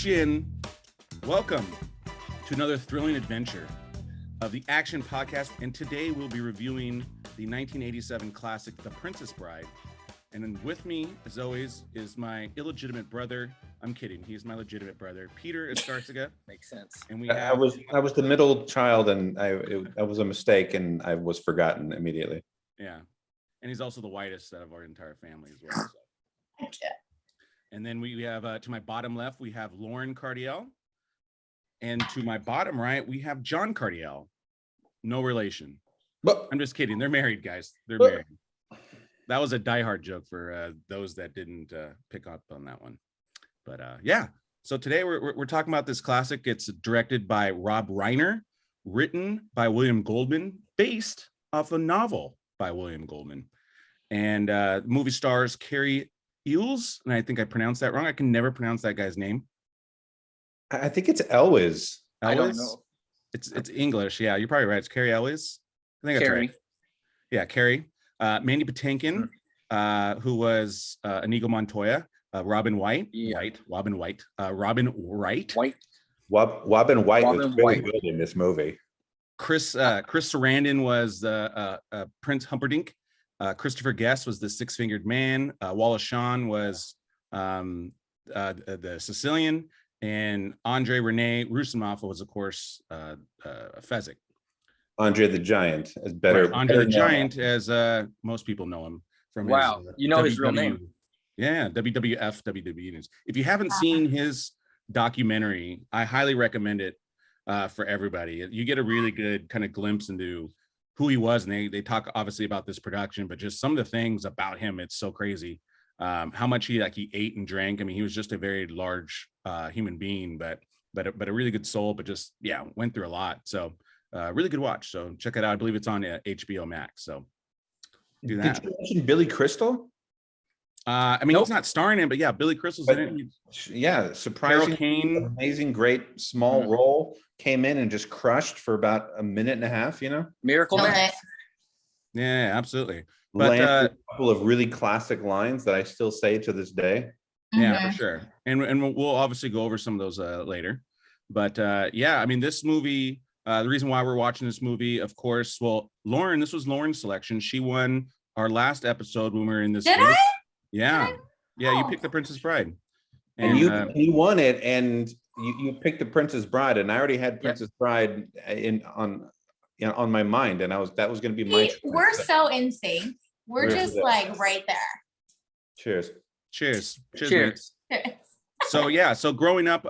Action! Welcome to another thrilling adventure of the Aaaction podcast, and today we'll be reviewing the 1987 classic, The Princess Bride. And then with me, as always, is my illegitimate brother. I'm kidding. He's my legitimate brother, Peter Escarcega. Makes sense. And we have, I was the middle child, and that was a mistake, and I was forgotten immediately. Yeah, and he's also the whitest out of our entire family as well. So. And then we have to my bottom left, we have Lauren Cardiel, and to my bottom right, we have John Cardiel. No relation. But I'm just kidding. They're married, guys. They're married. That was a diehard joke for those that didn't pick up on that one. But yeah, so today we're talking about this classic. It's directed by Rob Reiner, written by William Goldman, based off a novel by William Goldman. And the movie stars Carrie Eels, and I think I pronounced that wrong. I can never pronounce that guy's name. I think it's Elwes. I don't know. It's English. Yeah, you're probably right. It's Carrie Elwes. I think that's Carrie. right. Yeah, Carrie. Mandy Patinkin, who was Inigo Montoya. Robin Wright. Robin White was really good in this movie. Chris Sarandon was Prince Humperdinck. Christopher Guest was the Six-Fingered Man. Wallace Shawn was the Sicilian, and Andre Rene Rusumoff was, of course, Fezzik. Andre the Giant is better. Right. Andre the Giant, as most people know him from. Wow, his, you know his real name. Yeah, WWF, WWE News. If you haven't seen his documentary, I highly recommend it for everybody. You get a really good kind of glimpse into who he was, and they talk obviously about this production, but just some of the things about him, it's so crazy. How much he ate and drank. I mean, he was just a very large human being, but a really good soul. But just went through a lot. So really good watch. So check it out. I believe it's on HBO Max. So do that. Did you mention Billy Crystal? I mean, he's not starring in, but yeah, Billy Crystal's in it. Yeah, surprising, Kane. amazing, great small role. Came in and just crushed for about a minute and a half. Miracle Man. Yeah, absolutely. But a couple of really classic lines that I still say to this day. Yeah, for sure. And we'll obviously go over some of those later. But yeah, I mean, this movie. The reason why we're watching this movie, of course, well, Lauren, this was Lauren's selection. She won our last episode when we were in this. Did I? Yeah. Yeah, you picked The Princess Bride. And you won it, and you picked The Princess Bride, and I already had Princess Bride on my mind, and that was going to be my choice. We're so in sync. We're just like right there. Cheers. Cheers. So yeah, so growing up,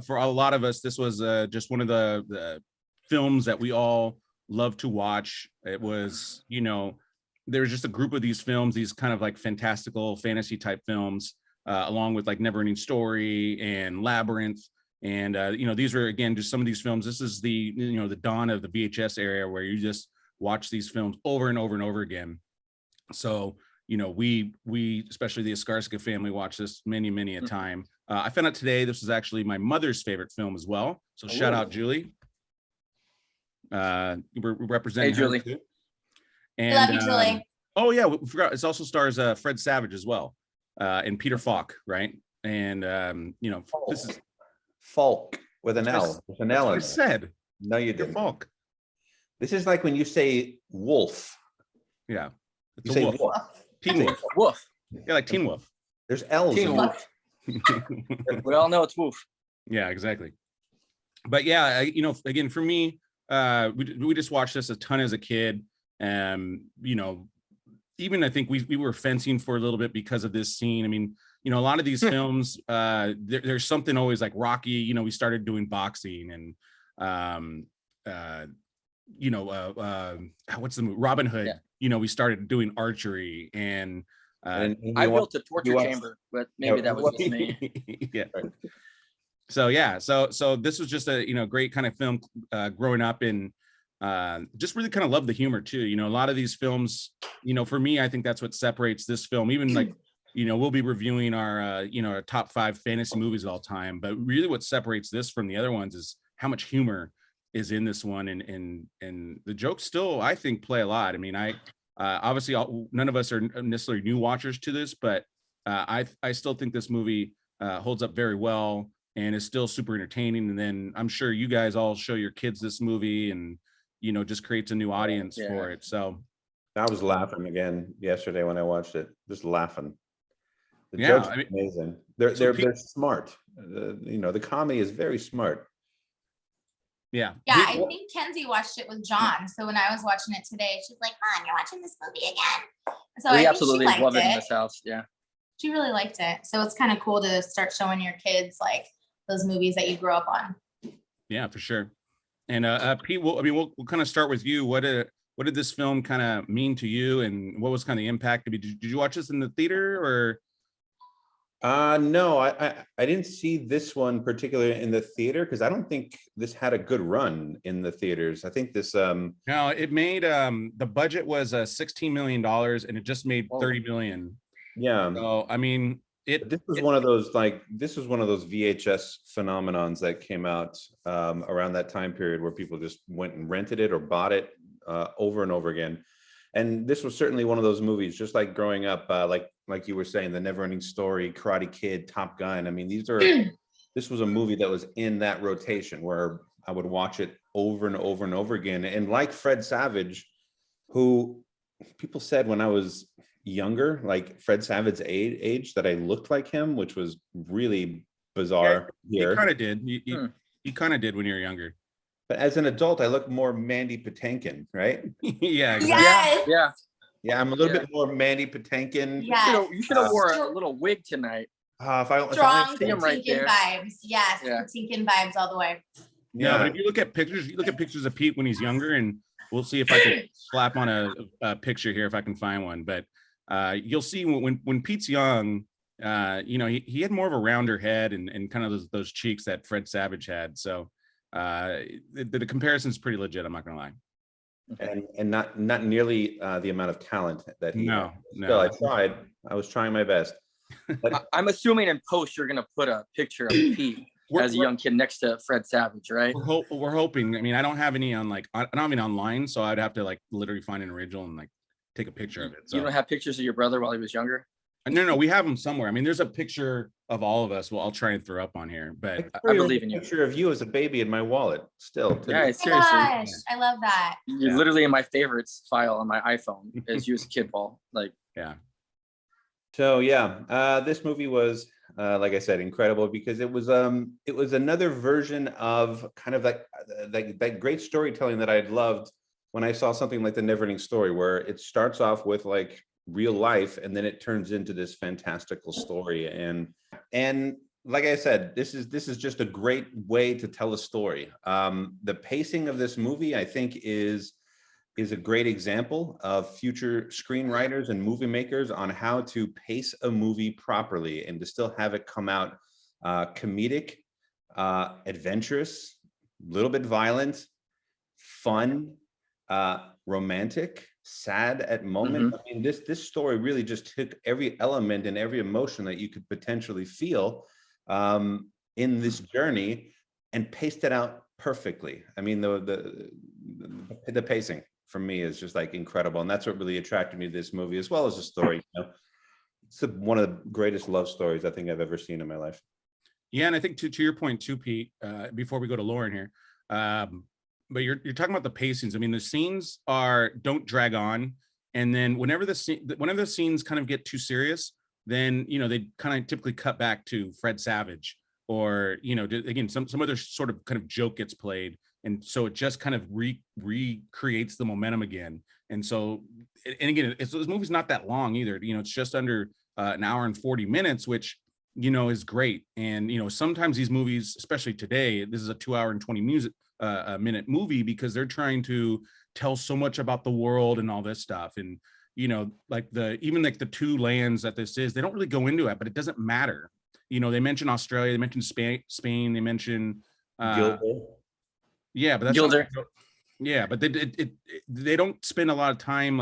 for a lot of us, this was just one of the films that we all loved to watch. It was, there was just a group of these films, these kind of like fantastical fantasy type films, along with like Neverending Story and Labyrinth. And, these were, again, just some of these films. This is the, the dawn of the VHS era where you just watch these films over and over and over again. So, we, especially the Escarcega family, watched this many a time. I found out today this was actually my mother's favorite film as well. So shout out Julie. We're representing Julie. Too. And, love you, Julie. Oh yeah, we forgot. It also stars Fred Savage as well, and Peter Falk, right? And this is Falk with an L. With an L. I said. No, you Peter didn't. Falk. This is like when you say wolf. Yeah. You say wolf. Teen Wolf. Wolf. Yeah, like Teen Wolf. There's L's. Teen in Wolf. We all know it's Wolf. Yeah, exactly. But yeah, again, for me, we just watched this a ton as a kid. Even I think we were fencing for a little bit because of this scene. I mean, a lot of these films, there's something always like Rocky. We started doing boxing and what's the movie? Robin Hood. Yeah. We started doing archery and I built a torture chamber, but maybe that was just me. Yeah. So this was just a great kind of film growing up, and just really kind of love the humor too. A lot of these films, for me, I think that's what separates this film. Even like we'll be reviewing our our top 5 fantasy movies of all time, but really what separates this from the other ones is how much humor is in this one, and the jokes still, I think, play a lot. I mean, obviously none of us are necessarily new watchers to this, but I still think this movie holds up very well. and is still super entertaining. And then I'm sure you guys all show your kids this movie, and just creates a new audience for it. So I was laughing again yesterday when I watched it, just laughing. The Yeah, jokes I are mean, amazing. They're smart. The comedy is very smart. Yeah. Yeah, I think Kenzie watched it with John. So when I was watching it today, she's like, Mom, you're watching this movie again. So We I think absolutely she liked love it in it. this house. Yeah. She really liked it. So it's kind of cool to start showing your kids like those movies that you grew up on. Yeah, for sure. And Pete, we'll kind of start with you. What did this film kind of mean to you, and what was kind of the impact? Did you watch this in the theater or? No, I didn't see this one particularly in the theater because I don't think this had a good run in the theaters. I think this No, it made the budget was $16 million and it just made 30 million. Yeah. So I mean, this was one of those VHS phenomenons that came out around that time period where people just went and rented it or bought it over and over again. And this was certainly one of those movies, just like growing up, like you were saying, The Neverending Story, Karate Kid, Top Gun. I mean, this was a movie that was in that rotation where I would watch it over and over and over again. And like Fred Savage, who people said when I was younger, like Fred Savage's age, that I looked like him, which was really bizarre. Yeah, you kind of did. You kind of did when you were younger. But as an adult, I look more Mandy Patinkin, right? Yeah, exactly. Yes. Yeah, I'm a little bit more Mandy Patinkin. Yes. You should have wore a little wig tonight. Strong see him right there. vibes. Yes, Patinkin vibes all the way. Yeah, but if you look at pictures of Pete when he's younger, and we'll see if I can slap on a picture here if I can find one. But you'll see when Pete's young, he had more of a rounder head and kind of those cheeks that Fred Savage had. So the comparison is pretty legit. I'm not gonna lie. And not nearly the amount of talent that he had. No. Still, I was trying my best. But I'm assuming in post you're gonna put a picture of Pete as a young kid next to Fred Savage, right? We're hoping. I mean, I don't have any on I don't have any online, so I'd have to literally find an original and take a picture of it. So you don't have pictures of your brother while he was younger? No, we have them somewhere. I mean, there's a picture of all of us. Well, I'll try and throw up on here, but I believe in you. Picture of you as a baby in my wallet still. Yeah, seriously. Gosh, I love that. You're literally in my favorites file on my iPhone as you as a kid, Paul. Yeah. So this movie was like I said, incredible because it was another version of kind of that great storytelling that I'd loved when I saw something like The Neverending Story, where it starts off with real life and then it turns into this fantastical story. And like I said, this is just a great way to tell a story. The pacing of this movie, I think, is a great example of future screenwriters and movie makers on how to pace a movie properly and to still have it come out comedic, adventurous, a little bit violent, fun, romantic, sad at moments. I mean, this story really just took every element and every emotion that you could potentially feel in this journey and paced it out perfectly. I mean, the pacing for me is just incredible, and that's what really attracted me to this movie, as well as the story. It's one of the greatest love stories I think I've ever seen in my life. Yeah, and I think to your point too, Pete. Before we go to Lauren here, but you're talking about the pacings. I mean, the scenes don't drag on, and then whenever the scenes kind of get too serious, then they kind of typically cut back to Fred Savage, or again some other sort of kind of joke gets played, and so it just kind of recreates the momentum again. And so, and again, this movie's not that long either. It's just under an hour and 40 minutes, which is great. And sometimes these movies, especially today, this is a 2 hour and 20 minute movie because they're trying to tell so much about the world and all this stuff. And even the two lands that this is, they don't really go into it, but it doesn't matter. They mention Australia, they mention Spain, they mention Gilder. Yeah, but that's Gilder. But they don't spend a lot of time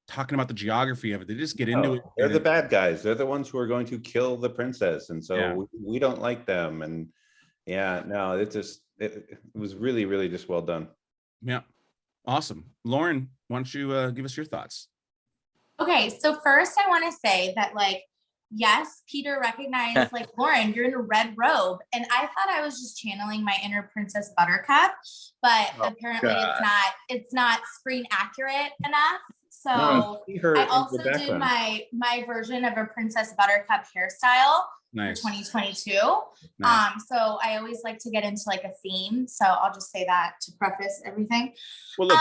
talking about the geography of it. They just get into it. They're the bad guys. They're the ones who are going to kill the princess, and so we don't like them. And it was really, really just well done. Yeah, awesome. Lauren, why don't you give us your thoughts? Okay, so first I want to say that yes, Peter recognized like, Lauren, you're in a red robe. And I thought I was just channeling my inner Princess Buttercup, but apparently it's not screen accurate enough. So I also did my version of a Princess Buttercup hairstyle for 2022. Nice. So I always like to get into like a theme. So I'll just say that to preface everything. Well, look,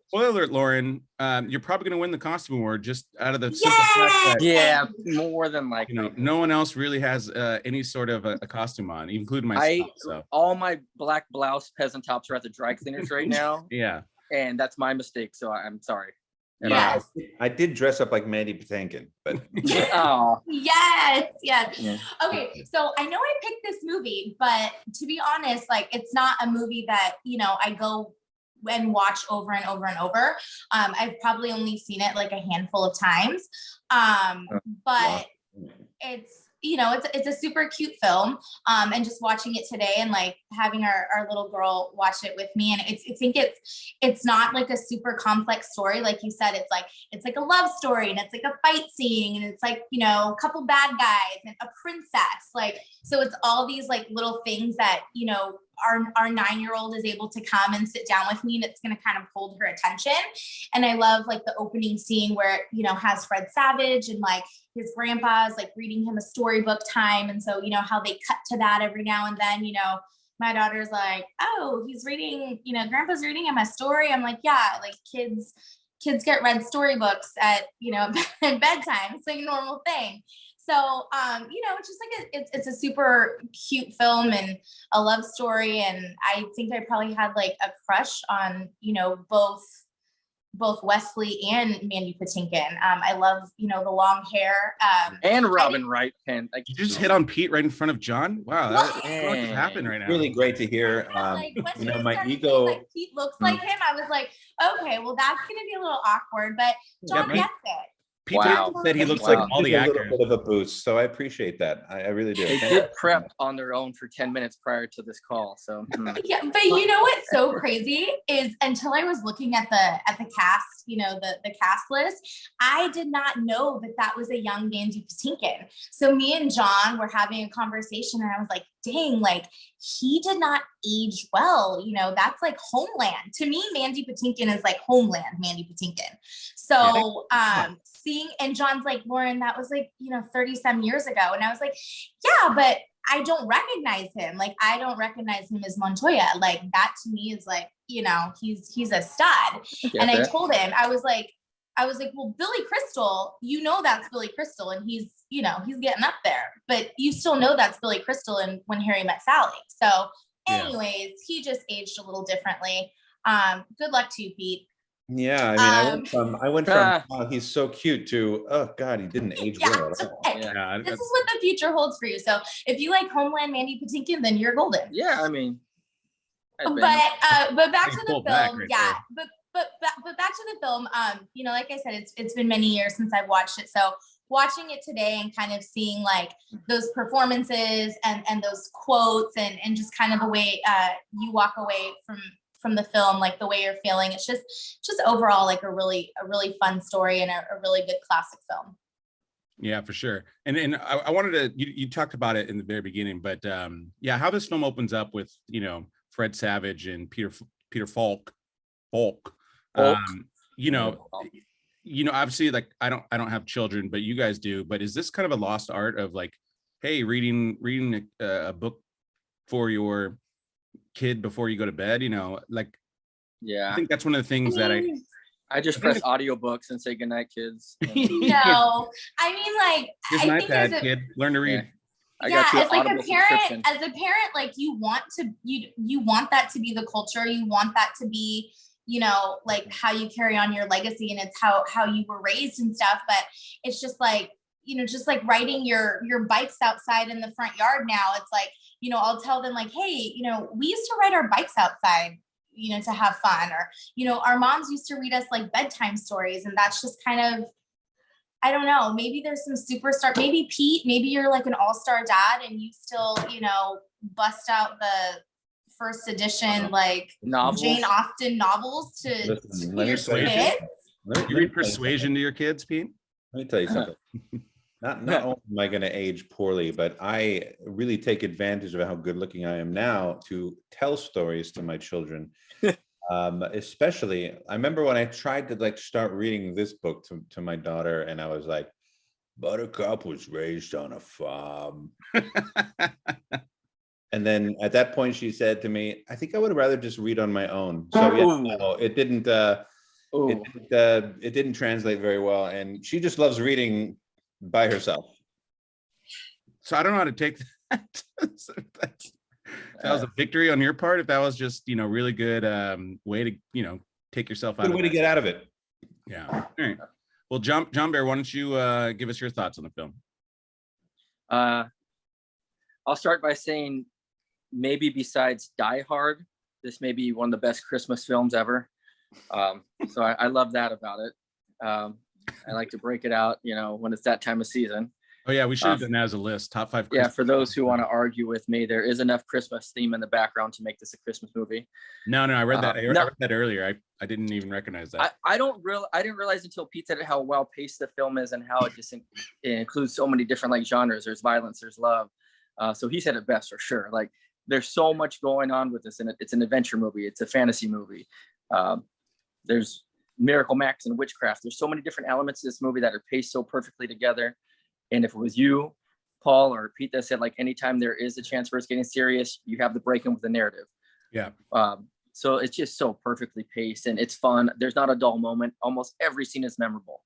spoiler alert, Lauren, you're probably going to win the costume award just out of the simple fact that, more than likely. No one else really has any sort of a costume on, including myself. So all my black blouse peasant tops are at the dry cleaners right now. Yeah. And that's my mistake. So I'm sorry. Yeah, I did dress up like Mandy Patinkin, but oh yes. Yeah. Okay, so I know I picked this movie, but to be honest, like it's not a movie that I go and watch over and over and over. I've probably only seen it like a handful of times, but it's a super cute film, and just watching it today and like having our little girl watch it with me, and I think it's not like a super complex story, like you said. It's like a love story, and it's like a fight scene, and it's like a couple bad guys and a princess, like, so it's all these like little things that our 9-year-old is able to come and sit down with me, and it's going to kind of hold her attention. And I love like the opening scene where has Fred Savage and like his grandpa's like reading him a storybook time, and so how they cut to that every now and then. My daughter's like, oh, he's reading, grandpa's reading him a story. I'm like, yeah, like kids get read storybooks at at bedtime. It's like a normal thing. So, it's just like it's a super cute film and a love story. And I think I probably had like a crush on, both Wesley and Mandy Patinkin. I love, the long hair. And Robin Wright. And you just hit on Pete right in front of John. Wow, what just happened right now? Really great to hear. My ego. Like Pete looks like him. I was like, okay, well that's gonna be a little awkward, but John gets it. Pete said he looks like all the actors. A little bit of a boost, so I appreciate that. I really do. They did prep on their own for 10 minutes prior to this call, so. Yeah, but what's so crazy is until I was looking at the cast, the cast list, I did not know that was a young Mandy Patinkin. So me and John were having a conversation, and I was like, dang, like he did not age well. That's like Homeland. To me, Mandy Patinkin is like Homeland Mandy Patinkin. So seeing, and John's like, Lauren, that was like 30-some years ago. And I was like, yeah, but I don't recognize him. Like I don't recognize him as Montoya. Like that to me is like, he's a stud. And I told him, I was like, well, Billy Crystal, that's Billy Crystal, and he's getting up there, but you still know that's Billy Crystal and When Harry Met Sally. So anyways, he just aged a little differently. Good luck to you, Pete. Yeah, I mean, I went from he's so cute to, oh God, he didn't age well at all. Yeah, this is what the future holds for you. So if you like Homeland Mandy Patinkin, then you're golden. Yeah, I mean. But back to the film, but back to the film, like I said, it's been many years since I've watched it. So watching it today and kind of seeing like those performances and those quotes and just kind of the way you walk away from the film, like the way you're feeling, it's just overall like a really fun story and a really good classic film. Yeah, for sure. And I wanted to, you talked about it in the very beginning, but how this film opens up with, Fred Savage and Peter Falk. Obviously, like I don't have children, but you guys do. But is this kind of a lost art of like, hey, reading a book for your kid before you go to bed? I think that's one of the things that I just press audiobooks and say goodnight, kids. No, I mean, like, here's an iPad, kid. Learn to read. Yeah, as like a parent, like you want that to be the culture. You want that to be, like how you carry on your legacy, and it's how you were raised and stuff. But it's just like, just like riding your bikes outside in the front yard now. It's like, I'll tell them like, hey, we used to ride our bikes outside, to have fun, or, our moms used to read us like bedtime stories. And that's just kind of, I don't know, maybe there's some superstar, maybe Pete, maybe you're like an all-star dad and you still, bust out the first edition, like novels. Jane Austen novels to your kids. You read Persuasion to your kids, Pete? Let me tell you something. Not only am I going to age poorly, but I really take advantage of how good looking I am now to tell stories to my children. Especially, I remember when I tried to like start reading this book to my daughter, and I was like, Buttercup was raised on a farm. And then at that point, she said to me, I think I would rather just read on my own. So yeah, no, it didn't translate very well. And she just loves reading by herself. So I don't know how to take that. That was a victory on your part. If that was just, really good way to, take yourself out of it. Good way to get out of it. Yeah. All right. Well, John Bear, why don't you give us your thoughts on the film? I'll start by saying maybe besides Die Hard, this may be one of the best Christmas films ever. So I love that about it. I like to break it out, when it's that time of season. Oh yeah, we should have done that as a list. Top 5 Christmas for those who want to argue with me, there is enough Christmas theme in the background to make this a Christmas movie. No, I read that. I read that earlier. I didn't even recognize that. I didn't realize until Pete said it how well paced the film is and how it just it includes so many different like genres. There's violence, there's love. So he said it best for sure. Like there's so much going on with this, and it's an adventure movie. It's a fantasy movie. There's Miracle Max and witchcraft. There's so many different elements to this movie that are paced so perfectly together. And if it was you, Paul, or Pete that said, like, anytime there is a chance for us getting serious, you have the break in with the narrative. Yeah. So it's just so perfectly paced and it's fun. There's not a dull moment. Almost every scene is memorable.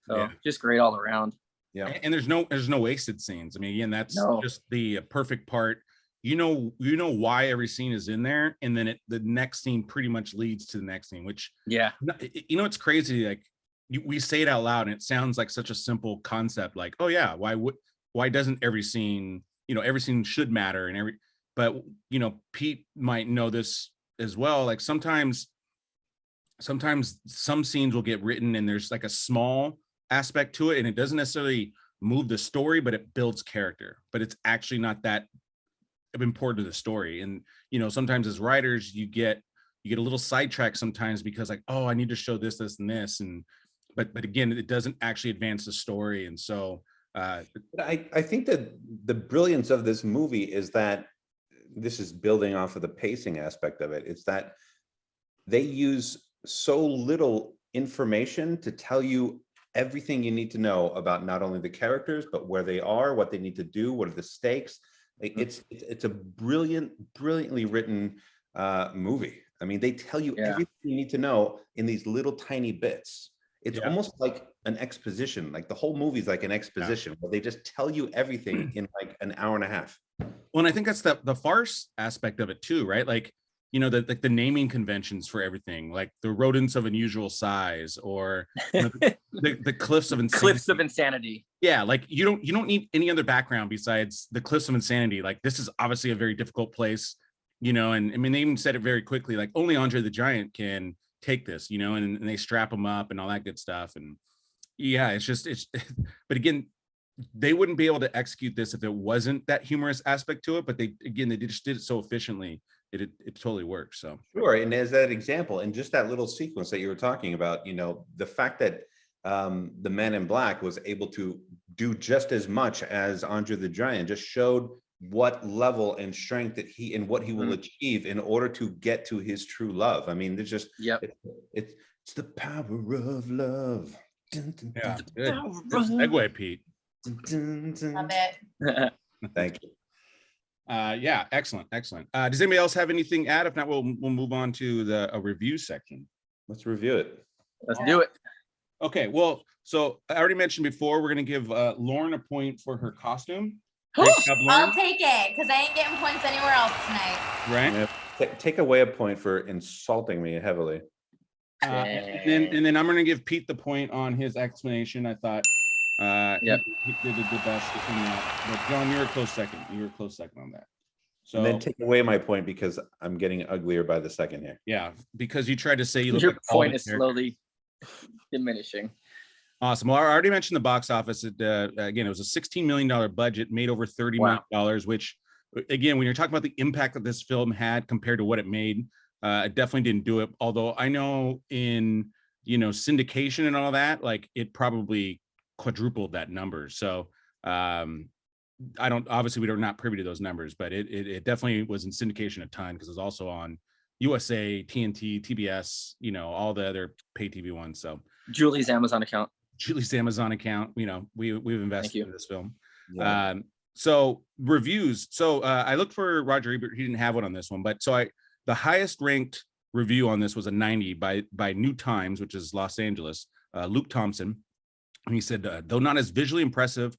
So just great all around. Yeah. And there's no wasted scenes. I mean, again, that's just the perfect part. You know why every scene is in there, and then the next scene pretty much leads to the next scene, which it's crazy. Like we say it out loud and it sounds like such a simple concept, like, oh yeah, why doesn't every scene, every scene should matter, but Pete might know this as well. Like sometimes some scenes will get written and there's like a small aspect to it and it doesn't necessarily move the story, but it builds character, but it's actually not that important to the story. And sometimes as writers you get a little sidetracked sometimes because like, oh, I need to show this and this, and but again, it doesn't actually advance the story. And so I think that the brilliance of this movie is that this is building off of the pacing aspect of it. It's that they use so little information to tell you everything you need to know about not only the characters, but where they are, what they need to do, what are the stakes. It's a brilliantly written movie. I mean, they tell you everything you need to know in these little tiny bits. It's almost like an exposition. Like the whole movie is like an exposition where they just tell you everything in like an hour and a half. Well, and I think that's the farce aspect of it too, right? Like, the naming conventions for everything, like the rodents of unusual size, or the cliffs of insanity. Cliffs of insanity. Yeah, like you don't need any other background besides the cliffs of insanity. Like this is obviously a very difficult place, and I mean they even said it very quickly, like only Andre the Giant can take this, and they strap him up and all that good stuff. And but again, they wouldn't be able to execute this if it wasn't that humorous aspect to it. But they just did it so efficiently. It totally works. So sure. And as that example, and just that little sequence that you were talking about, the fact that the Man in Black was able to do just as much as Andre the Giant just showed what level and strength that he and what he will achieve in order to get to his true love. I mean, there's just it's the power of love. Yeah, good segue, Pete. Love it. Thank you. Excellent. Does anybody else have anything to add? If not, we'll move on to a review section. Let's review it. Let's do it. Okay, well, so I already mentioned before, we're going to give Lauren a point for her costume. I'll take it because I ain't getting points anywhere else tonight. Right? Yeah, take away a point for insulting me heavily. And then I'm going to give Pete the point on his explanation. I thought he did the best in that. But John, you were a close second. On that. So and then take away my point because I'm getting uglier by the second here. Yeah, because you tried to say you look your like point is slowly diminishing. Awesome. Well, I already mentioned the box office. Again, it was a $16 million budget, made over $30 million, which, again, when you're talking about the impact that this film had compared to what it made, it definitely didn't do it. Although I know in, syndication and all that, like it probably quadrupled that number. So Obviously we are not privy to those numbers, but it definitely was in syndication a ton because it was also on USA, TNT, TBS, all the other pay TV ones. So Julie's Amazon account. We've invested in this film. Yeah. So reviews. So I looked for Roger Ebert. He didn't have one on this one, but the highest ranked review on this was a 90 by New Times, which is Los Angeles. Luke Thompson. And he said, though not as visually impressive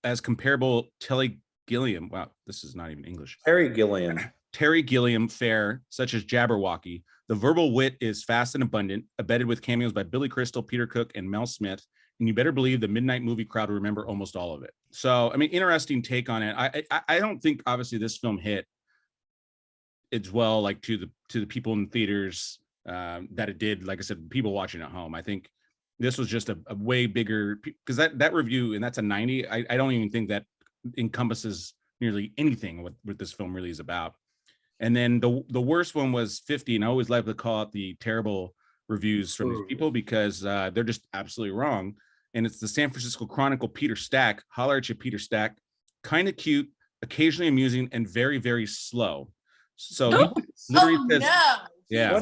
as comparable Terry Gilliam. Wow, this is not even English. Terry Gilliam fare, such as Jabberwocky. The verbal wit is fast and abundant, abetted with cameos by Billy Crystal, Peter Cook, and Mel Smith. And you better believe the midnight movie crowd will remember almost all of it. So, I mean, interesting take on it. I don't think obviously this film hit as well, like to the people in theaters that it did. Like I said, people watching at home. I think this was just a way bigger, because that review, and that's a 90. I don't even think that encompasses nearly anything what this film really is about. And then the worst one was 50, and I always like to call out the terrible reviews from these people because they're just absolutely wrong. And it's the San Francisco Chronicle, Peter Stack. Holler at you, Peter Stack. Kind of cute, occasionally amusing, and very, very slow. So he literally says, yeah.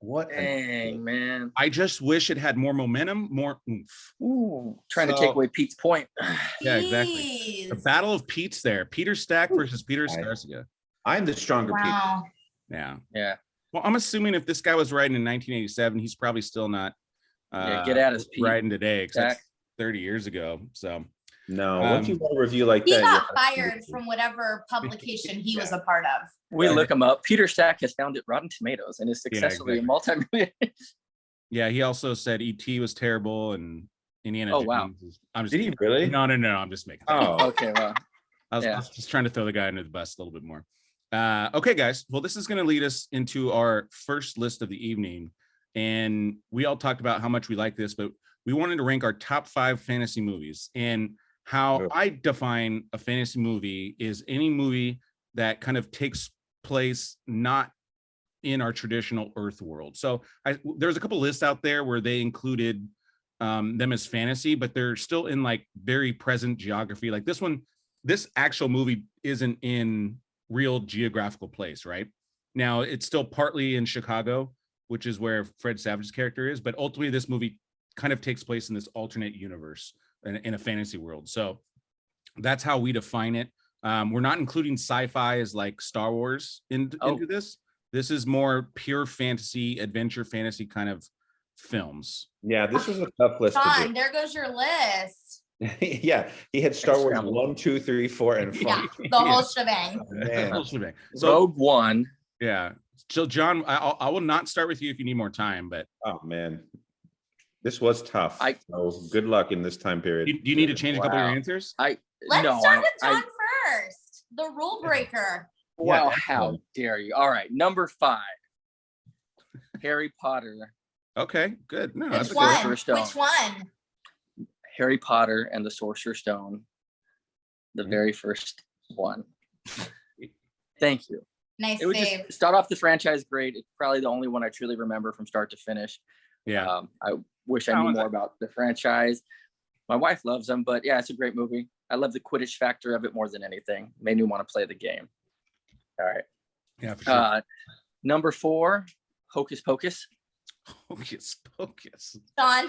What Dang, man. I just wish it had more momentum, more oomph. Ooh, trying to take away Pete's point. Yeah, exactly. The battle of Pete's there. Peter Stack versus Peter Escarcega. I'm the stronger Wow. Yeah. Yeah. Well, I'm assuming if this guy was writing in 1987, he's probably still not get at us, Pete. writing today, except 30 years ago. So No, once you want a review like He that, got fired from whatever publication he was a part of. We look him up. Peter Stack has founded Rotten Tomatoes and is successfully a multi-million. Yeah, he also said E.T. was terrible and Indiana Jones. Wow. Did he really? No, I'm just making Okay, well. I was just trying to throw the guy under the bus a little bit more. Okay, guys. Well, this is going to lead us into our first list of the evening. And we all talked about how much we like this, but we wanted to rank our top 5 fantasy movies. And how I define a fantasy movie is any movie that kind of takes place not in our traditional Earth world. So there's a couple lists out there where they included them as fantasy, but they're still in like very present geography. Like this actual movie isn't in real geographical place, right? Now it's still partly in Chicago, which is where Fred Savage's character is, but ultimately this movie kind of takes place in this alternate universe in a fantasy world. So that's how we define it. We're not including sci-fi as like Star Wars into this. This is more pure fantasy, adventure fantasy kind of films. Yeah, this was a tough list. John, there goes your list. Yeah, he had Star Wars 1, 2, 3, 4, and 5. Yeah, the whole shebang. The whole shebang. So, Rogue One. Yeah. So John, I will not start with you if you need more time, but oh man, this was tough. So good luck in this time period. Do you need to change a couple of your answers? Let's start with John first. The rule breaker. Wow, how dare you? All right, number 5. Harry Potter. Okay, good. No, Which one? Which one? Harry Potter and the Sorcerer's Stone. The very first one. Thank you. Nice it would save. just start off the franchise great. It's probably the only one I truly remember from start to finish. Yeah. I wish I knew more about the franchise. My wife loves them, but yeah, it's a great movie. I love the Quidditch factor of it more than anything. Made me want to play the game. All right. Yeah, for sure. Number 4, Hocus Pocus. Hocus Pocus. John.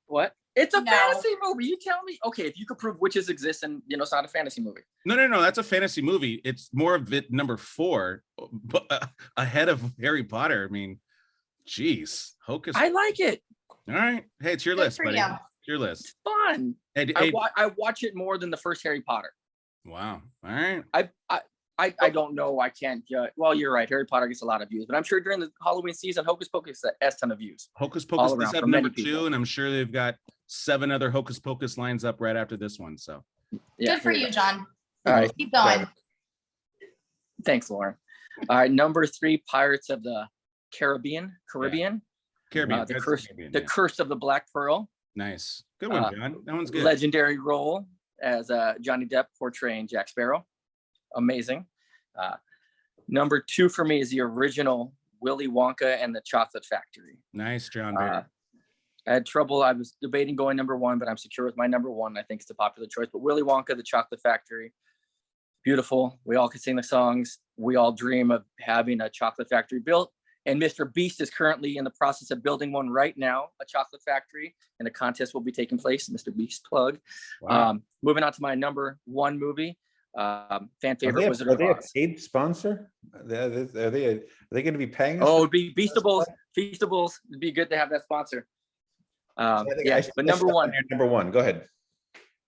What? It's a fantasy movie. You tell me. Okay, if you could prove witches exist and it's not a fantasy movie. No. That's a fantasy movie. It's more of it number 4, but ahead of Harry Potter. I mean, geez, Hocus. I like it. All right. Hey, it's your list, buddy. It's your list. It's fun. Hey, I watch it more than the first Harry Potter. Wow. All right. I don't know. I can't judge. Well, you're right. Harry Potter gets a lot of views, but I'm sure during the Halloween season, Hocus Pocus has a ton of views. Hocus Pocus is up number 2, and I'm sure they've got 7 other Hocus Pocus lines up right after this one. So good for you, John. All right, keep going. Thanks, Lauren. All right, number 3, Pirates of the Caribbean. The Curse of the Black Pearl. Nice, good one, John. That one's good. Legendary role as Johnny Depp portraying Jack Sparrow. Amazing. Number 2 for me is the original Willy Wonka and the Chocolate Factory. Nice, John. I had trouble. I was debating going number one, but I'm secure with my number one. I think it's a popular choice. But Willy Wonka, the Chocolate Factory, beautiful. We all could sing the songs. We all dream of having a chocolate factory built. And Mr. Beast is currently in the process of building one right now, a chocolate factory, and a contest will be taking place. Mr. Beast plug. Wow. Moving on to my number one movie, fan favorite, Wizard of Oz. Are they a paid sponsor? Are they going to be paying us? Oh, it'd be Feastables. Feastables. It'd be good to have that sponsor. But number one. Number one. Go ahead.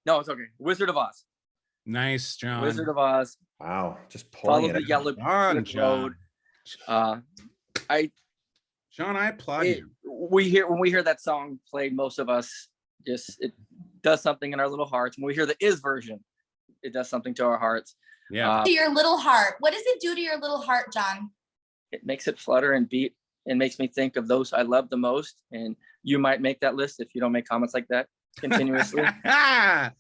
No, it's okay. Wizard of Oz. Nice, John. Wizard of Oz. Wow, just pulling Follow it the out. yellow John, brick road. John, I applaud you. When we hear that song played, most of us it does something in our little hearts. When we hear the Is version, it does something to our hearts. Yeah. To your little heart. What does it do to your little heart, John? It makes it flutter and beat and makes me think of those I love the most. And you might make that list if you don't make comments like that continuously. That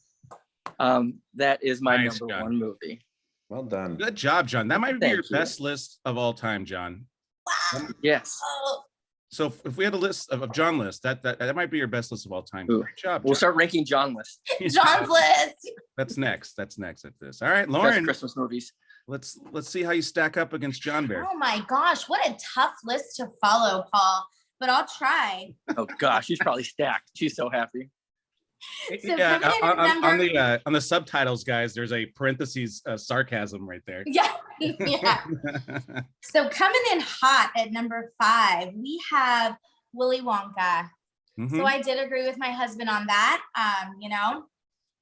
is my Nice, number John. one movie. Well done. Good job, John. That might be Thank your you. best list of all time, John. Wow. Yes. Oh, So if we had a list of John list, that might be your best list of all time. Ooh. Great job. We'll John. start ranking John list. John's list. That's next. That's next at this. All right, Best Lauren. Christmas movies. Let's see how you stack up against John Bear. Oh my gosh, what a tough list to follow, Paul. But I'll try. Oh gosh, she's probably stacked. She's so happy. So Yeah, coming in on the subtitles, guys, there's a parentheses sarcasm right there. Yeah. Yeah. So coming in hot at number 5, we have Willy Wonka. Mhm. So I did agree with my husband on that. A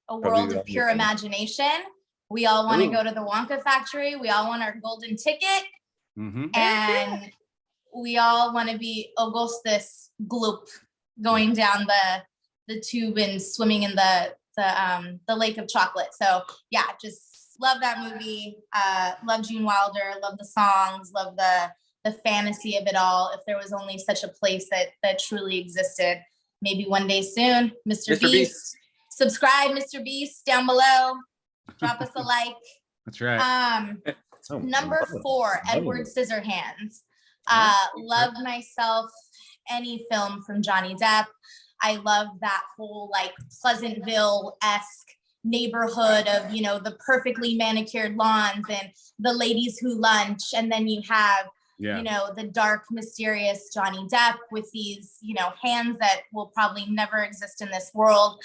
Probably world the of pure only thing. imagination. We all want to Ooh. go to the Wonka factory. We all want our golden ticket. Mhm. And we all want to be Augustus Gloop going down the tube and swimming in the lake of chocolate. So yeah, just love that movie. Love Gene Wilder, love the songs, love the fantasy of it all. If there was only such a place that truly existed, maybe one day soon. Mr. Beast. Subscribe, Mr. Beast, down below. Drop us a like. That's right. Oh, Number wow. 4, Edward Scissorhands. Love myself any film from Johnny Depp. I love that whole like Pleasantville-esque neighborhood of, the perfectly manicured lawns and the ladies who lunch. And then you have, Yeah. the dark, mysterious Johnny Depp with these, hands that will probably never exist in this world.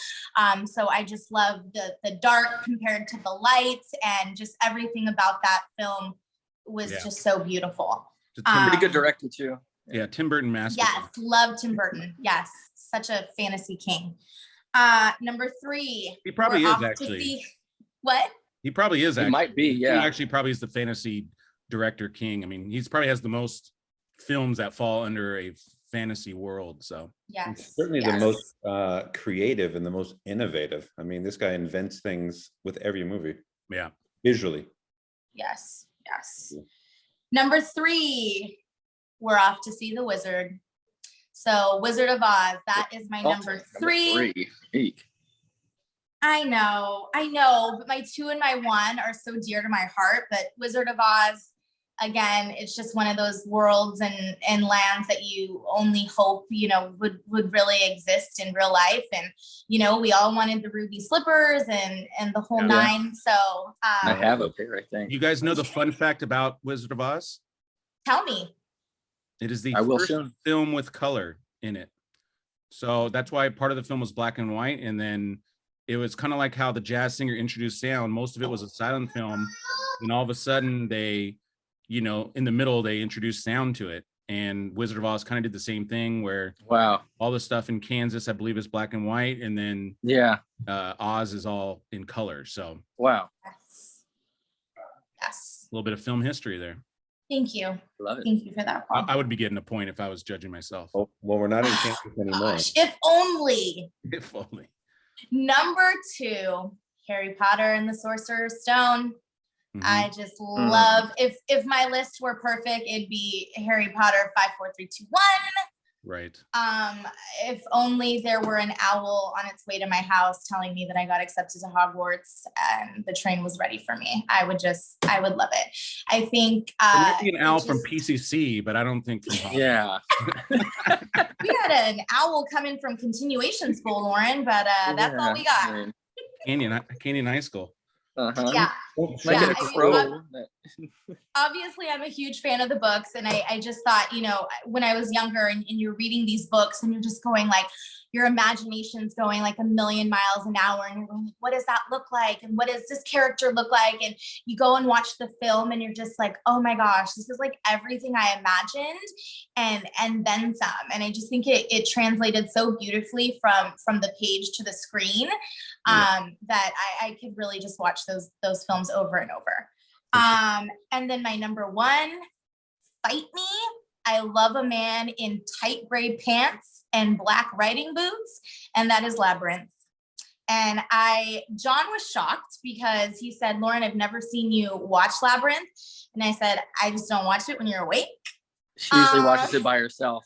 So I just love the dark compared to the lights, and just everything about that film was just so beautiful. Pretty good director too. Yeah, Tim Burton master. Yes, love Tim Burton. Yes, such a fantasy king. Number 3. He probably we're is off to actually. see- What? He probably is It actually. might be, He yeah. actually probably is the fantasy director king. I mean, he's probably has the most films that fall under a fantasy world. So Yes. Certainly yes. the most creative and the most innovative. I mean, this guy invents things with every movie yeah. visually. Yes, yes. Number 3, we're off to see The Wizard. So Wizard of Oz, that is my number 3. Eek. I know, but my 2 and my 1 are so dear to my heart. But Wizard of Oz, again, it's just one of those worlds and lands that you only hope, would really exist in real life. And, we all wanted the ruby slippers and the whole Yeah. 9. So I have a pair, I think. You guys know the fun fact about Wizard of Oz? tell me. It is the I will first soon. film with color in it. So that's why part of the film was black and white. And then it was kind of like how the jazz singer introduced sound. Most of it was a silent film. And all of a sudden they, in the middle, they introduced sound to it. And Wizard of Oz kind of did the same thing where Wow. all the stuff in Kansas, I believe, is black and white. And then Yeah. Oz is all in color. So Wow. Yes. Yes. a little bit of film history there. Thank you. Love it. Thank you for that, Paul. I would be getting a point if I was judging myself. Oh, well, we're not in Kansas anymore. Gosh, if only. If only. Number 2, Harry Potter and the Sorcerer's Stone. Mhm. I just love, if my list were perfect, it'd be Harry Potter 5, 4, 3, 2, 1. Right. If only there were an owl on its way to my house telling me that I got accepted to Hogwarts and the train was ready for me. I would love it. I think there might be an owl from PCC, but I don't think from Hogwarts. Yeah. We had an owl coming from continuation school, Lauren, but that's all we got. Canyon High School. Yeah. Yeah, obviously I'm a huge fan of the books, and I just thought, you know, when I was younger and you're reading these books and you're just going like, your imagination's going like a million miles an hour, and you're going like, what does that look like, and what does this character look like, and you go and watch the film and you're just like, oh my gosh, this is like everything I imagined and then some. And I just think it translated so beautifully from the page to the screen, that I could really just watch those films over and over. And then my number one, Fight Me. I love a man in tight gray pants and black riding boots, and that is Labyrinth. And John was shocked because he said, Lauren, I've never seen you watch Labyrinth. And I said, I just don't watch it when you're awake. She usually watches it by herself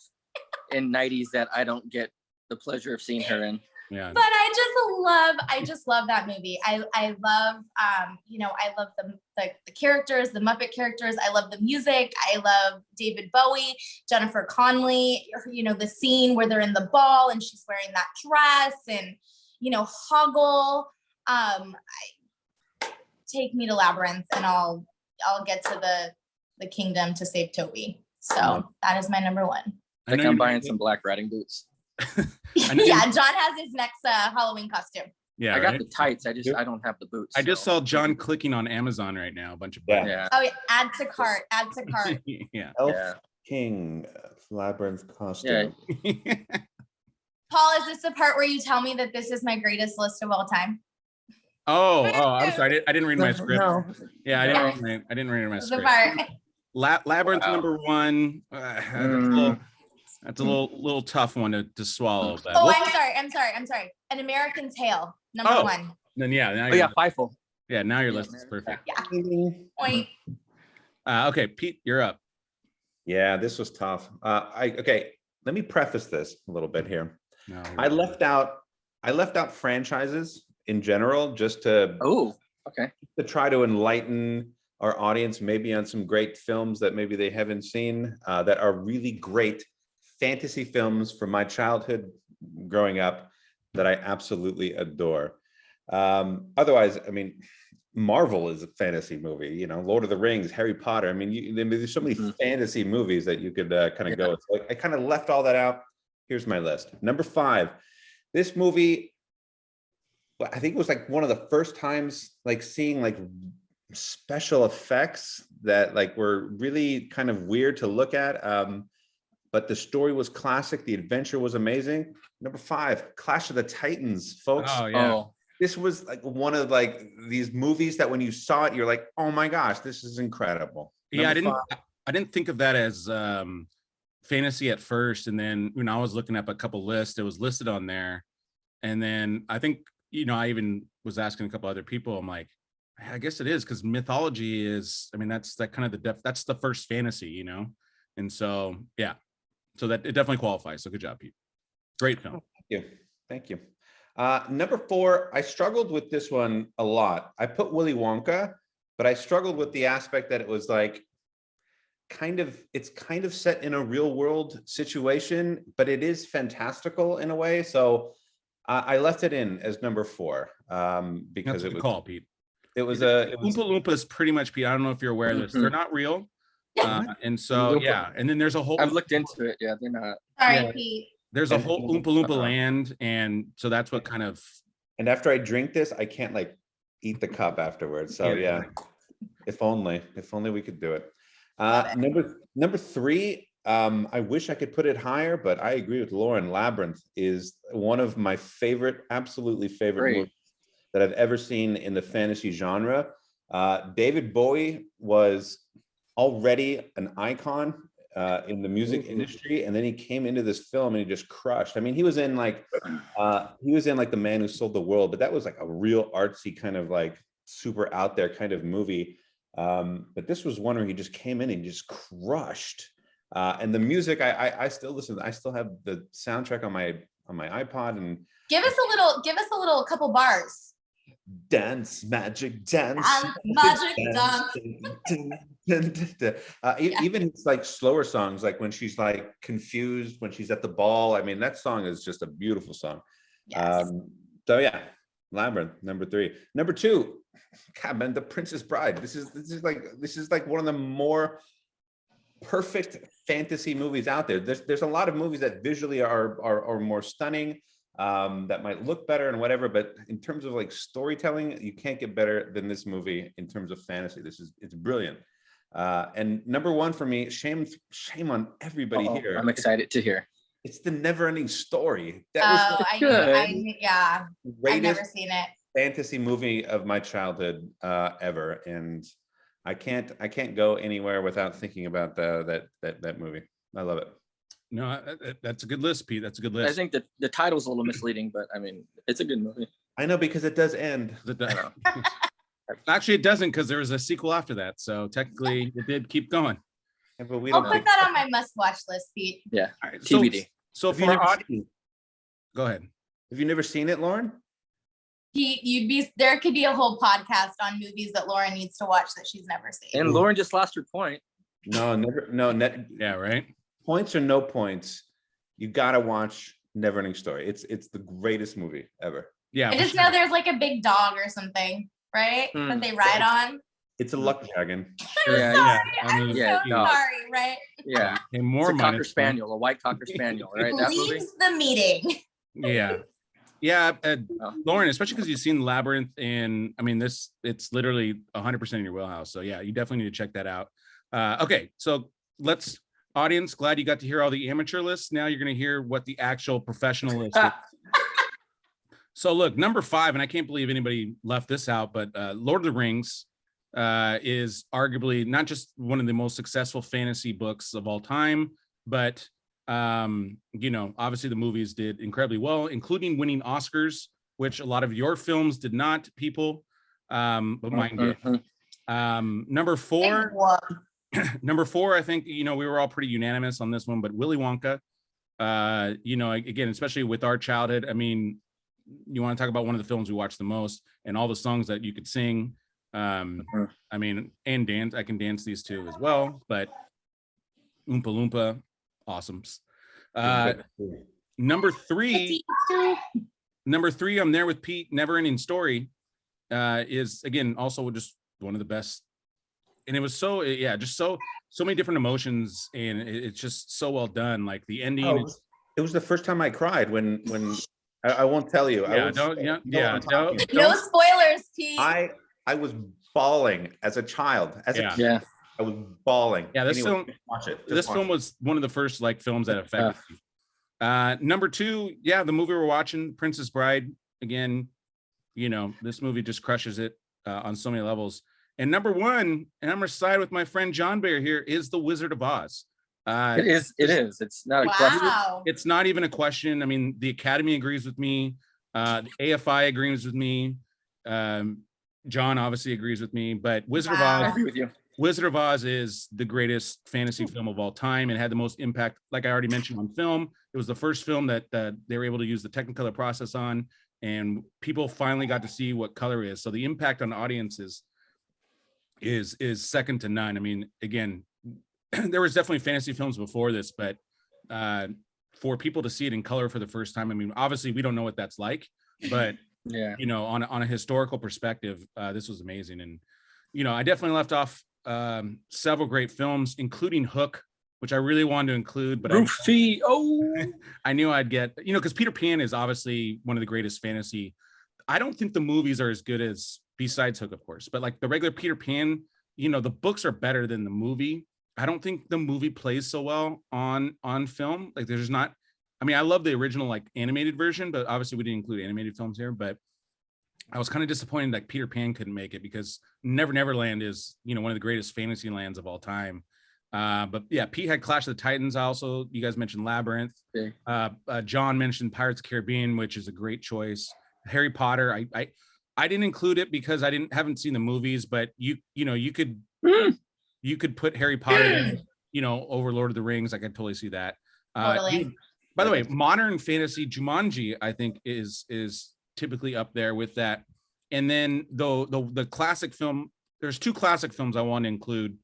in 90s that I don't get the pleasure of seeing her in. Yeah. But I just love that movie. I love, I love the characters, the Muppet characters. I love the music. I love David Bowie, Jennifer Connelly, you know, the scene where they're in the ball and she's wearing that dress, and, you know, Hoggle. Take me to Labyrinth and I'll get to the kingdom to save Toby. So that is my number one. I think I'm buying some black riding boots. Yeah, John has his next Halloween costume. Yeah, I got the tights. I don't have the boots. I just saw John clicking on Amazon right now. A bunch of books. Yeah. Oh, yeah. Add to cart. Yeah. Elf King Labyrinth costume. Yeah. Paul, is this the part where you tell me that this is my greatest list of all time? Oh, I'm sorry. I didn't read my script. No. Yeah, I didn't read my The script. part. Labyrinth number one. That's a little tough one to swallow. But I'm sorry. An American Tale, number one. Then now Fievel. Yeah, now your list is perfect. Yeah. Point. Okay, Pete, you're up. Yeah, this was tough. Okay, let me preface this a little bit here. No, I left out franchises in general just to try to enlighten our audience maybe on some great films that maybe they haven't seen, that are really great fantasy films from my childhood growing up that I absolutely adore. Otherwise, I mean, Marvel is a fantasy movie, you know, Lord of the Rings, Harry Potter. I mean, there's so many fantasy movies that you could kind of go with. So I kind of left all that out. Here's my list. Number 5, this movie, I think it was like one of the first times like seeing like special effects that like were really kind of weird to look at. But the story was classic. The adventure was amazing. Number 5, Clash of the Titans, folks. Oh, yeah. This was like one of like these movies that when you saw it, you're like, oh my gosh, this is incredible. Yeah, I didn't think of that as fantasy at first. And then when I was looking up a couple lists, it was listed on there. And then I think, you know, I even was asking a couple other people, I'm like, I guess it is, because mythology is, I mean, that's the first fantasy, you know? And so, yeah. So that it definitely qualifies. So good job, Pete. Great film. Thank you. Number 4, I struggled with this one a lot. I put Willy Wonka, but I struggled with the aspect that it was like it's kind of set in a real world situation, but it is fantastical in a way. So I left it in as number 4 because That's a good call, Pete. It was Oompa Loompa is pretty much, Pete, I don't know if you're aware of this. They're not real. And so, yeah. And then there's a whole... I've looked into it. Yeah, they're not. Sorry, Pete. There's a whole Oompa Loompa land. And so that's what kind of... And after I drink this, I can't like eat the cup afterwards. So yeah, if only we could do it. Number 3, I wish I could put it higher, but I agree with Lauren. Labyrinth is one of my absolutely favorite movies that I've ever seen in the fantasy genre. David Bowie was already an icon in the music industry, and then he came into this film and he just crushed. I mean, he was in like The Man Who Sold the World, but that was like a real artsy kind of like super out there kind of movie. But this was one where he just came in and just crushed. And the music, I still listen. I still have the soundtrack on my iPod. And Give us a little couple bars. Dance, magic, dance, Magic dance. Even it's like slower songs, like when she's like confused, when she's at the ball. I mean, that song is just a beautiful song. Yes. So yeah, Labyrinth, number 3. Number 2, God, man, The Princess Bride. This is like one of the more perfect fantasy movies out there. There's a lot of movies that visually are more stunning, that might look better and whatever, but in terms of like storytelling, you can't get better than this movie in terms of fantasy. It's brilliant. And number 1 for me, shame on everybody here. I'm excited to hear. It's The Never-Ending Story. That I've never seen it. fantasy movie of my childhood ever, and I can't go anywhere without thinking about that movie. I love it. No, that's a good list, Pete. That's a good list. I think that the title's a little misleading, but I mean, it's a good movie. I know, because it does end. Actually, it doesn't, because there was a sequel after that. So technically, it did keep going. Yeah, but we I'll don't put that on my must-watch list, Pete. Yeah, All right, TBD. So Have you for our never audience, seen- go ahead. Have you never seen it, Lauren? Pete, there could be a whole podcast on movies that Lauren needs to watch that she's never seen. And Lauren just lost her point. No, never. No, Yeah, right. points or no points, you gotta watch Never-Ending Story. It's the greatest movie ever. Yeah. I for just sure. know there's like a big dog or something, right? That they ride on. It's a luck dragon. Yeah, yeah. I'm Yeah, so dog. sorry, right? Yeah. Okay, more It's a cocker minus spaniel, a white cocker spaniel, right? That movie. Leaves the meeting. Yeah. Yeah. Lauren, especially because you've seen Labyrinth, and I mean, it's literally 100% in your wheelhouse. So yeah, you definitely need to check that out. Okay. So audience, glad you got to hear all the amateur lists. Now you're going to hear what the actual professional list is. So look, number 5, and I can't believe anybody left this out, but Lord of the Rings is arguably not just one of the most successful fantasy books of all time, but obviously the movies did incredibly well, including winning Oscars, which a lot of your films did not, people, but mine did. Number 4, I think, we were all pretty unanimous on this one, but Willy Wonka, again, especially with our childhood, I mean, you want to talk about one of the films we watched the most and all the songs that you could sing. I mean, and dance, I can dance these two as well, but Oompa Loompa, awesomes. Number 3, I'm there with Pete, Never-Ending Story, is again, also just one of the best. And it was so many different emotions, and it's just so well done. Like the ending. It was the first time I cried when I won't tell you. Yeah, No spoilers, Pete. I was bawling as a child. I was bawling. Yeah, this anyway, film. Watch it. This film was one of the first like films that affected me. Number 2, the movie we're watching, Princess Bride. Again, this movie just crushes it on so many levels. And number 1, and I'm gonna side with my friend John Bear here, is The Wizard of Oz. It is. It's not a question. It's not even a question. I mean, the Academy agrees with me. The AFI agrees with me. John obviously agrees with me. But Wizard of Oz. I agree with you. Wizard of Oz is the greatest fantasy film of all time. It had the most impact, like I already mentioned, on film. It was the first film that they were able to use the Technicolor process on, and people finally got to see what color is. So the impact on audiences is second to none. I mean, again, there was definitely fantasy films before this, but for people to see it in color for the first time, I mean, obviously we don't know what that's like, but on a historical perspective, this was amazing. And I definitely left off several great films, including Hook, which I really wanted to include, but I knew I'd get, because Peter Pan is obviously one of the greatest fantasy. I don't think the movies are as good as, besides Hook, of course, but like the regular Peter Pan, the books are better than the movie. I don't think the movie plays so well on film. Like there's not, I mean, I love the original like animated version, but obviously we didn't include animated films here, but I was kind of disappointed that Peter Pan couldn't make it, because Neverland is, one of the greatest fantasy lands of all time. But yeah, Pete had Clash of the Titans. Also, you guys mentioned Labyrinth. John mentioned Pirates of the Caribbean, which is a great choice. Harry Potter. I didn't include it because haven't seen the movies, but you could put Harry Potter, over Lord of the Rings. I can totally see that. Totally. By the way, modern fantasy Jumanji, I think is typically up there with that. And then the classic film, there's 2 classic films I want to include.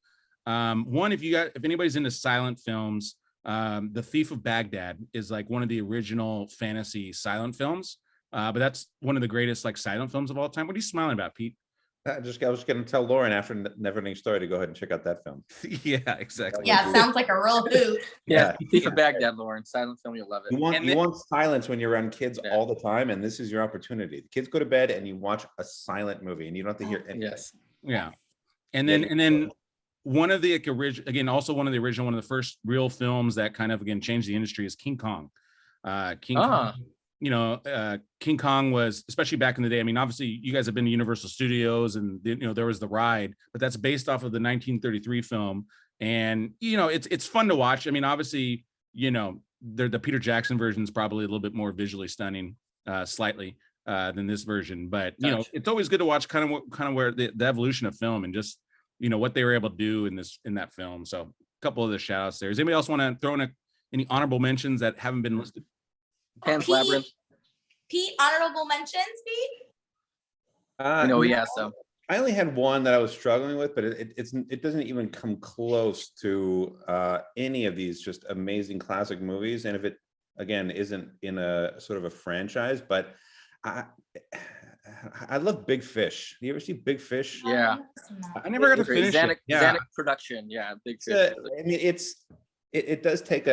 One, if anybody's into silent films, The Thief of Baghdad is like one of the original fantasy silent films. But that's one of the greatest like silent films of all time. What are you smiling about, Pete? I was going to tell Lauren after Neverending Story to go ahead and check out that film. Yeah, exactly. Yeah, sounds like a real hoot. Yeah, Thief of Baghdad, Lauren. Silent film, you'll love it. You want silence when you're around kids all the time, and this is your opportunity. The kids go to bed, and you watch a silent movie, and you don't have to hear anything. Yes. Yeah, and then one of the original, one of the first real films that kind of again changed the industry is King Kong. Kong. King Kong was, especially back in the day. I mean, obviously, you guys have been to Universal Studios, and there was the ride, but that's based off of the 1933 film, and it's fun to watch. I mean, obviously, the Peter Jackson version is probably a little bit more visually stunning, slightly than this version, but it's always good to watch kind of where the evolution of film and just what they were able to do in that film. So a couple of the shout outs there. Does anybody else want to throw in any honorable mentions that haven't been listed? Pan's Labyrinth. Pete, honorable mentions, Pete? So I only had one that I was struggling with, but it doesn't even come close to any of these just amazing classic movies. And if it, again, isn't in a sort of a franchise, but I love Big Fish. Do you ever see Big Fish? Yeah. I never got to finish it. Zanuck production. Yeah, Big Fish. I mean, it does take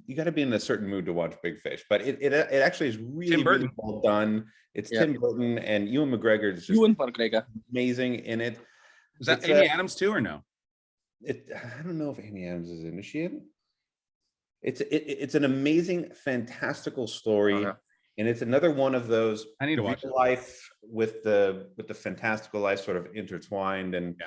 you got to be in a certain mood to watch Big Fish, but it actually is really well done. It's Tim Burton, and Ewan McGregor is just amazing in it. Is that Amy Adams too, or no? I don't know if Amy Adams is in. Is she in? It's an amazing, fantastical story, and it's another one of those. I need to watch life with the fantastical life sort of intertwined, and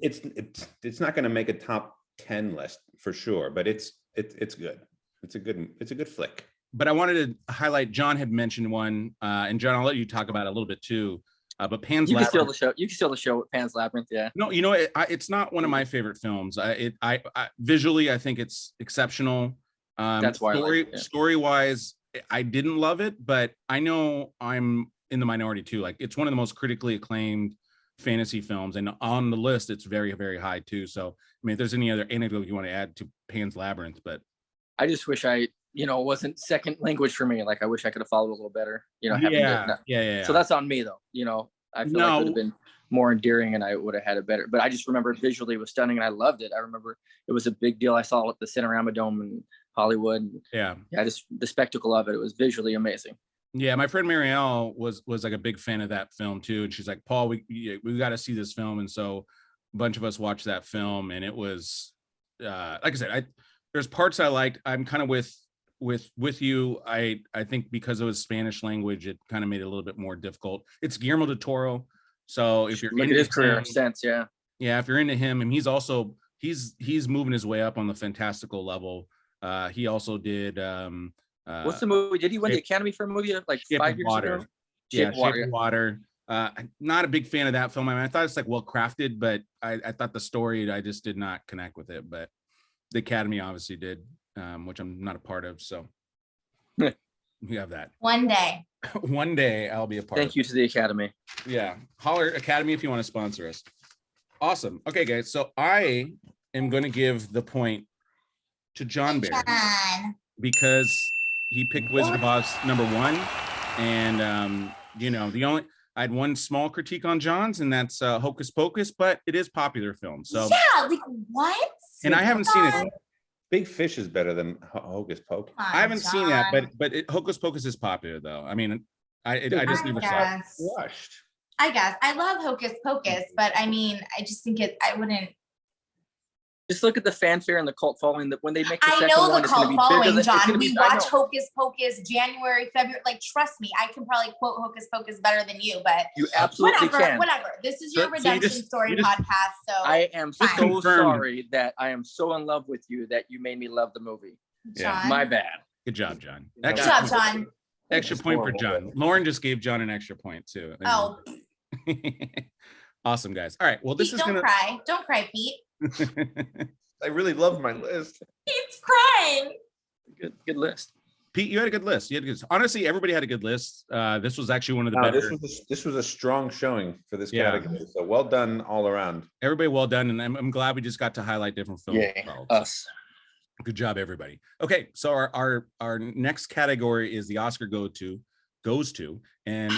it's not going to make a top 10 list for sure, but it's good. It's a good flick. But I wanted to highlight, John had mentioned one, and John, I'll let you talk about it a little bit too. But Pan's Labyrinth. You can steal the show with Pan's Labyrinth. Yeah. No, it's not one of my favorite films. I visually, I think it's exceptional. That's why story wise, I didn't love it, but I know I'm in the minority too. Like, it's one of the most critically acclaimed fantasy films, and on the list, it's very, very high too. So, I mean, if there's any other anecdote you want to add to Pan's Labyrinth, but I just wish it wasn't second language for me. Like, I wish I could have followed a little better. Yeah. So that's on me though. I feel like it would have been more endearing, and I would have had it better. But I just remember visually it was stunning, and I loved it. I remember it was a big deal. I saw it at the Cinerama Dome in Hollywood. Just the spectacle of it. It was visually amazing. Yeah, my friend Marielle was like a big fan of that film too, and she's like, Paul, we got to see this film, and so a bunch of us watched that film, and it was like I said, there's parts I liked. I'm kind of with you. I think because it was Spanish language, it kind of made it a little bit more difficult. It's Guillermo del Toro, so if you're into his career sense, if you're into him, and he's moving his way up on the fantastical level. He also did. What's the movie? Did he win the Academy for a movie like 5 years ago? Shape of Water. I'm not a big fan of that film. I mean, I thought it's like well crafted, but I thought the story, I just did not connect with it. But the Academy obviously did, which I'm not a part of. So we have that. One day I'll be a part. Thank you to the Academy. Yeah, holler Academy if you want to sponsor us. Awesome. Okay, guys. So I am going to give the point to John Barry because he picked Wizard of Oz #1, and I had one small critique on John's, and that's Hocus Pocus, but it is popular film. So like what? And I haven't seen it. Big Fish is better than Hocus Pocus. I haven't seen that, but Hocus Pocus is popular though. I mean, I just never saw it. Watched. I guess I love Hocus Pocus, but I mean, I just think I wouldn't. Just look at the fanfare and the cult following. That when they make the I second know one, the cult following, John. We watch Hocus Pocus January, February. Like, trust me, I can probably quote Hocus Pocus better than you. But you absolutely can. Whatever. This is your redemption story podcast. So I am so sorry that I am so in love with you that you made me love the movie. John. My bad. Good job, John. Good job, John. Extra point for John. Lauren just gave John an extra point too. Oh. Awesome, guys. All right. Well, this Pete, is don't cry. Don't cry, Pete. I really loved my list. He's crying. Good list. Pete, you had a good list. Honestly, everybody had a good list. This was actually one of the better. This was a strong showing for this category. So well done all around. Everybody well done, and I'm glad we just got to highlight different films. Yeah, us. Good job, everybody. Okay, so our next category is the Oscar goes to, and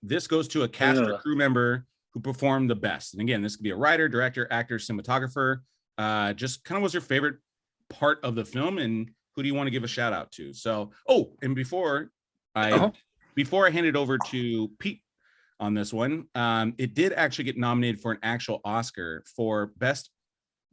this goes to a cast or crew member who performed the best. And again, this could be a writer, director, actor, cinematographer. Just kind of was your favorite part of the film, and who do you want to give a shout out to? So, and before I hand it over to Pete on this one, it did actually get nominated for an actual Oscar for Best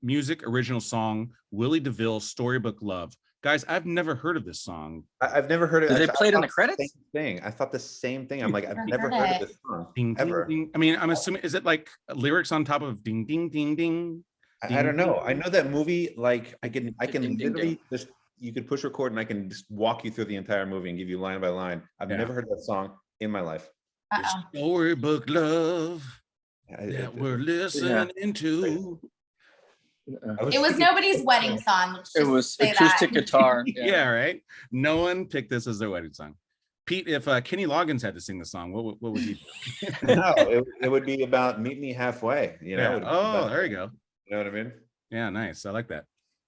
Music Original Song, Willie DeVille, Storybook Love. Guys, I've never heard of this song. I've never heard of it. Did they play it in the credits? I thought the same thing. I'm like, I've never heard of this song. Ding, ever. Ding, ding. I mean, I'm assuming, is it like lyrics on top of ding, ding, ding, ding? I don't know. I know that movie, like I can Ding, ding, literally just, you could push record and I can just walk you through the entire movie and give you line by line. I've never heard that song in my life. Storybook Love that we're listening to. It was nobody's wedding song. It was acoustic guitar. Yeah, right. No one picked this as their wedding song. Pete, if Kenny Loggins had to sing the song, what would he do? No, it would be about meet me halfway. You know. Oh, there you go. You know what I mean? Yeah, nice. I like that.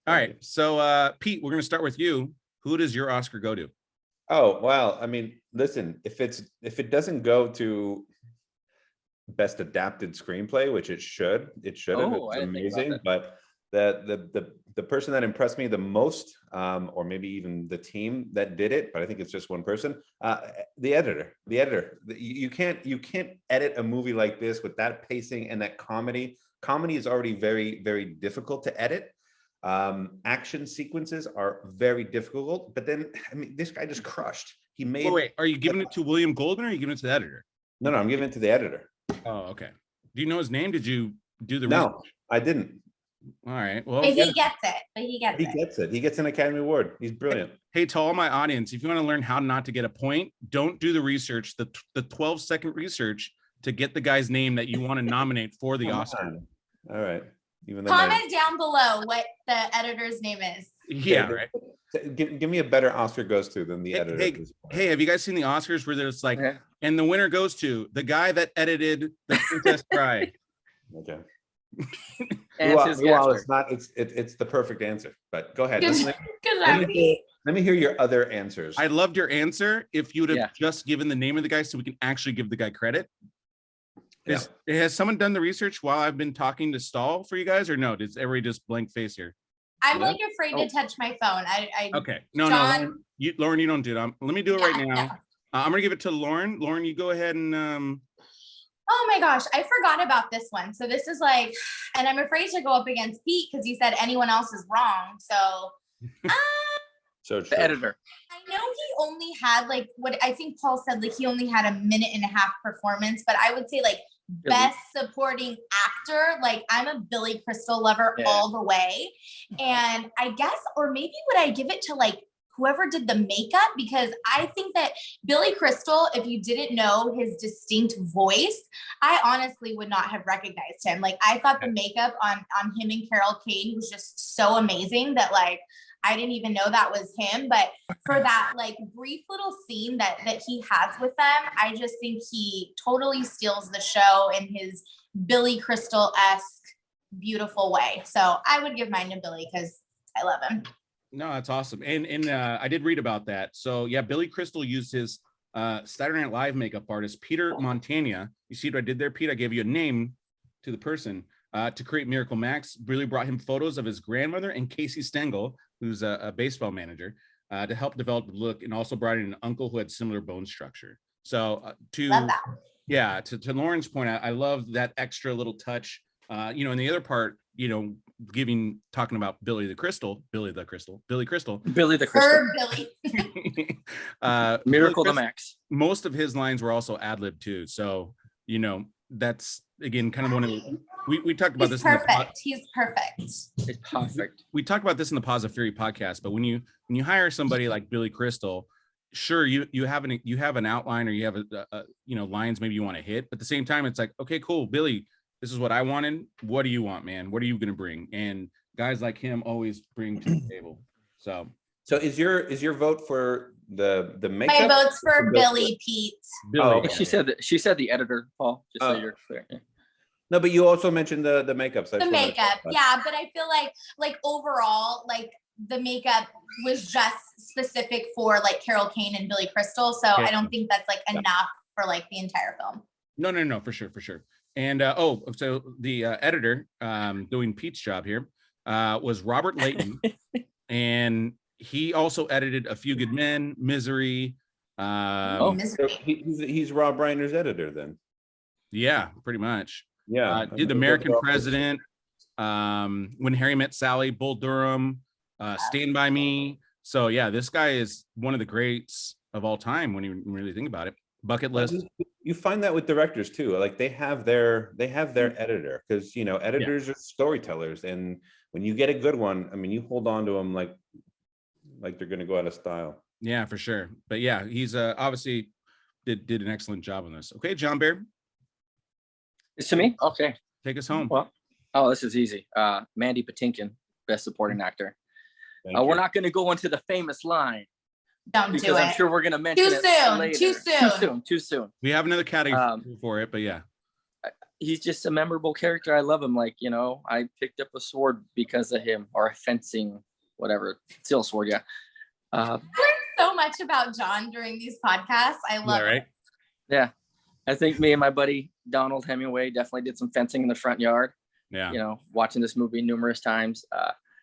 All right. So Pete, we're gonna start with you. Who does your Oscar go to? Oh, well, I mean, listen, if it doesn't go to Best Adapted Screenplay, which it should have. It's amazing, but the person that impressed me the most, or maybe even the team that did it, but I think it's just one person, the editor. You can't edit a movie like this with that pacing and that comedy. Comedy is already very, very difficult to edit. Action sequences are very difficult, but then, I mean, this guy just crushed. He made. Wait, are you giving it to William Goldman or are you giving it to the editor? No, I'm giving it to the editor. Oh, okay. Do you know his name? Did you do the No, research? I didn't. All right. Well, But he gets it. He gets an Academy Award. He's brilliant. Hey, to all my audience, if you want to learn how not to get a point, don't do the research, the 12-second research to get the guy's name that you want to nominate for the Oscar. All right. Even though Comment down below what the editor's name is. Yeah, right. Give me a better Oscar goes to than the editor. Hey, have you guys seen the Oscars where there's like, and the winner goes to the guy that edited The Princess Bride? Okay. Well, it's the perfect answer, but go ahead. Good Let me hear your other answers. I loved your answer. If you'd have just given the name of the guy so we can actually give the guy credit. Has someone done the research while I've been talking to stall for you guys, or no? Does everybody just blank face here? I'm like afraid to touch my phone. Okay. No, Lauren, you don't do that. Let me do it right now. No. I'm gonna give it to Lauren. Lauren, you go ahead and Oh my gosh, I forgot about this one. So this is like, and I'm afraid to go up against Pete because he said anyone else is wrong. So So the editor. I know he only had like what I think Paul said, like he only had a minute and a half performance, but I would say like best supporting actor, like I'm a Billy Crystal lover all the way. And I guess, or maybe would I give it to like whoever did the makeup, because I think that Billy Crystal, if you didn't know his distinct voice, I honestly would not have recognized him. Like I thought the makeup on him and Carol Kane was just so amazing that like I didn't even know that was him. But for that like brief little scene that he has with them, I just think he totally steals the show in his Billy Crystal-esque beautiful way. So I would give mine to Billy because I love him. No, that's awesome. And I did read about that. So yeah, Billy Crystal used his Saturday Night Live makeup artist, Peter Montana. You see what I did there, Pete? I gave you a name to the person to create Miracle Max. Billy brought him photos of his grandmother and Casey Stengel, who's a baseball manager, to help develop the look, and also brought in an uncle who had similar bone structure. So to Lauren's point, I love that extra little touch. You know, and the other part, you know, talking about Billy Crystal. Billy. Miracle the Max. Most of his lines were also ad-lib too. So, you know, that's again kind of one of the, we talked about this. He's perfect. It's perfect. We talked about this in the Pause of Fury podcast, but when you hire somebody like Billy Crystal, sure, you have an outline, or you have a you know, lines maybe you want to hit, but at the same time it's like, okay, cool, Billy, this is what I wanted. What do you want, man? What are you going to bring? And guys like him always bring to the table. So is your vote for the makeup? My vote's for Billy Pete. Billy. Oh, okay. She said the editor, Paul, just so you're clear. Yeah. No, but you also mentioned the makeup. So The makeup, yeah, but I feel like overall, like the makeup was just specific for like Carol Kane and Billy Crystal, so I don't think that's like enough for like the entire film. No, for sure. And so the editor doing Pete's job here was Robert Layton, and he also edited A Few Good Men, Misery. So he's Rob Reiner's editor then. Yeah, pretty much. Yeah, did The American President, When Harry Met Sally, Bull Durham, Stand By Me. So yeah, this guy is one of the greats of all time when you really think about it. Bucket List. You find that with directors too. Like they have their editor, because editors are storytellers, and when you get a good one, I mean, you hold on to them like they're going to go out of style. Yeah, for sure. But yeah, he's obviously did an excellent job on this. Okay, John Bear. It's to me. Okay, take us home. Well, this is easy. Mandy Patinkin, Best Supporting Actor. We're not going to go into the famous line. Don't because do it. I'm sure we're going to mention too it soon. later. Too soon. We have another category for it, but yeah. He's just a memorable character. I love him. Like, I picked up a sword because of him, or a fencing, whatever, steel sword. Yeah. I learned so much about John during these podcasts. I love it. Yeah. I think me and my buddy Donald Hemingway definitely did some fencing in the front yard. Yeah. Watching this movie numerous times.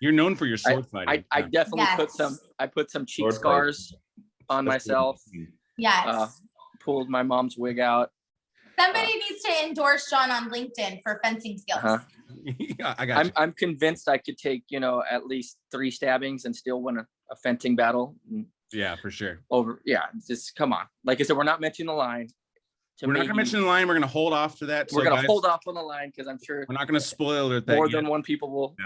You're known for your sword fighting. I definitely put some cheek scars on myself. Yes. Pulled my mom's wig out. Somebody needs to endorse John on LinkedIn for fencing skills. Yeah, I got you. I'm convinced I could take, at least 3 stabbings and still win a fencing battle. Yeah, for sure. Just come on. Like I said, we're not mentioning the line. We're not going to mention the line. We're going to hold off to that. We're going to hold off on the line because I'm sure we're not going to spoil it. More than one people will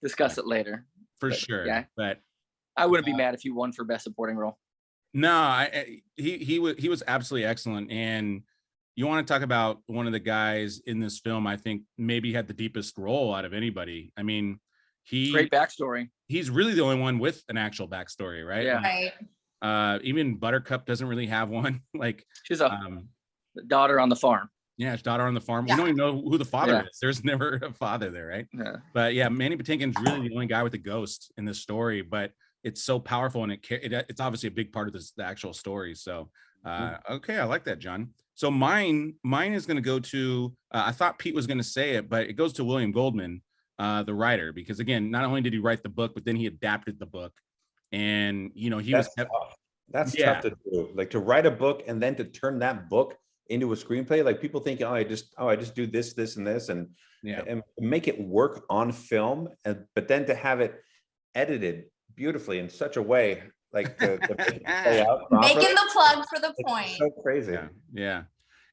discuss it later. For sure. Yeah. But I wouldn't be mad if he won for Best Supporting Role. No, he was absolutely excellent. And you want to talk about one of the guys in this film, I think maybe had the deepest role out of anybody. I mean, great backstory. He's really the only one with an actual backstory, right? Yeah. Right. Even Buttercup doesn't really have one. Like she's a daughter on the farm. Yeah, his daughter on the farm. Yeah. We don't even know who the father is. There's never a father there, right? Yeah. But yeah, Mandy Patinkin's really the only guy with a ghost in this story, but it's so powerful, and it's obviously a big part of the actual story. So, okay, I like that, John. So mine is going to go to. I thought Pete was going to say it, but it goes to William Goldman, the writer, because again, not only did he write the book, but then he adapted the book, and That's tough to do. Like to write a book and then to turn that book into a screenplay. Like people think, I just do this, and this, and make it work on film, but then to have it edited beautifully in such a way, like to play out properly. Making the plug for the point. So crazy. Yeah.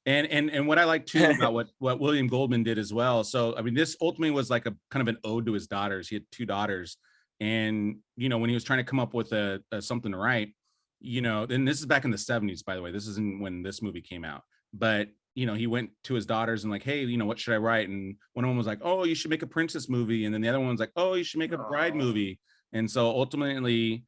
And what I like too about what William Goldman did as well. So I mean, this ultimately was like a kind of an ode to his daughters. He had 2 daughters, and when he was trying to come up with a something to write, and this is back in the 70s, by the way. This isn't when this movie came out. But, he went to his daughters and like, hey, what should I write? And one of them was like, oh, you should make a princess movie. And then the other one was like, oh, you should make a bride movie. And so ultimately,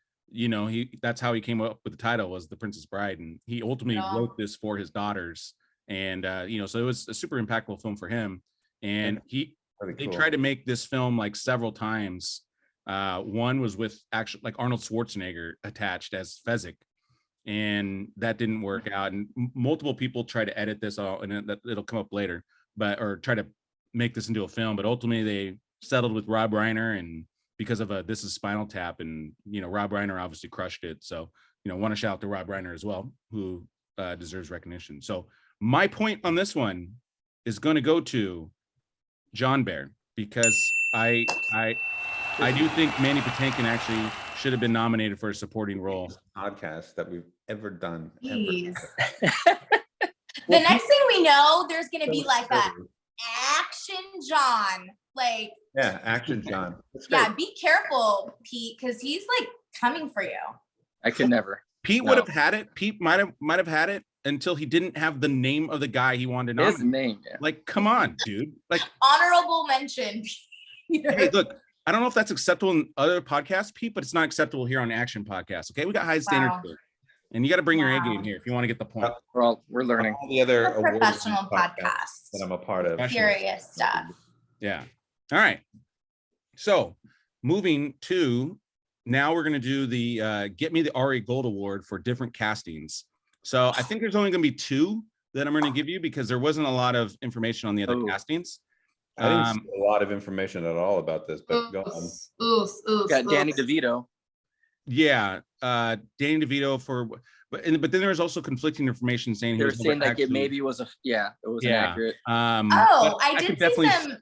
that's how he came up with the title, was The Princess Bride. And he ultimately wrote this for his daughters. And, so it was a super impactful film for him. And they tried to make this film like several times. One was with actually like Arnold Schwarzenegger attached as Fezzik. And that didn't work out, and multiple people try to edit this all, and it'll come up later, or try to make this into a film, but ultimately they settled with Rob Reiner, and because of This Is Spinal Tap, and Rob Reiner obviously crushed it. So want to shout out to Rob Reiner as well, who deserves recognition. So my point on this one is going to go to John Bear, because I do think Mandy Patinkin actually should have been nominated for a supporting role. Podcast that we've ever done. The next thing we know, there's going to be like a Action John. Like, yeah, Action John. Yeah, be careful, Pete, because he's like coming for you. I could never. Pete would have had it. Pete might have had it until he didn't have the name of the guy he wanted to nominate. His name, Like, come on, dude. Like, honorable mention. Hey, look, I don't know if that's acceptable in other podcasts, Pete, but it's not acceptable here on Action Podcast. Okay, we got high standards here, and you got to bring your A game here if you want to get the point. We're learning. All the other A professional podcast that I'm a part of. Serious stuff. Yeah. All right. So moving to now, we're going to do the Get Me the Ari Gold Award for different castings. So I think there's only going to be 2 that I'm going to give you because there wasn't a lot of information on the other castings. I didn't see a lot of information at all about this, but go on. Got Danny DeVito. Yeah, Danny DeVito for, but then there was also conflicting information saying They were saying like it maybe was it was inaccurate. I did see some.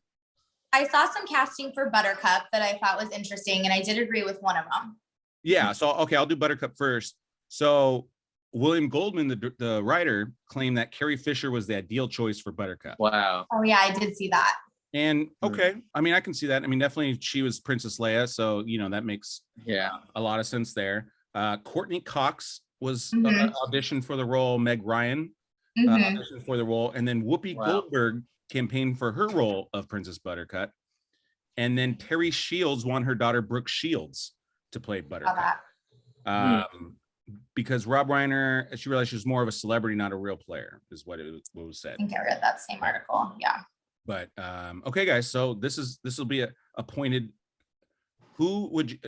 I saw some casting for Buttercup that I thought was interesting, and I did agree with one of them. Yeah, so okay, I'll do Buttercup first. So William Goldman, the writer, claimed that Carrie Fisher was the ideal choice for Buttercup. Wow. Oh yeah, I did see that. And okay, I mean, I can see that. I mean, definitely she was Princess Leia, so that makes a lot of sense there. Courtney Cox was auditioned for the role. Meg Ryan auditioned for the role, and then Whoopi Goldberg campaigned for her role of Princess Buttercup, and then Terry Shields won her daughter Brooke Shields to play Buttercup. Because Rob Reiner, she realized she was more of a celebrity, not a real player, is what was said. I think I read that same article. Yeah. But okay, guys. So this will be a pointed. Who would you,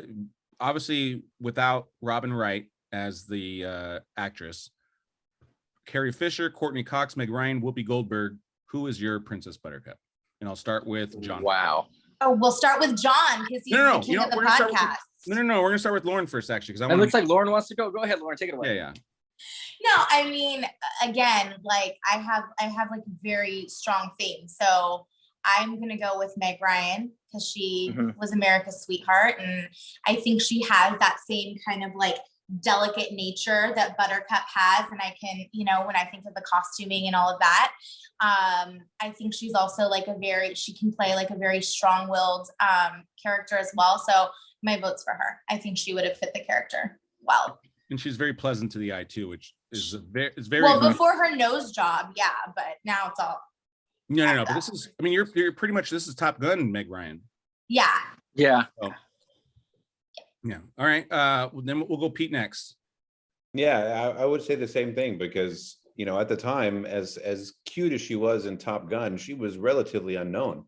obviously without Robin Wright as the actress, Carrie Fisher, Courtney Cox, Meg Ryan, Whoopi Goldberg. Who is your Princess Buttercup? And I'll start with John. Wow. Oh, we'll start with John because he's the king of the podcast. No, we're gonna start with Lauren first, actually, because it looks like Lauren wants to go. Go ahead, Lauren, take it away. Yeah. No, I mean, again, like I have like very strong things, so I'm gonna go with Meg Ryan because she was America's sweetheart, and I think she has that same kind of like delicate nature that Buttercup has, and I can, when I think of the costuming and all of that, I think she's also like she can play like a very strong-willed character as well. So my vote's for her. I think she would have fit the character well. And she's very pleasant to the eye too, which is very well before her nose job, yeah, but now it's all. No. But this is, I mean, you're pretty much, this is Top Gun, Meg Ryan. Yeah. Yeah. So, yeah. All right. Then we'll go Pete next. Yeah, I would say the same thing because at the time, as cute as she was in Top Gun, she was relatively unknown.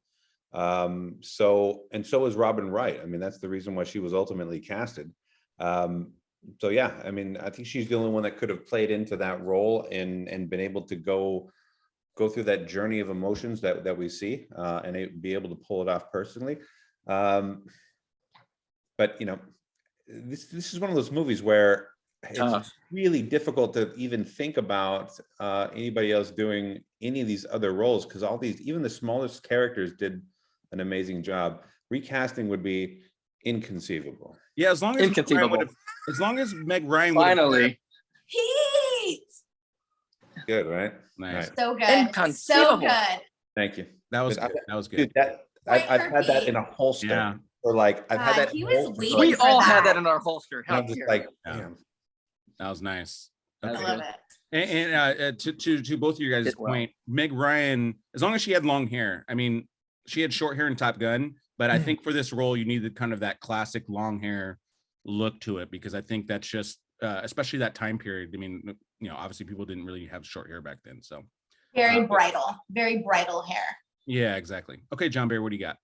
So was Robin Wright. I mean, that's the reason why she was ultimately casted. So yeah, I mean, I think she's the only one that could have played into that role and been able to go through that journey of emotions that we see and be able to pull it off personally. But this is one of those movies where it's really difficult to even think about anybody else doing any of these other roles because even the smallest characters did an amazing job. Recasting would be inconceivable. Yeah, as long as Meg Ryan finally. Pete. Good, right? Nice. So good. So good. Thank you. That was good. Dude, I've had that in a holster. Yeah. Or like I've had that. We all had that in our holster. I'm just like, damn. That was nice. I love it. And to both of you guys' point, Meg Ryan, as long as she had long hair, I mean, she had short hair in Top Gun, but I think for this role, you needed kind of that classic long hair look to it because I think that's just, especially that time period. I mean, obviously people didn't really have short hair back then. So very bridal hair. Yeah, exactly. Okay, John Barry, what do you got?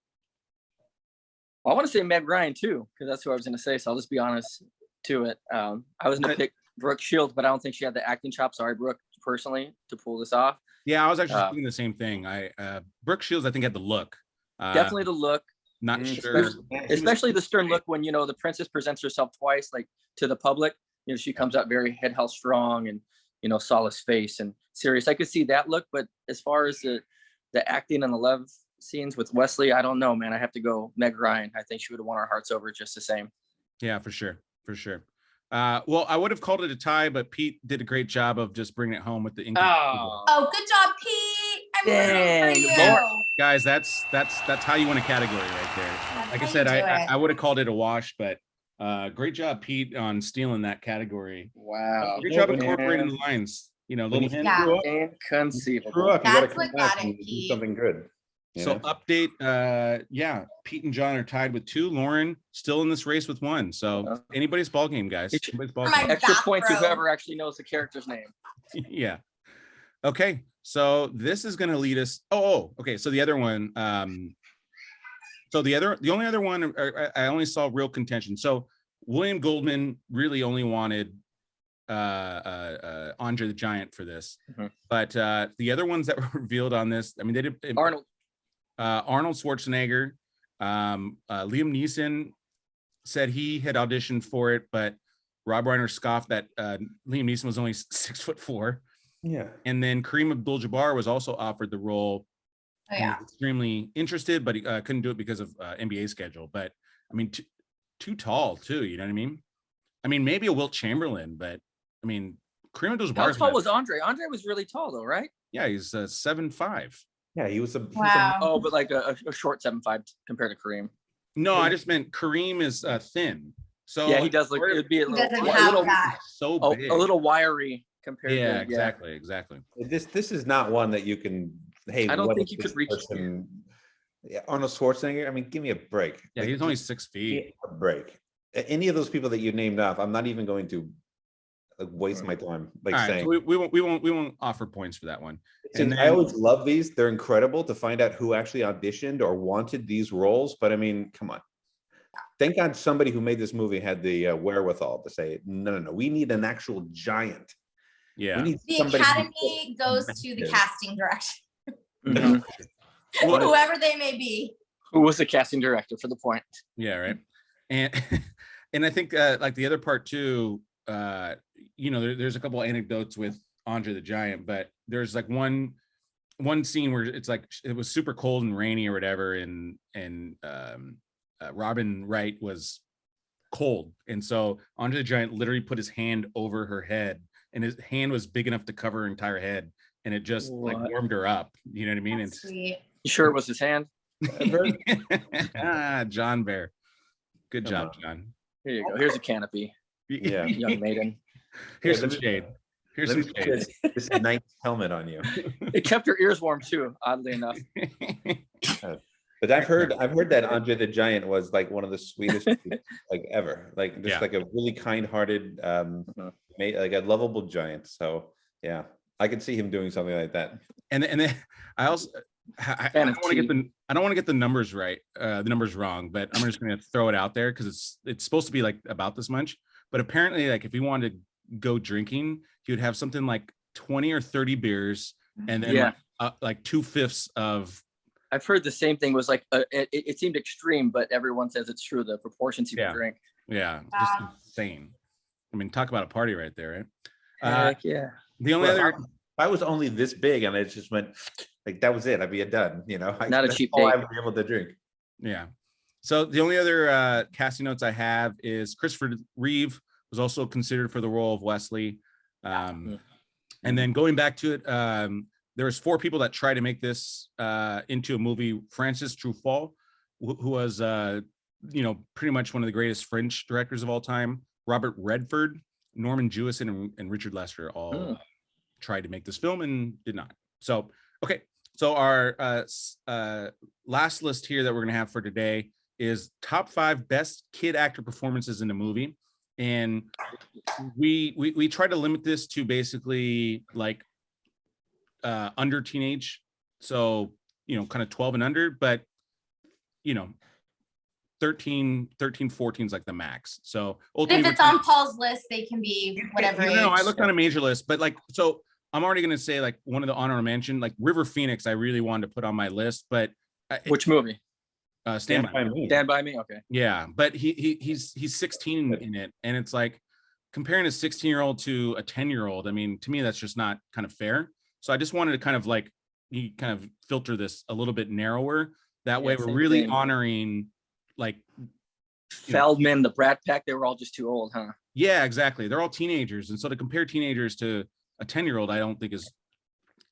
Well, I want to say Meg Ryan too, because that's who I was going to say. So I'll just be honest to it. I was going to pick Brooke Shields, but I don't think she had the acting chops. Sorry, Brooke, personally, to pull this off. Yeah, I was actually thinking the same thing. Brooke Shields, I think, had the look. Definitely the look. Not sure. Especially the stern look when, the princess presents herself twice, like to the public. She comes out very head held strong and, Solace face and serious. I could see that look, but as far as the acting and the love scenes with Wesley, I don't know, man. I have to go Meg Ryan. I think she would have won our hearts over just the same. Yeah, for sure. Well, I would have called it a tie, but Pete did a great job of just bringing it home with the Oh, good job, Pete. I'm rooting for you. Guys, that's how you win a category right there. That's like I said, I would have called it a wash, but great job, Pete, on stealing that category. Wow. Great job incorporating the lines. Inconceivable. That's what got it, do Pete. something good. So update, yeah, Pete and John are tied with 2. Lauren still in this race with 1. So anybody's ball game, guys. Anybody's ball game. Extra point to whoever actually knows the character's name. Yeah. Okay. So this is going to lead us. Okay. So the other one. The only other one I only saw real contention. So William Goldman really only wanted Andre the Giant for this, but the other ones that were revealed on this, I mean, they did Arnold Schwarzenegger, Liam Neeson said he had auditioned for it, but Rob Reiner scoffed that Liam Neeson was only 6'4". Yeah. And then Kareem Abdul-Jabbar was also offered the role. Oh, yeah. Extremely interested, but he couldn't do it because of NBA schedule. But I mean, too tall too. You know what I mean? I mean, maybe a Wilt Chamberlain, but I mean, Kareem Abdul-Jabbar. How tall was Andre? Andre was really tall though, right? Yeah, he's 7'5". Yeah, he was oh, but like a short 7'5" compared to Kareem. No, I just meant Kareem is thin. So yeah, he does look. It'd be a little so big. a little wiry compared. Yeah, to, exactly. This is not one that you can. Hey, I don't think you could reach. Arnold Schwarzenegger. I mean, give me a break. Yeah, he's only 6 feet. A break. Any of those people that you named off, I'm not even going to waste my time saying. So we won't offer points for that one. And then, I always love these. They're incredible to find out who actually auditioned or wanted these roles. But I mean, come on. Thank God somebody who made this movie had the wherewithal to say, no, we need an actual giant. Yeah. The Academy goes to the casting director. Whoever they may be. Who was the casting director for the point? Yeah, right. And I think like the other part too, there's a couple of anecdotes with Andre the Giant, but there's like one scene where it's like it was super cold and rainy or whatever, and Robin Wright was cold, and so Andre the Giant literally put his hand over her head, and his hand was big enough to cover her entire head, and it just like warmed her up. You know what I mean? That's sweet. You sure it was his hand? John Bear. Good job, John. Here you go. Here's a canopy. Yeah. Young maiden. Here's some shade. Here's some shade. This nice helmet on you. It kept your ears warm too, oddly enough. But I've heard that Andre the Giant was like one of the sweetest like ever. Like just like a really kind-hearted, like a lovable giant. So yeah, I could see him doing something like that. And then I also I don't want to get the numbers right, the numbers wrong, but I'm just going to throw it out there because it's supposed to be like about this much. But apparently, like if he wanted to go drinking, he would have something like 20 or 30 beers, and then like 2/5 of. I've heard the same thing was like it seemed extreme, but everyone says it's true. The proportions he would drink. Yeah, just insane. I mean, talk about a party right there, right? Heck yeah. The only other. If I was only this big and it just went like that was it, I'd be done. You know, not a cheap date. I would be able to drink. Yeah. So the only other casting notes I have is Christopher Reeve was also considered for the role of Wesley. And then going back to it, there was 4 people that tried to make this into a movie. Francis Truffaut, who was pretty much one of the greatest French directors of all time. Robert Redford, Norman Jewison, and Richard Lester all tried to make this film and did not. So okay. So our last list here that we're gonna have for today is top 5 best kid actor performances in a movie, and we try to limit this to basically like under teenage, so kind of 12 and under, but 13 14 is like the max. So if it's on Paul's list, they can be whatever age. I looked on a major list, but like so. I'm already going to say like one of the honorable mention, like River Phoenix, I really wanted to put on my list, but which movie? Stand by Me. Stand by Me. Okay. Yeah, but he's 16 in it, and it's like comparing a 16-year-old to a 10-year-old. I mean, to me, that's just not kind of fair. So I just wanted to kind of filter this a little bit narrower. That way, we're really honoring like Feldman, the Brat Pack. They were all just too old, huh? Yeah, exactly. They're all teenagers, and so to compare teenagers to a 10-year-old, I don't think is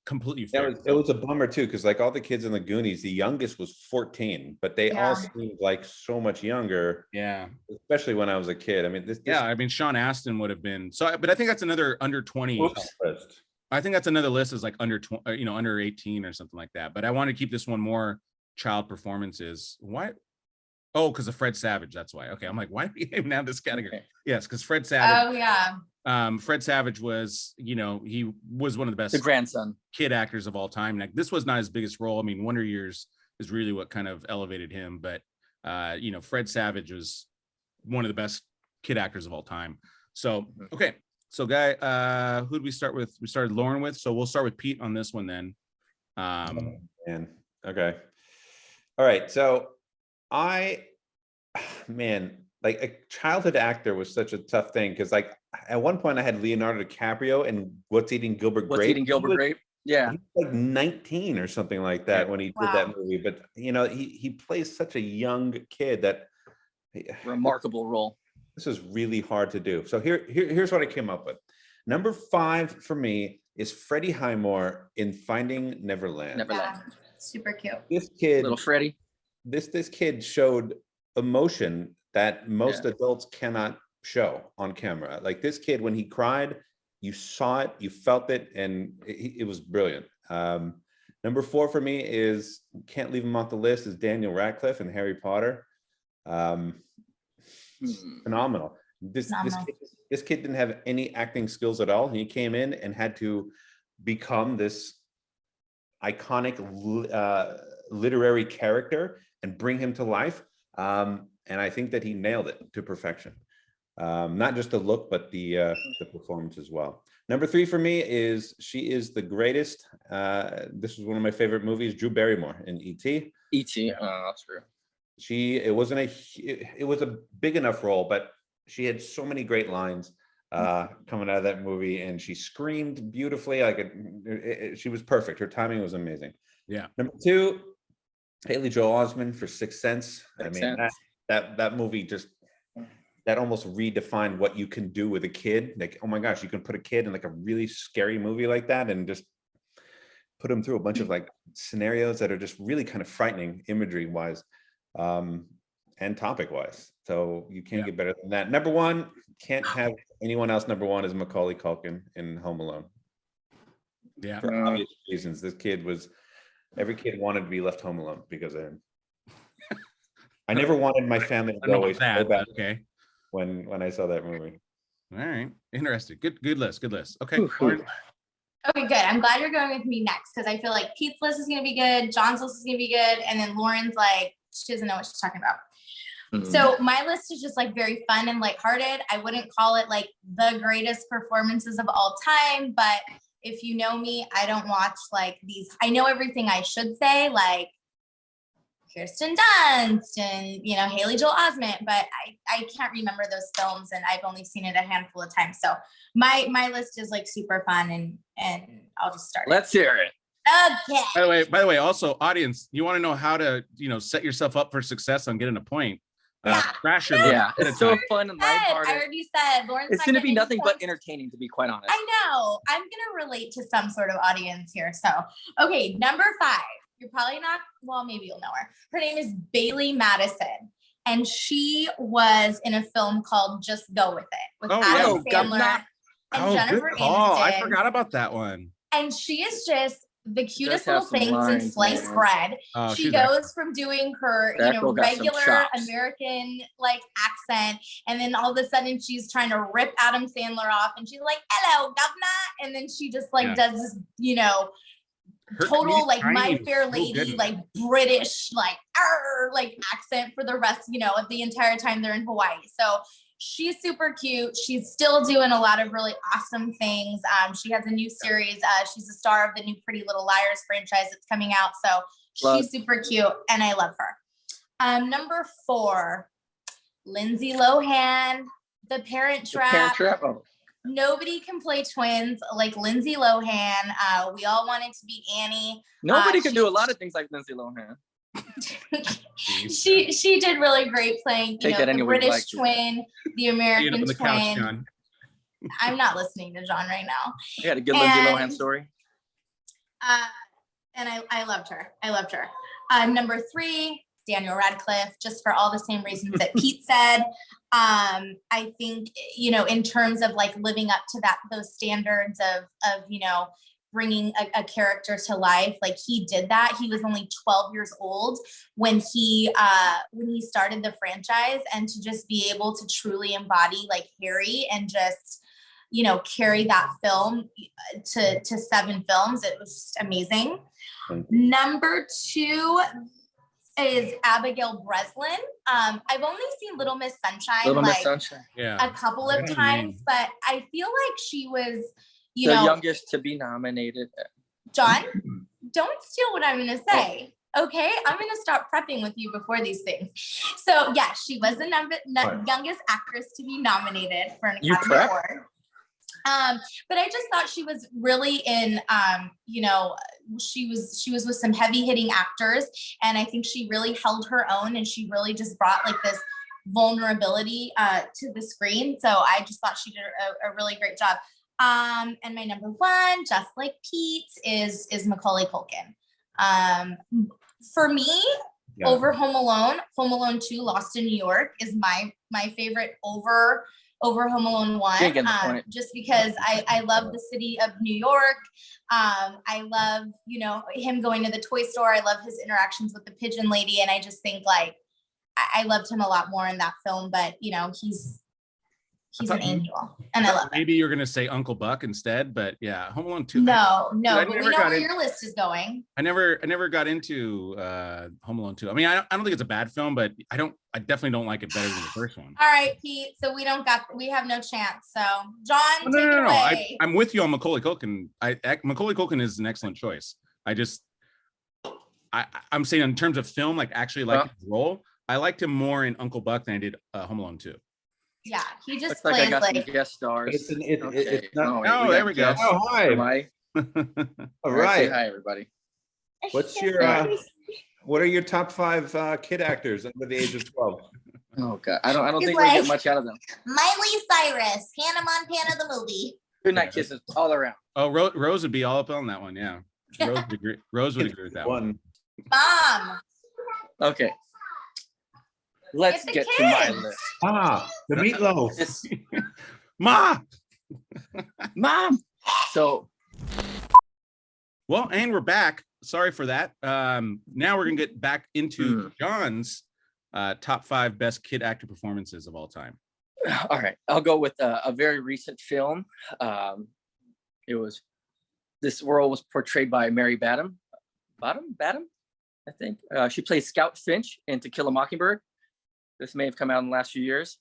completely fair. It was a bummer too, because like all the kids in the Goonies, the youngest was 14, but they all seemed like so much younger. Yeah, especially when I was a kid. I mean, I mean, Sean Astin would have been so, but I think that's another under 20. I think that's another list is like under 20, under 18 or something like that. But I want to keep this one more child performances. Why? Oh, because of Fred Savage. That's why. Okay, I'm like, why do we even have this category? Okay. Yes, because Fred Savage. Oh yeah. Fred Savage was, he was one of the best The grandson. kid actors of all time. Like, this was not his biggest role. I mean, Wonder Years is really what kind of elevated him, but Fred Savage was one of the best kid actors of all time. So, okay. So Guy, who did we start with? We started Lauren with, so we'll start with Pete on this one then. Okay. All right. So like a childhood actor was such a tough thing, because like at one point I had Leonardo DiCaprio and What's Eating Gilbert Grape. What's Eating Gilbert Grape? Yeah. He was like 19 or something like that when he did that movie. But he plays such a young kid that remarkable role. This is really hard to do. So here's what I came up with. Number 5 for me is Freddie Highmore in Finding Neverland. Yeah, super cute. This kid, little Freddie. This kid showed emotion that most adults cannot show on camera. Like this kid, when he cried, you saw it, you felt it, and it was brilliant. Number 4 for me is, can't leave him off the list, is Daniel Radcliffe in Harry Potter. Phenomenal. This kid didn't have any acting skills at all. He came in and had to become this iconic literary character and bring him to life. And I think that he nailed it to perfection. Not just the look, but the performance as well. Number 3 for me is, she is the greatest. This was one of my favorite movies, Drew Barrymore in E.T. E.T. That's true. It was a big enough role, but she had so many great lines coming out of that movie, and she screamed beautifully. Like she was perfect. Her timing was amazing. Yeah. Number 2, Haley Joel Osment for Sixth Sense. That movie just, that almost redefined what you can do with a kid. Like, oh my gosh, you can put a kid in like a really scary movie like that and just put him through a bunch of like scenarios that are just really kind of frightening imagery wise, and topic wise. So you can't get better than that. Number 1, can't have anyone else. Number 1 is Macaulay Culkin in Home Alone. Yeah. For obvious reasons. This kid every kid wanted to be left home alone because of him. I never wanted my family to go away so bad. Okay. When I saw that movie. All right. Interesting. Good list. Okay. Okay, good. I'm glad you're going with me next, because I feel like Pete's list is going to be good, John's list is going to be good, and then Lauren's like, she doesn't know what she's talking about. So my list is just like very fun and lighthearted. I wouldn't call it like the greatest performances of all time, but if you know me, I don't watch like these. I know everything I should say, like Kirsten Dunst and Haley Joel Osment, but I can't remember those films, and I've only seen it a handful of times. So my list is like super fun, and I'll just start. Let's hear it. Okay. By the way, also audience, you want to know how to set yourself up for success on getting a point. Crash your list. Yeah, it's so fun and lighthearted. I already said Lauren's it's going to be nothing but entertaining, to be quite honest. I know. I'm going to relate to some sort of audience here. So, okay, number 5. You're probably not, well, maybe you'll know her. Her name is Bailey Madison, and she was in a film called Just Go With It with Adam Sandler and Jennifer Aniston. I forgot about that one. And she is just the cutest little thing since sliced bread. She goes from doing her, regular American like accent, and then all of a sudden she's trying to rip Adam Sandler off, and she's like, "Hello, governor," and then she just like does this, her total like My Fair Lady like British like accent for the rest of the entire time they're in Hawaii. So she's super cute. She's still doing a lot of really awesome things. She has a new series. She's a star of the new Pretty Little Liars franchise that's coming out. So she's super cute, and I love her. Number 4, Lindsay Lohan, The Parent Trap. Nobody can play twins like Lindsay Lohan. We all wanted to be Annie. Nobody can do a lot of things like Lindsay Lohan. she did really great playing the British twin, the American twin. I'm not listening to John right now. You had a good Lindsay Lohan story. And I loved her. Number 3, Daniel Radcliffe, just for all the same reasons that Pete said. I think in terms of like living up to those standards of bringing a character to life. Like he did that. He was only 12 years old when he started the franchise, and to just be able to truly embody like Harry and just, you know, carry that film to 7 films. It was just amazing. Number 2 is Abigail Breslin. I've only seen Little Miss Sunshine a couple of times, but I feel like she was, you know, youngest to be nominated. John, don't steal what I'm going to say. Okay, I'm going to stop prepping with you before these things. So yeah, she was the youngest actress to be nominated for an Academy Award. But I just thought she was really in, you know, she was with some heavy hitting actors, and I think she really held her own, and she really just brought like this vulnerability to the screen. So I just thought she did a really great job. And my number 1, just like Pete's, is Macaulay Culkin. For me, over Home Alone 2, Lost in New York is my favorite over Home Alone 1, just because I love the city of New York. I love, you know, him going to the toy store. I love his interactions with the pigeon lady. And I just think like, I loved him a lot more in that film, but you know, he's an angel and I love him. Maybe you're going to say Uncle Buck instead, but yeah, Home Alone 2. No, but we know where your list is going. I never got into Home Alone 2. I mean, I don't think it's a bad film, but I definitely don't like it better than the first one. All right, Pete. So we have no chance. So John, take it away. I'm with you on Macaulay Culkin. Macaulay Culkin is an excellent choice. I'm saying in terms of film, like actually like his role, I liked him more in Uncle Buck than I did Home Alone 2. Yeah, he just plays like I got some guest stars. It's not. Oh, there we go. Oh, hi. All right. Hi, everybody. What's your what are your top 5 kid actors under the age of 12? Oh God, I don't think we get much out of them. Miley Cyrus, Hannah Montana the movie. Good night kisses all around. Oh, Rose would be all up on that one. Yeah, Rose would agree with that one. Mom. Okay. Let's get to my list. The meatloaf. Mom. So, well, and we're back. Sorry for that. Now we're gonna get back into John's top 5 best kid actor performances of all time. All right, I'll go with a very recent film. This role was portrayed by Mary Badham, I think. She plays Scout Finch in To Kill a Mockingbird. This may have come out in the last few years.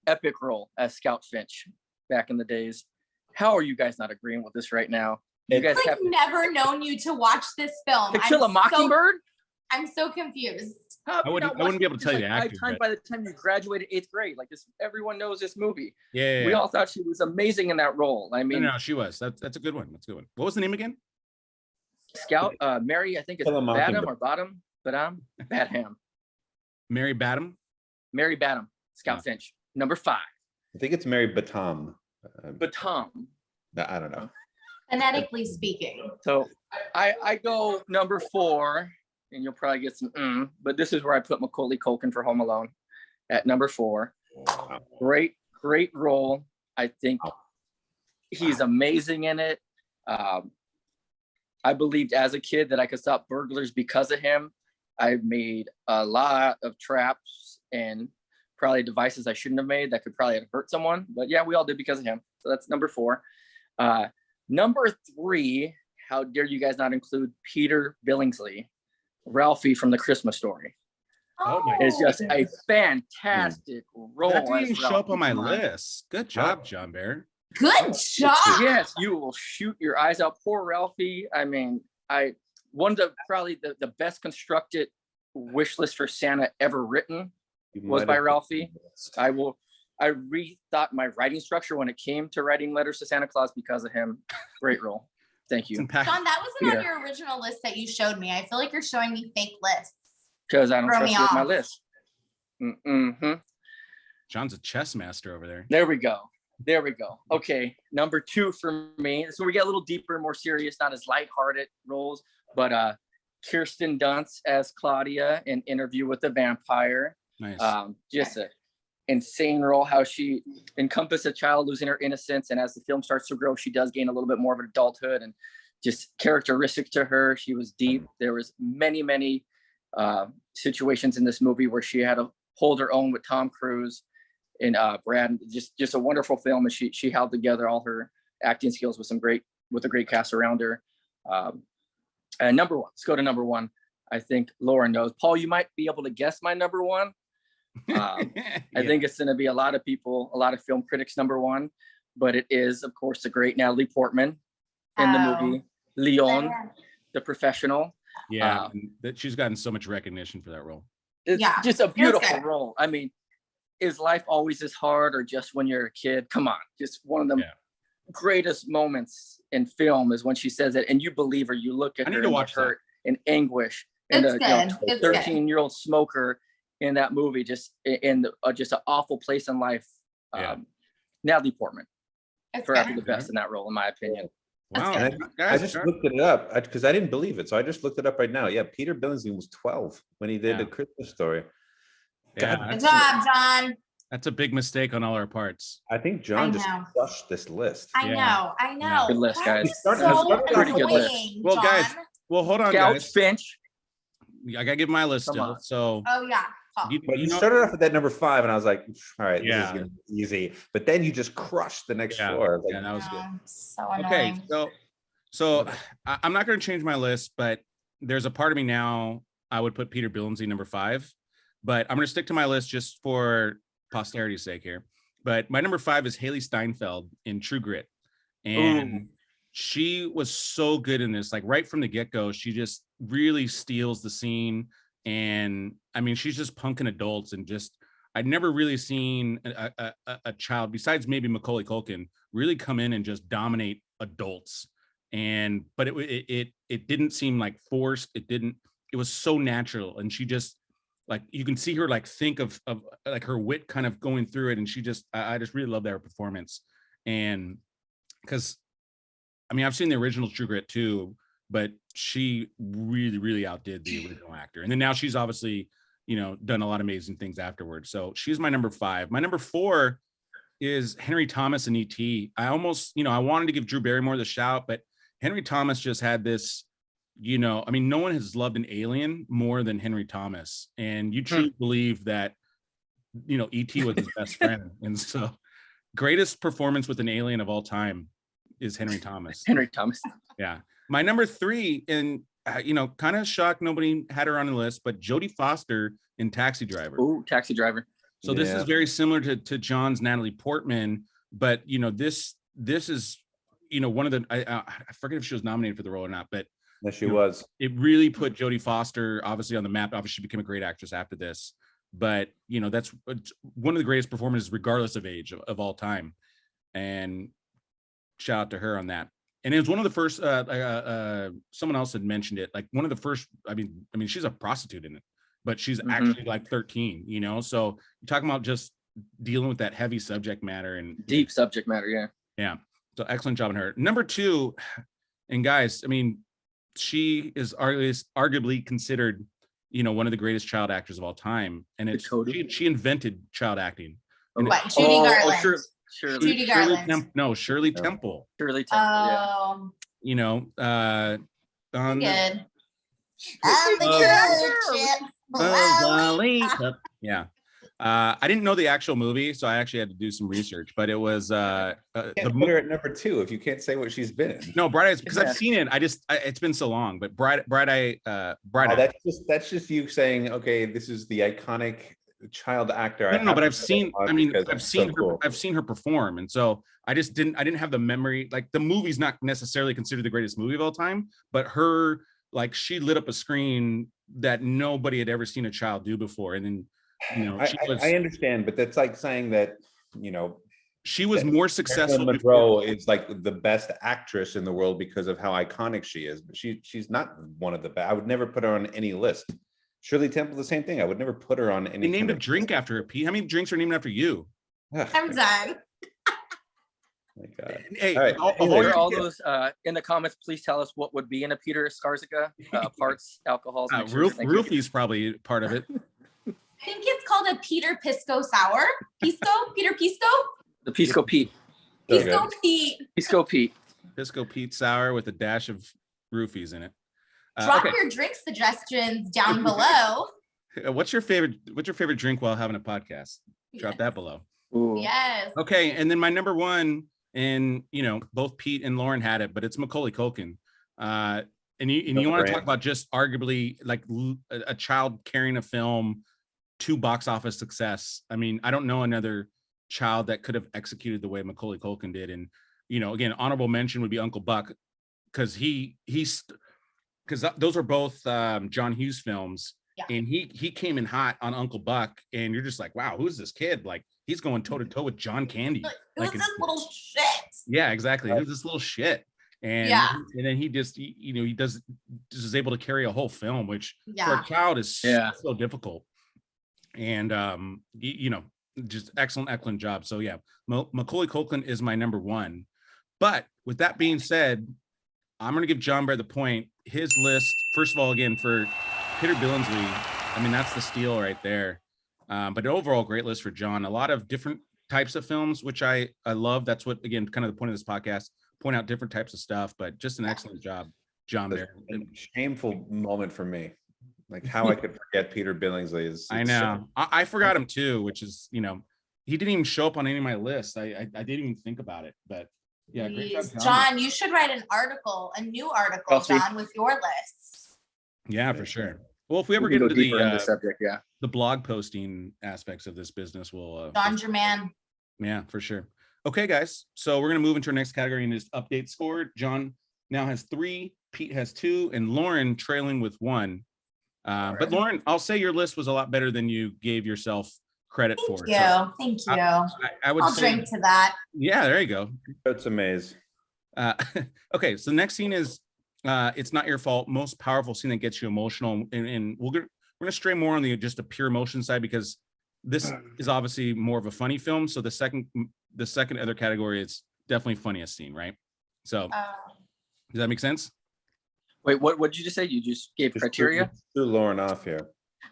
Epic role as Scout Finch back in the days. How are you guys not agreeing with this right now? You guys have never known you to watch this film. To Kill a Mockingbird? I'm so confused. I wouldn't be able to tell you the actor. By the time you graduated 8th grade, like this, everyone knows this movie. Yeah. We all thought she was amazing in that role. I mean, no, she was. That's a good one. What was the name again? Scout Mary, I think it's Badham or Bottom, Badham. Mary Badham. Scout Finch. Number 5. I think it's Mary Batam. I don't know. Phonetically speaking. So I go number 4, and you'll probably get some but this is where I put Macaulay Culkin for Home Alone at number 4. Wow. Great role. I think he's amazing in it. I believed as a kid that I could stop burglars because of him. I made a lot of traps and probably devices I shouldn't have made that could probably have hurt someone. But yeah, we all did because of him. So that's number 4. Number 3, how dare you guys not include Peter Billingsley, Ralphie from The Christmas Story. Oh my! It's just a fantastic role. That didn't even show up on my list. Good job, John Bear. Good job. Yes, you will shoot your eyes out. Poor Ralphie. I mean, one of probably the best constructed wish list for Santa ever written was by Ralphie. I rethought my writing structure when it came to writing letters to Santa Claus because of him. Great role. Thank you. John, that wasn't on your original list that you showed me. I feel like you're showing me fake lists. Because I don't trust you with my list. John's a chess master over there. There we go. Okay, number 2 for me. So we get a little deeper, more serious, not as lighthearted roles, but Kirsten Dunst as Claudia in Interview with the Vampire. Nice. Just a insane role, how she encompassed a child losing her innocence, and as the film starts to grow, she does gain a little bit more of an adulthood, and just characteristic to her, she was deep. There was many situations in this movie where she had to hold her own with Tom Cruise and Brad. Just a wonderful film, and she held together all her acting skills with a great cast around her. And number one, let's go to number one. I think Lauren knows. Paul, you might be able to guess my number one. I think it's going to be a lot of film critics' number one, but it is, of course, the great Natalie Portman in the movie Leon, the Professional. Yeah, that she's gotten so much recognition for that role. It's just a beautiful role. I mean, is life always this hard, or just when you're a kid? Come on, just one of the greatest moments in film is when she says it, and you believe her. You look at her and watch her in anguish, and a 13-year-old smoker in that movie, just in just an awful place in life. Natalie Portman, forever the best in that role, in my opinion. Wow, I just looked it up because I didn't believe it, so I just looked it up right now. Yeah, Peter Billingsley was 12 when he did A Christmas Story. Good job, John. That's a big mistake on all our parts. I think John just crushed this list. I know. Good list, guys. Pretty good list. Well, John. guys, hold on, guys. Finch. I gotta give my list still. So. Oh yeah. But you started off with that number 5, and I was like, all right, this is gonna be easy. But then you just crushed the next 4. Yeah, that was good. So annoying. Okay, so I'm not going to change my list, but there's a part of me now I would put Peter Billingsley number 5, but I'm going to stick to my list just for posterity's sake here. But my number 5 is Haley Steinfeld in True Grit, and she was so good in this. Like right from the get-go, she just really steals the scene. And I mean, she's just punking adults, and just I'd never really seen a child besides maybe Macaulay Culkin really come in and just dominate adults. But it didn't seem like forced. It was so natural, and she just, like, you can see her like think of like her wit kind of going through it, and I just really love that performance. And because I mean, I've seen the original True Grit too, but she really outdid the original actor. And then now she's obviously, done a lot of amazing things afterwards. So she's my number 5. My number 4 is Henry Thomas in E.T. I almost, I wanted to give Drew Barrymore the shout, but Henry Thomas just had this, I mean, no one has loved an alien more than Henry Thomas. And you truly believe that, E.T. was his best friend. And so greatest performance with an alien of all time is Henry Thomas. Henry Thomas. Yeah. My number 3, and kind of shocked nobody had her on the list, but Jodie Foster in Taxi Driver. Oh, Taxi Driver. So this is very similar to John's Natalie Portman, but this is one of the I forget if she was nominated for the role or not, but yes, she was. It really put Jodie Foster obviously on the map. Obviously, she became a great actress after this, but that's one of the greatest performances regardless of age of all time, and shout out to her on that. And it was one of the first, someone else had mentioned it, like one of the first, I mean, she's a prostitute in it, but she's actually like 13, so you're talking about just dealing with that heavy subject matter and deep subject matter. Yeah. So excellent job on her. Number 2, and guys, I mean, she is arguably considered, one of the greatest child actors of all time. And she invented child acting. What, Judy Garland? Shirley Garland. Shirley Temple. Shirley Temple. Good. Yeah. I didn't know the actual movie, so I actually had to do some research, but it was put her at number 2 if you can't say what she's been in. No, Bright Eyes, because I've seen it. It's been so long, but Bright Eye. That's just you saying, okay, this is the iconic child actor. No, but I've seen her perform, and so I didn't have the memory. Like, the movie's not necessarily considered the greatest movie of all time, but her, like, she lit up a screen that nobody had ever seen a child do before. And then I understand, but that's like saying that she was more successful. Marilyn Monroe is like the best actress in the world because of how iconic she is, but she's not one of the best. I would never put her on any list. Shirley Temple, the same thing. I would never put her on any. They named a drink after her, Pete. How many drinks are named after you? I'm done. My God. Hey, all right. All those in the comments, please tell us what would be in a Peter Escarcega parts, alcohols. Roofie's probably part of it. think it's called a Peter Pisco sour. Peter Pisco? The Pisco Pete. Pisco Pete. Pisco Pete. Pisco Pete sour with a dash of roofies in it. Drop your drink suggestions down below. What's your favorite drink while having a podcast? Drop that below. Ooh. Yes. Okay, and then my number one, and both Pete and Lauren had it, but it's Macaulay Culkin. And you want to talk about just arguably like a child carrying a film to box office success. I mean, I don't know another child that could have executed the way Macaulay Culkin did. And again, honorable mention would be Uncle Buck, because because those are both John Hughes films. Yeah. And he came in hot on Uncle Buck, and you're just like, wow, who's this kid? Like, he's going toe to toe with John Candy. Who's this little shit? Yeah, exactly. Who's this little shit? And and then he just he is able to carry a whole film, which for a child is so difficult. And just excellent job. So yeah, Macaulay Culkin is my number one. But with that being said, I'm going to give John Bear the point. His list, first of all, again, for Peter Billingsley, I mean, that's the steal right there. But an overall great list for John. A lot of different types of films, which I love. That's what, again, kind of the point of this podcast, point out different types of stuff, but just an excellent job, John Bear. Shameful moment for me. Like how I could forget Peter Billingsley is. I know. I forgot him too, which is, he didn't even show up on any of my lists. I didn't even think about it, but yeah. Great job, John, you should write a new article, John, with your lists. Yeah, for sure. Well, if we ever get into the subject, the blog posting aspects of this business, we'll John's your man. Yeah, for sure. Okay, guys. So we're gonna move into our next category and just update score. John now has 3, Pete has 2, and Lauren trailing with 1. But Lauren, I'll say your list was a lot better than you gave yourself credit for. Thank you. Thank you. I would I'll drink to that. Yeah, there you go. That's amazing. Okay, so the next scene is It's Not Your Fault, most powerful scene that gets you emotional. And we're gonna stray more on just a pure emotion side, because this is obviously more of a funny film. So the second other category is definitely funniest scene, right? So does that make sense? Wait, what did you just say? You just gave criteria? Threw Lauren off here.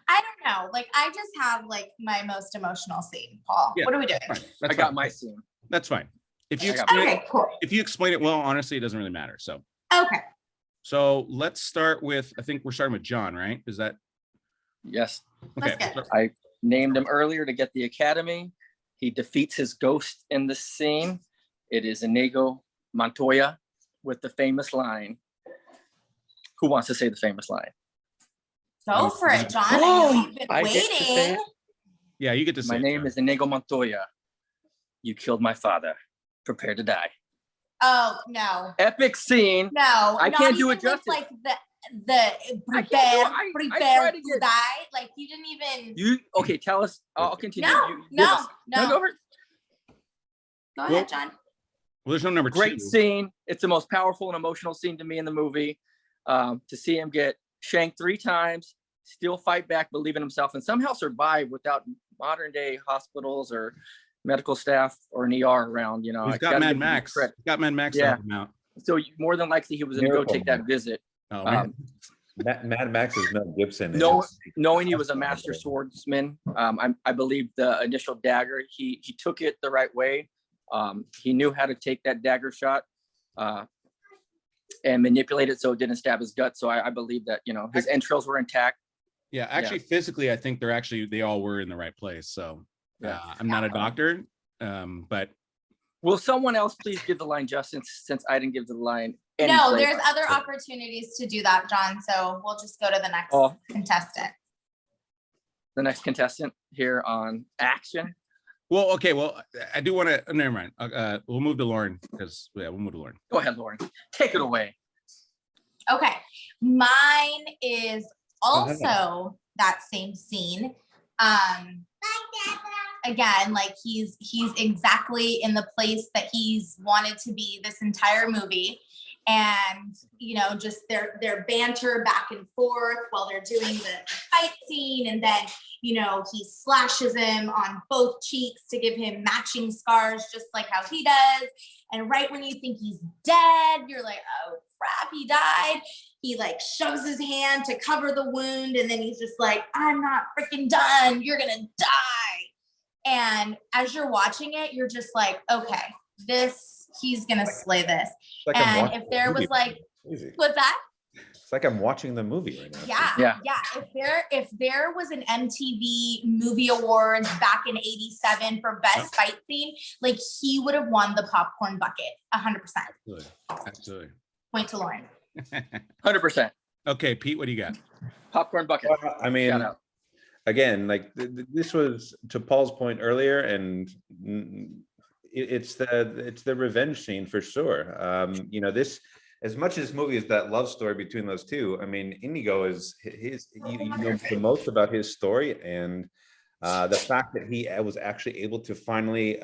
I don't know. Like, I just have like my most emotional scene. Paul, what are we doing? I got my scene. That's fine. If you explain it well, honestly, it doesn't really matter. So okay. So let's start with, I think we're starting with John, right? Is that? Yes. Okay. I named him earlier to get the Academy. He defeats his ghost in the scene. It is Inigo Montoya with the famous line. Who wants to say the famous line? Go for it, John. I know you've been waiting. Yeah, you get to say My name is Inigo Montoya. You killed my father. Prepare to die. Oh, no. Epic scene. No, I can't do it justice. Like the prepare to die. Like, you didn't even. Okay, tell us. I'll continue. No. Go ahead, John. Well, there's no number 2. Great scene. It's the most powerful and emotional scene to me in the movie. To see him get shanked 3 times, still fight back, believe in himself, and somehow survive without modern day hospitals or medical staff or an ER around. He's got Mad Max. He's got Mad Max. Yeah. So more than likely he was going to go take that visit. Oh, Mad Max is Mel Gibson. Knowing he was a master swordsman, I believe the initial dagger, he took it the right way. He knew how to take that dagger shot and manipulate it so it didn't stab his gut. So I believe that, his entrails were intact. Yeah, actually, physically, I think they all were in the right place. So I'm not a doctor, but. Will someone else please give the line justice, since I didn't give the line? No, there's other opportunities to do that, John. So we'll just go to the next contestant. The next contestant here on Action. Well, okay. Well, I do want to. Never mind. We'll move to Lauren because we'll move to Lauren. Go ahead, Lauren. Take it away. Okay, mine is also that same scene. Again, like he's exactly in the place that he's wanted to be this entire movie, and just their banter back and forth while they're doing the fight scene, and then he slashes him on both cheeks to give him matching scars, just like how he does. And right when you think he's dead, you're like, oh crap, he died. he like shoves his hand to cover the wound, and then he's just like, I'm not freaking done, you're gonna die. And as you're watching it, you're just like, okay, he's gonna slay this. Like and if there was like, what's that? It's like I'm watching the movie right now. Yeah. If there was an MTV Movie Awards back in '87 for best fight scene, like he would have won the popcorn bucket 100%. Absolutely. Point to Lauren. 100%. Okay, Pete, what do you got? Popcorn bucket. Well, I mean, again, like this was to Paul's point earlier, and it's the revenge scene for sure. You know, this, as much as this movie is that love story between those two, I mean, Inigo is you know the most about his story, and the fact that he was actually able to finally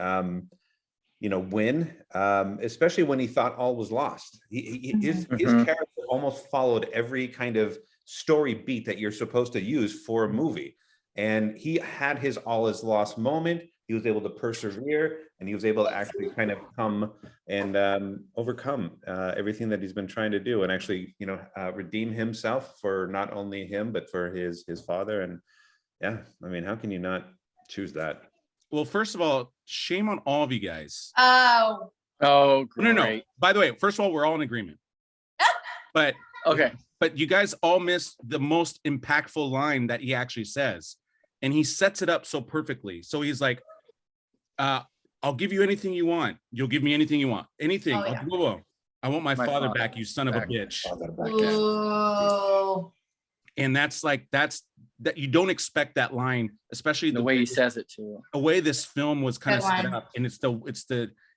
you know, win, especially when he thought all was lost. His character almost followed every kind of story beat that you're supposed to use for a movie. And he had his all is lost moment. He was able to persevere, and he was able to actually kind of come and overcome everything that he's been trying to do, and actually, you know, redeem himself for not only him, but for his father. And yeah, I mean, how can you not choose that? Well, first of all, shame on all of you guys. Oh, great. No. By the way, first of all, we're all in agreement. But okay. But you guys all missed the most impactful line that he actually says. And he sets it up so perfectly. So he's like, I'll give you anything you want. You'll give me anything you want. Anything. Oh, yeah. I want my father back, you son of a bitch. Ooh. And that's that you don't expect that line, especially The way he says it too. The way this film was kind of Good set one. up, and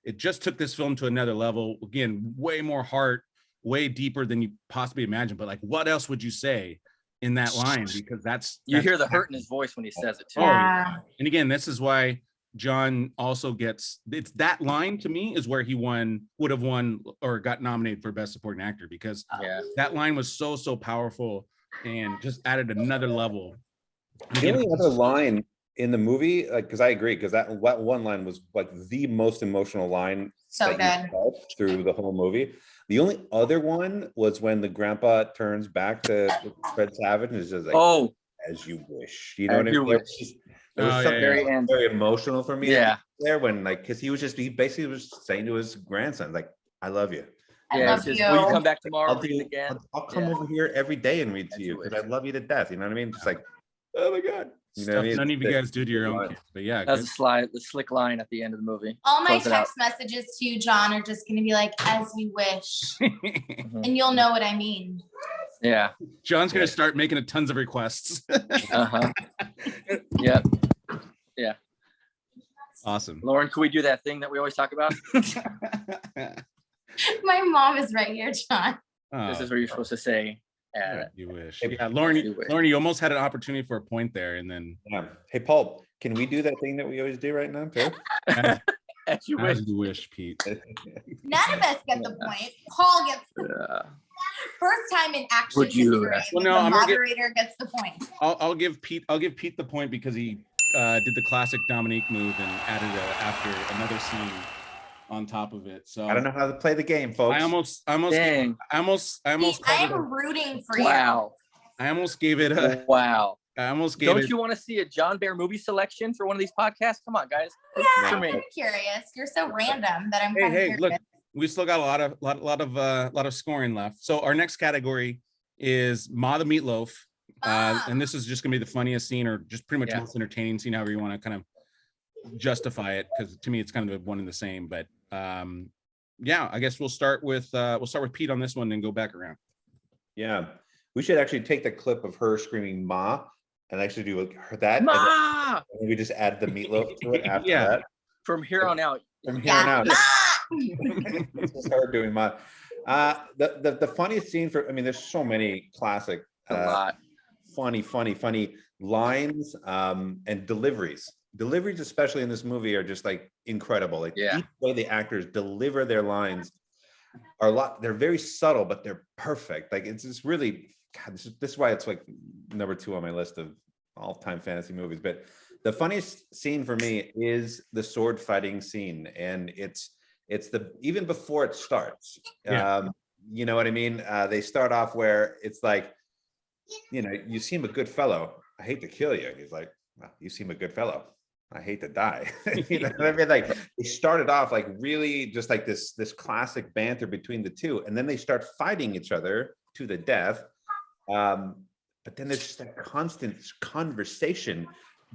it just took this film to another level. Again, way more heart, way deeper than you possibly imagined. But like, what else would you say in that line? Because you hear the hurt in his voice when he says it too. Yeah. And again, this is why John also gets, it's that line to me is where he would have won or got nominated for Best Supporting Actor, because that line was so powerful and just added another level. The only other line in the movie, like, because I agree, because that one line was like the most emotional line So that good. you felt through the whole movie. The only other one was when the grandpa turns back to Fred Savage and is just like, as you wish. You know what I mean? It was something very emotional for me. Yeah. There when, like, because he basically was saying to his grandson, like, I love you. I love you. Will you come back tomorrow and read it again? I'll come over here every day and read to you because I love you to death. You know what I mean? Just like, oh my God. You know what I mean? None of you guys do to your own kids, but yeah. That's the slick line at the end of the movie. All my text messages to you, John, are just going to be like, as you wish. And you'll know what I mean. Yeah. John's going to start making tons of requests. Yeah. Yeah. Awesome. Lauren, can we do that thing that we always talk about? My mom is right here, John. This is what you're supposed to say. You wish. Yeah, Lauren, you almost had an opportunity for a point there, and then. Yeah. Hey, Paul, can we do that thing that we always do right now, too? As you wish, Pete. None of us get the point. Paul gets the point. First time in action history, the moderator gets the point. I'll give Pete the point because he did the classic Dominique move and added after another scene on top of it. So I don't know how to play the game, folks. I almost I am rooting for you. Wow. I almost gave it a wow. I almost gave it. Don't you want to see a John Bear movie selection for one of these podcasts? Come on, guys. Yeah, I'm curious. You're so random that I'm kind of curious. Look, we still got a lot of scoring left. So our next category is Ma the Meatloaf. And this is just gonna be the funniest scene, or just pretty much most entertaining scene, however you want to kind of justify it, because to me it's kind of one and the same. But yeah, I guess we'll start with Pete on this one and go back around. Yeah, we should actually take the clip of her screaming "Ma" and actually do that. Ma! And we just add the meatloaf to it after that. From here on out. From here on out. Let's start doing Ma. The funniest scene there's so many classic funny lines and deliveries. Deliveries, especially in this movie, are just like incredible. Like each way the actors deliver their lines are they're very subtle, but they're perfect. Like it's just really, God, this is why it's like number 2 on my list of all-time fantasy movies. But the funniest scene for me is the sword fighting scene, and it's the even before it starts. you know what I mean? They start off where it's like, you know, you seem a good fellow. I hate to kill you. He's like, well, you seem a good fellow. I hate to die. You know what I mean? Like they started off like really just like this classic banter between the two, and then they start fighting each other to the death. But then there's just that constant conversation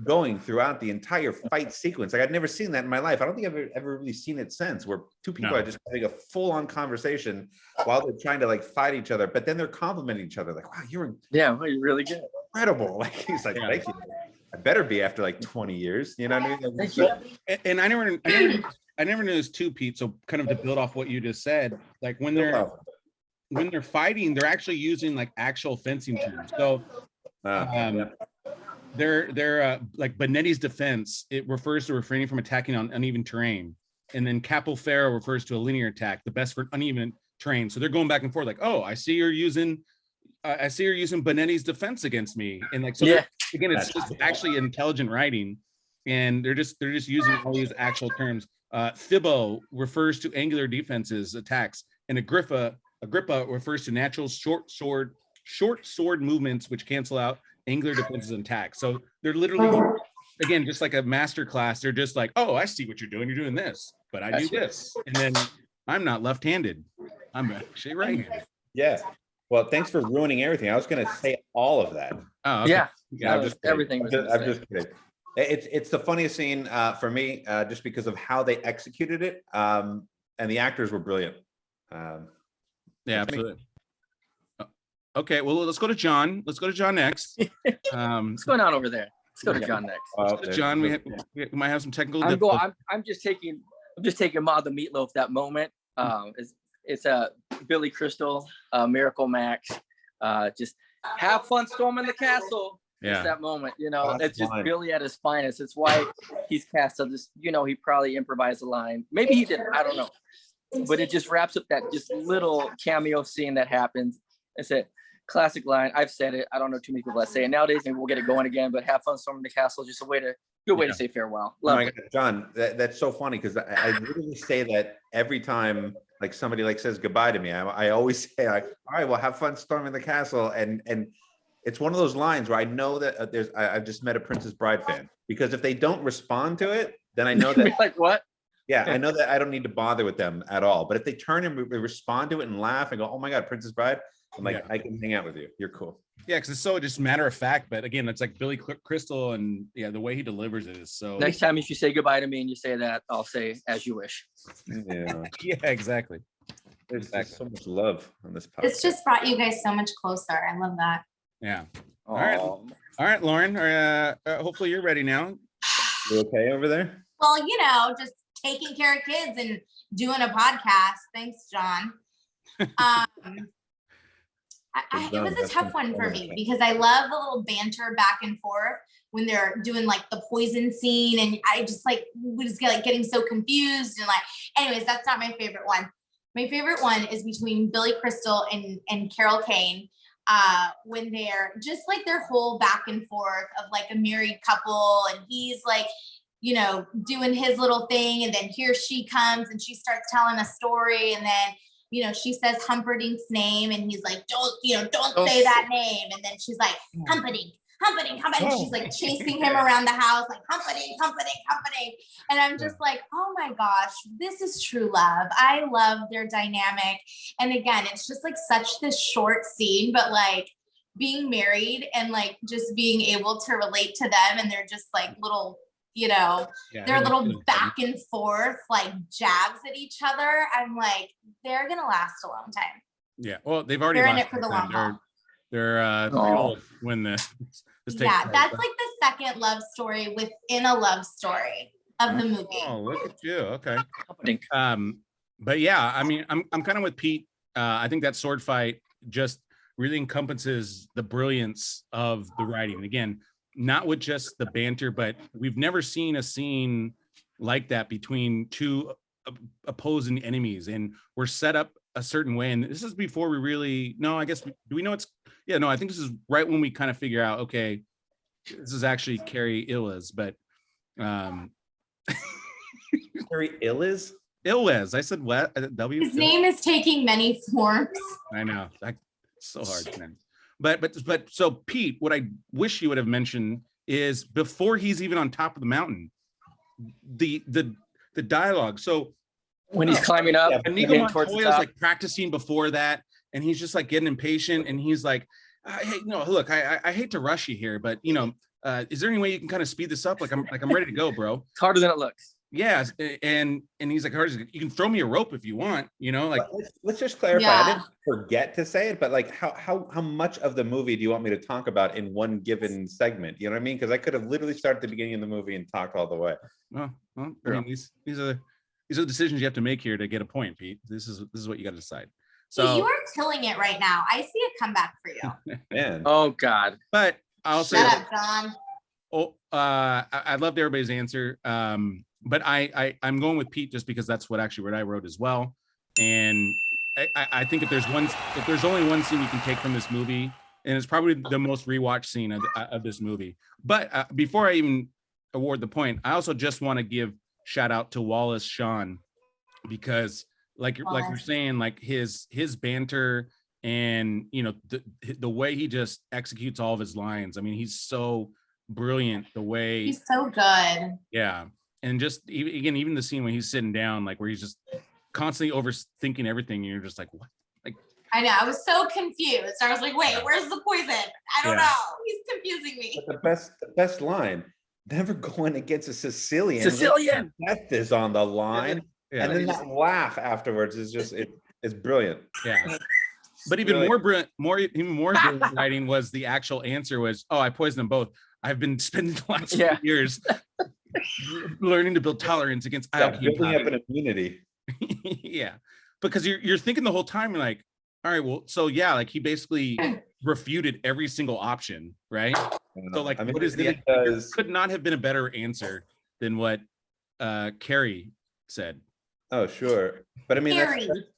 going throughout the entire fight sequence. Like I'd never seen that in my life. I don't think I've ever really seen it since, where two people are just having a full-on conversation while they're trying to like fight each other, but then they're complimenting each other. Like, wow, you're well, you're really good. incredible. Like he's like, thank you. I better be after like 20 years. You know what I mean? Thank you. And I never knew this too, Pete. So kind of to build off what you just said, like when they're fighting, they're actually using like actual fencing terms. So they're like Benetti's defense, it refers to refraining from attacking on uneven terrain, and then capo ferro refers to a linear attack, the best for uneven terrain. So they're going back and forth like, oh, I see you're using Benetti's defense against me, and like, so again, it's just actually intelligent writing, and they're just using all these actual terms. Thibaut refers to angular defenses, attacks, and Agrippa refers to natural short sword movements which cancel out angular defenses and attacks. So they're literally, again, just like a master class. They're just like, oh, I see what you're doing. You're doing this, but I do this, and then I'm not left-handed. I'm actually right-handed. Yeah. Well, thanks for ruining everything. I was going to say all of that. Oh, okay. Yeah. I'm just everything. I'm just kidding. It's the funniest scene for me, just because of how they executed it, and the actors were brilliant. Yeah, absolutely. Okay, well, let's go to John. Let's go to John next. What's going on over there? Let's go to John next. Let's go to John, we might have some technical. I'm just taking Ma the Meatloaf that moment. It's a Billy Crystal, Miracle Max. Just have fun storming the castle. Yeah. It's that moment, you know. That's just Billy at his finest. It's why he's cast on this. You know, he probably improvised a line. Maybe he didn't. I don't know. But it just wraps up that just little cameo scene that happens. It's a classic line. I've said it. I don't know too many people that say it nowadays. Maybe we'll get it going again. But have fun storming the castle. Just a good way to say farewell. Love it. God, John, that's so funny because I literally say that every time like somebody like says goodbye to me. I always say like, all right, well, have fun storming the castle, and it's one of those lines where I know that I've just met a Princess Bride fan, because if they don't respond to it, then I know that like what? Yeah, I know that I don't need to bother with them at all. But if they turn and respond to it and laugh and go, oh my God, Princess Bride, I'm like, I can hang out with you. You're cool. Yeah, because it's so just matter of fact. But again, it's like Billy Crystal, and the way he delivers it is so. Next time if you say goodbye to me and you say that, I'll say as you wish. Yeah. Yeah, exactly. There's so much love on this podcast. This just brought you guys so much closer. I love that. Yeah. All right, Lauren. Hopefully you're ready now. You okay over there? Well, just taking care of kids and doing a podcast. Thanks, John. It was a tough one for me because I love the little banter back and forth when they're doing like the poison scene, and I just was getting so confused and anyways, that's not my favorite one. My favorite one is between Billy Crystal and Carol Kane. When they're just their whole back and forth of a married couple, and he's doing his little thing, and then here she comes and she starts telling a story, and then she says Humperdinck's name, and he's like, don't say that name, and then she's like, Humperdinck, and she's chasing him around the house Humperdinck, and I'm just oh my gosh, this is true love. I love their dynamic, and again, it's just such this short scene, but being married and just being able to relate to them, and they're just little their little back and forth jabs at each other. I'm they're gonna last a long time. Yeah, well, they're in it for the long haul. They're when this that's the second love story within a love story of the movie. Oh, look at you. Okay. But yeah, I mean, I'm kind of with Pete. I think that sword fight just really encompasses the brilliance of the writing. Again, not with just the banter, but we've never seen a scene like that between two opposing enemies, and we're set up a certain way. And this is before we really I guess do we know I think this is right when we kind of figure out, okay, this is actually Carrie Illes, but Carrie Illes? Ilwes. I said what? W. His name is taking many forms. I know. That's so hard, man. But so Pete, what I wish you would have mentioned is before he's even on top of the mountain, the dialogue. So when he's climbing up, Inigo Montoya is like practicing before that, and he's just like getting impatient, and he's like, "Hey, no, look, I hate to rush you here, but you know, is there any way you can kind of speed this up? Like I'm ready to go, bro." It's harder than it looks. Yeah, and he's like, "You can throw me a rope if you want, you know." Like, let's just clarify. Yeah. I didn't forget to say it, but like, how much of the movie do you want me to talk about in one given segment? You know what I mean? Because I could have literally started at the beginning of the movie and talked all the way. Well, I mean, these are the decisions you have to make here to get a point, Pete. This is what you got to decide. So you are killing it right now. I see a comeback for you. Man. Oh God. But I'll say, Shut up, John. oh, I loved everybody's answer. But I'm going with Pete just because that's what I wrote as well. And I think if there's only one scene you can take from this movie, and it's probably the most rewatched scene of this movie. But before I even award the point, I also just want to give shout out to Wallace Shawn, because like you're saying, like his banter and you know the way he just executes all of his lines. I mean, he's so brilliant the way He's so good. Yeah. And just even the scene when he's sitting down, like where he's just constantly overthinking everything, and you're just like, what? Like, I know. I was so confused. I was like, wait, where's the poison? I don't know. He's confusing me. But the best line, never going against a Sicilian. Death is on the line. Yeah. And then that laugh afterwards is just it's brilliant. Yeah. But even more brilliant writing was the actual answer was, oh, I poisoned them both. I've been spending the last 2 years learning to build tolerance against building up an immunity. Yeah, because you're thinking the whole time, you're like, all right, well, so yeah, like he basically refuted every single option, right? So like, what is the could not have been a better answer than what Carrie said. Oh, sure. But I mean,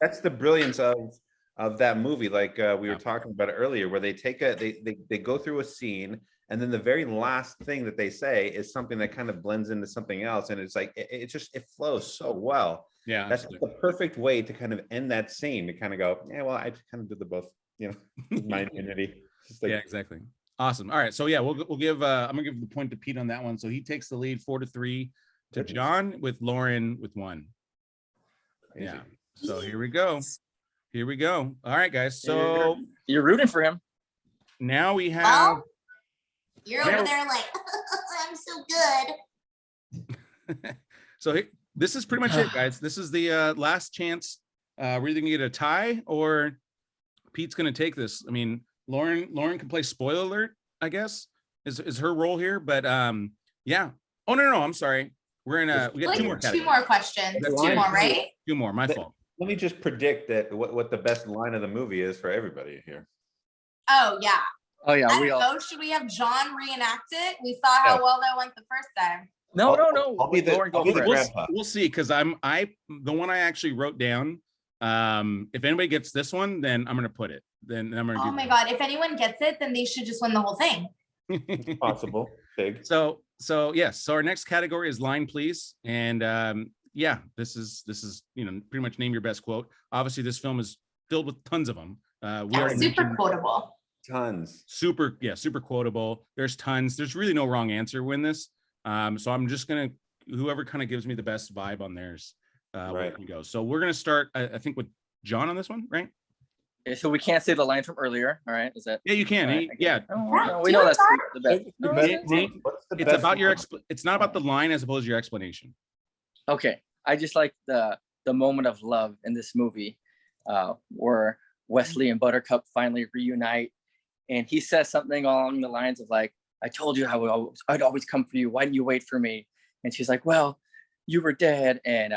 that's the brilliance of that movie. Like we were talking about it earlier, where they take they go through a scene, and then the very last thing that they say is something that kind of blends into something else, and it's like it flows so well. Yeah, that's the perfect way to kind of end that scene, to kind of go, yeah, well, I just kind of did the both, you know, my immunity. Like, yeah, exactly. Awesome. All right, so yeah, we'll give I'm gonna give the point to Pete on that one. So he takes the lead 4-3 to John, with Lauren with 1. Yeah. So here we go. All right, guys. So you're rooting for him. Now we have. Well, you're over there like, I'm so good. So this is pretty much it, guys. This is the last chance. We're either gonna get a tie or Pete's gonna take this. I mean, Lauren can play spoiler alert, I guess, is her role here. But yeah. Oh no, I'm sorry. We got two more questions. Two more, right? Two more. My fault. Let me just predict that what the best line of the movie is for everybody here. Oh yeah. Oh yeah. Should we have John reenact it? We saw how well that went the first time. No. I'll be the grandpa. We'll see, because the one I actually wrote down. If anybody gets this one, then I'm gonna put it. Then I'm gonna. Oh my God! If anyone gets it, then they should just win the whole thing. Possible. Big. So yes. So our next category is line, please. And yeah, this is pretty much name your best quote. Obviously, this film is filled with tons of them. Super quotable. Tons. Super quotable. There's tons. There's really no wrong answer in this. So I'm just gonna, whoever kind of gives me the best vibe on theirs, right, we go. So we're gonna start, I think, with John on this one, right? Yeah, so we can't say the line from earlier. All right, is that? Yeah, you can. Right, yeah. We know that's the best. It's about your it's not about the line as opposed to your explanation. Okay, I just like the moment of love in this movie, where Wesley and Buttercup finally reunite, and he says something along the lines of like, I told you I'd always come for you. Why didn't you wait for me? And she's like, well, you were dead. And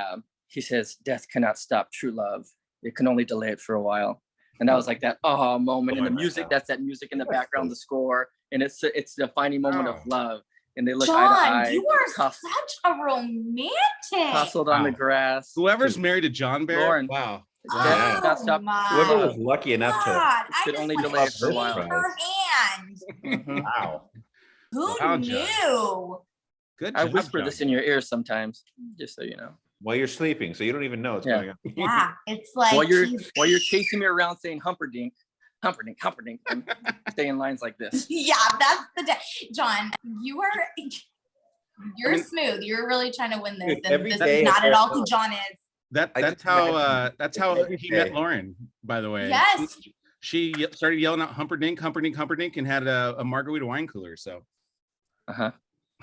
he says, death cannot stop true love. It can only delay it for a while. And that was like that moment in the music. That's that music in the background, the score. And it's the defining moment of love. And they look eye to eye. You are such a romantic. Hustled on the grass. Whoever's married to John Barrett. Lauren. Wow. Whoever was lucky enough to could only delay it for a while. Her hand. Wow. Who knew? Good. I whisper this in your ear sometimes, just so you know. while you're sleeping, so you don't even know what's going on. Yeah, it's like while you're chasing me around saying Humperdinck, Humperdinck, Humperdinck, and saying lines like this. Yeah, that's the day. John, you're smooth. You're really trying to win this, and this is not at all who John is. That's how he met Lauren, by the way. Yes. She started yelling out Humperdinck, Humperdinck, Humperdinck, and had a margarita wine cooler. So.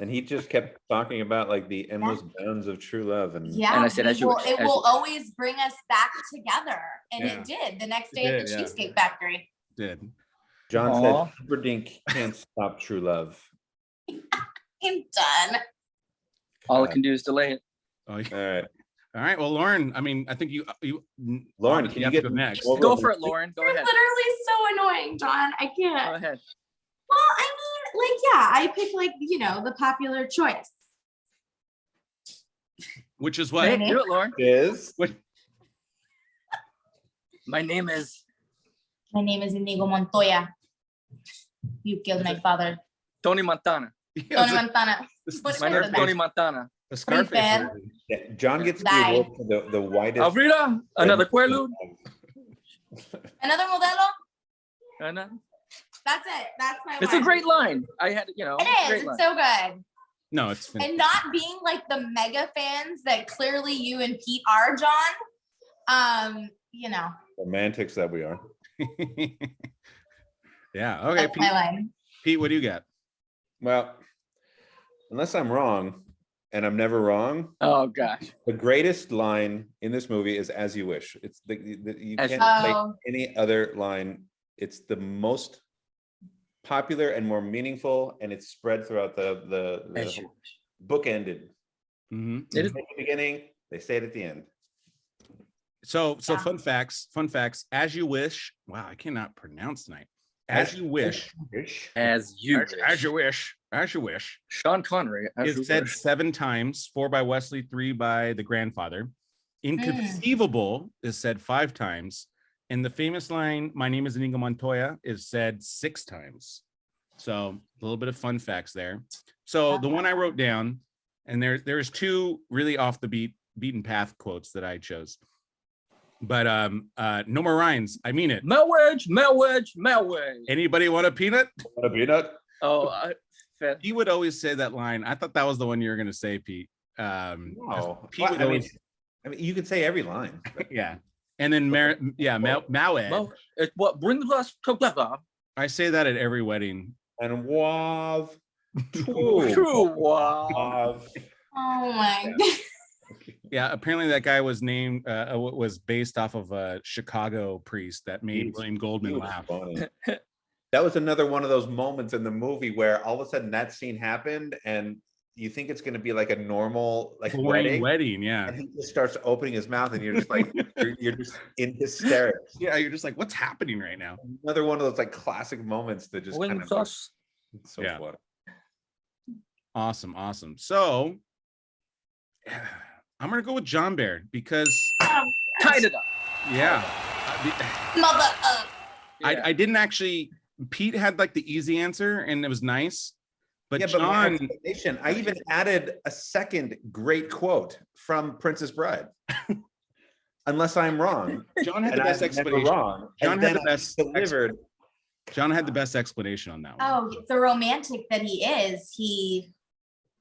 And he just kept talking about like the endless bounds of true love, and yeah, and I said, it will always bring us back together, and it did. The next day at the Cheesecake Factory. Did. John said, "Humperdinck can't stop true love." I'm done. All I can do is delay it. Oh, yeah. All right. Well, Lauren, I mean, I think you Lauren, can you get go next? Go for it, Lauren. Go ahead. You're literally so annoying, John. I can't. Go ahead. Well, I mean, like, yeah, I pick like, the popular choice. Which is what? Hey, do it, Lauren. Is what? My name is Inigo Montoya. You killed my father. Tony Montana. Tony Montana. My name is Tony Montana. The Scarface. Yeah, John gets the award for the widest. Alfreda, another Quaalude. Another Modelo. Anna. That's it. That's my It's one. a great line. I had, It is. It's so good. No, it's fantastic. And not being like the mega fans that clearly you and Pete are, John. Romantics that we are. Yeah. Okay, That's my line. Pete, what do you got? Well, unless I'm wrong, and I'm never wrong. Oh gosh. The greatest line in this movie is "As you wish." It's you As can't take any other line. It's the most popular and more meaningful, and it's spread throughout the book ended. Mm-hmm. It is at the beginning. They say it at the end. So fun facts. As you wish. Wow, I cannot pronounce tonight. As you wish. As you wish. As you wish. Sean Connery. Is said 7 times, 4 by Wesley, 3 by the grandfather. Inconceivable is said 5 times. And the famous line, "My name is Inigo Montoya," is said 6 times. So a little bit of fun facts there. So the one I wrote down, and there's 2 really off the beaten path quotes that I chose. But no more rhymes. I mean it. Melwedge. Anybody want a peanut? Want a peanut? Oh, He would always say that line. I thought that was the one you were gonna say, Pete. No. Pete would always. I mean, you could say every line. Yeah. And then Mawed. It's what brings us together. I say that at every wedding. And Wav. True. Wow. Wav. Oh my God. Yeah, apparently that guy was named was based off of a Chicago priest that made William Goldman laugh. That was another one of those moments in the movie where all of a sudden that scene happened and you think it's going to be like a normal wedding, yeah. And he just starts opening his mouth and you're just like you're just in hysterics. Yeah, you're just like, what's happening right now? Another one of those like classic moments that just kind of so fun. Awesome. So I'm gonna go with John Baird because tied it up. Yeah. Mother. I didn't actually. Pete had like the easy answer and it was nice. But yeah, John, but I even added a second great quote from Princess Bride. Unless I'm wrong. John had the best explanation. Wrong. John had the best delivered. John had the best explanation on that one. Oh, the romantic that he is,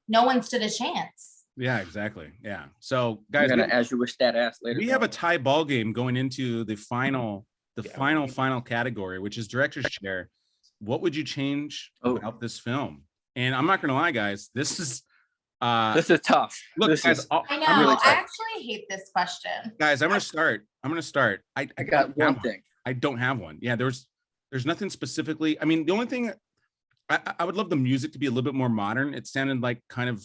no one stood a chance. Yeah, exactly. Yeah. So guys, you're gonna as you wish that ass later. We have a tie ball game going into the final category, which is director's chair. What would you change about this film? And I'm not gonna lie, guys, this is tough. Look, guys, I know. Really I actually hate this question. Guys, I'm gonna start. I got one thing. I don't have one. Yeah, there's nothing specifically. I mean, the only thing I would love the music to be a little bit more modern. It sounded like kind of,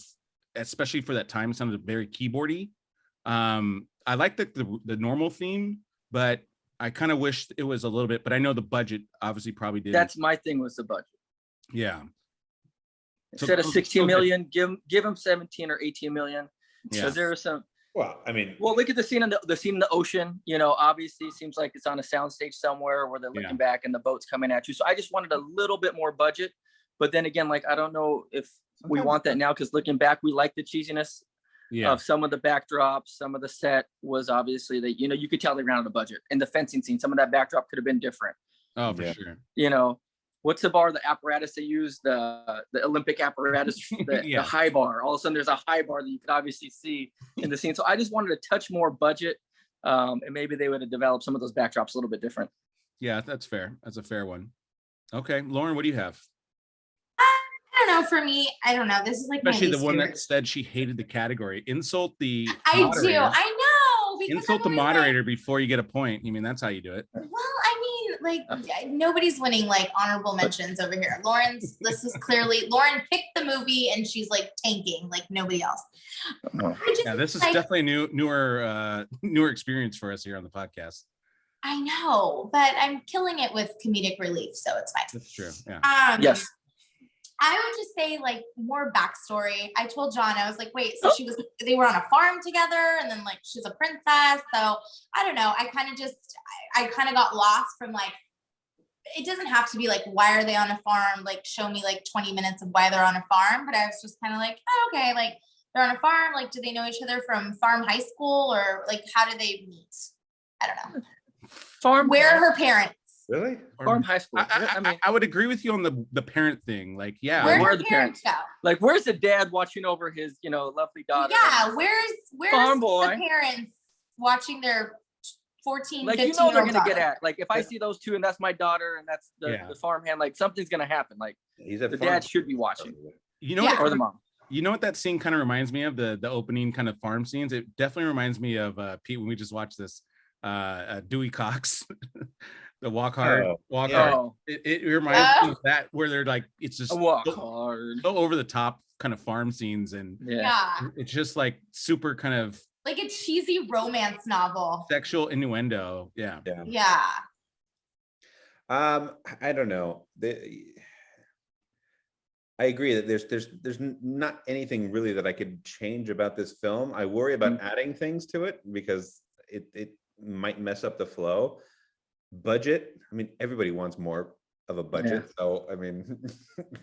especially for that time, it sounded very keyboardy. I like the normal theme, but I kind of wish it was a little bit, but I know the budget obviously probably did. That's my thing was the budget. Yeah. Instead of 16 million, give them 17 or 18 million. Because there are some. Well, I mean, look at the scene in the ocean. You know, obviously, seems like it's on a soundstage somewhere where they're looking back and the boat's coming at you. So I just wanted a little bit more budget. But then again, like I don't know if we want that now because looking back, we like the cheesiness Yeah. of some of the backdrops, some of the set was obviously that, you could tell they ran out of budget. And the fencing scene, some of that backdrop could have been different. Oh, for sure. What's the bar, the apparatus they use, the Olympic apparatus, the high bar. All of a sudden there's a high bar that you could obviously see in the scene. So I just wanted to touch more budget, and maybe they would have developed some of those backdrops a little bit different. Yeah, that's fair. That's a fair one. Okay, Lauren, what do you have? I don't know. For me, I don't know. This is like Especially my the one favorite. that said she hated the category. Insult the I moderator. do. I know. Because Insult the I'm always moderator before you get a point. I mean, that's how you do it. Well, I mean, like nobody's winning like honorable mentions over here. This is clearly Lauren picked the movie and she's like tanking like nobody else. Yeah, this is definitely a newer experience for us here on the podcast. I know, but I'm killing it with comedic relief, so it's fine. That's true. Yeah. Yes. I would just say like more backstory. I told John, I was like, wait, so they were on a farm together and then like she's a princess. So I don't know. I kind of got lost from like, it doesn't have to be like, why are they on a farm? Like show me like 20 minutes of why they're on a farm. But I was just kind of like, oh, okay, like they're on a farm. Like, do they know each other from farm high school or like, how do they meet? I don't know. Farm. Where are her parents? Really? Farm high school. I would agree with you on the parent thing. Like, yeah. Where are the the parents go? Like, where's the dad watching over his, lovely daughter? Yeah, where's Farm boy. the parents watching their 14, like 15 they're year-old gonna get daughter? at. Like, if I see those two and that's my daughter and that's the farmhand, like something's gonna happen. Like the dad should be watching. You know what? Or the mom. You know what that scene kind of reminds me of? The opening kind of farm scenes. It definitely reminds me of Pete when we just watched this. Dewey Cox. The walk hard. It reminds me of that where they're like it's just hard, so over the top kind of farm scenes, and it's just like super kind of like a cheesy romance novel, sexual innuendo. Yeah. I don't know. I agree that there's not anything really that I could change about this film. I worry about adding things to it because it might mess up the flow. Budget, I mean, everybody wants more of a budget. So I mean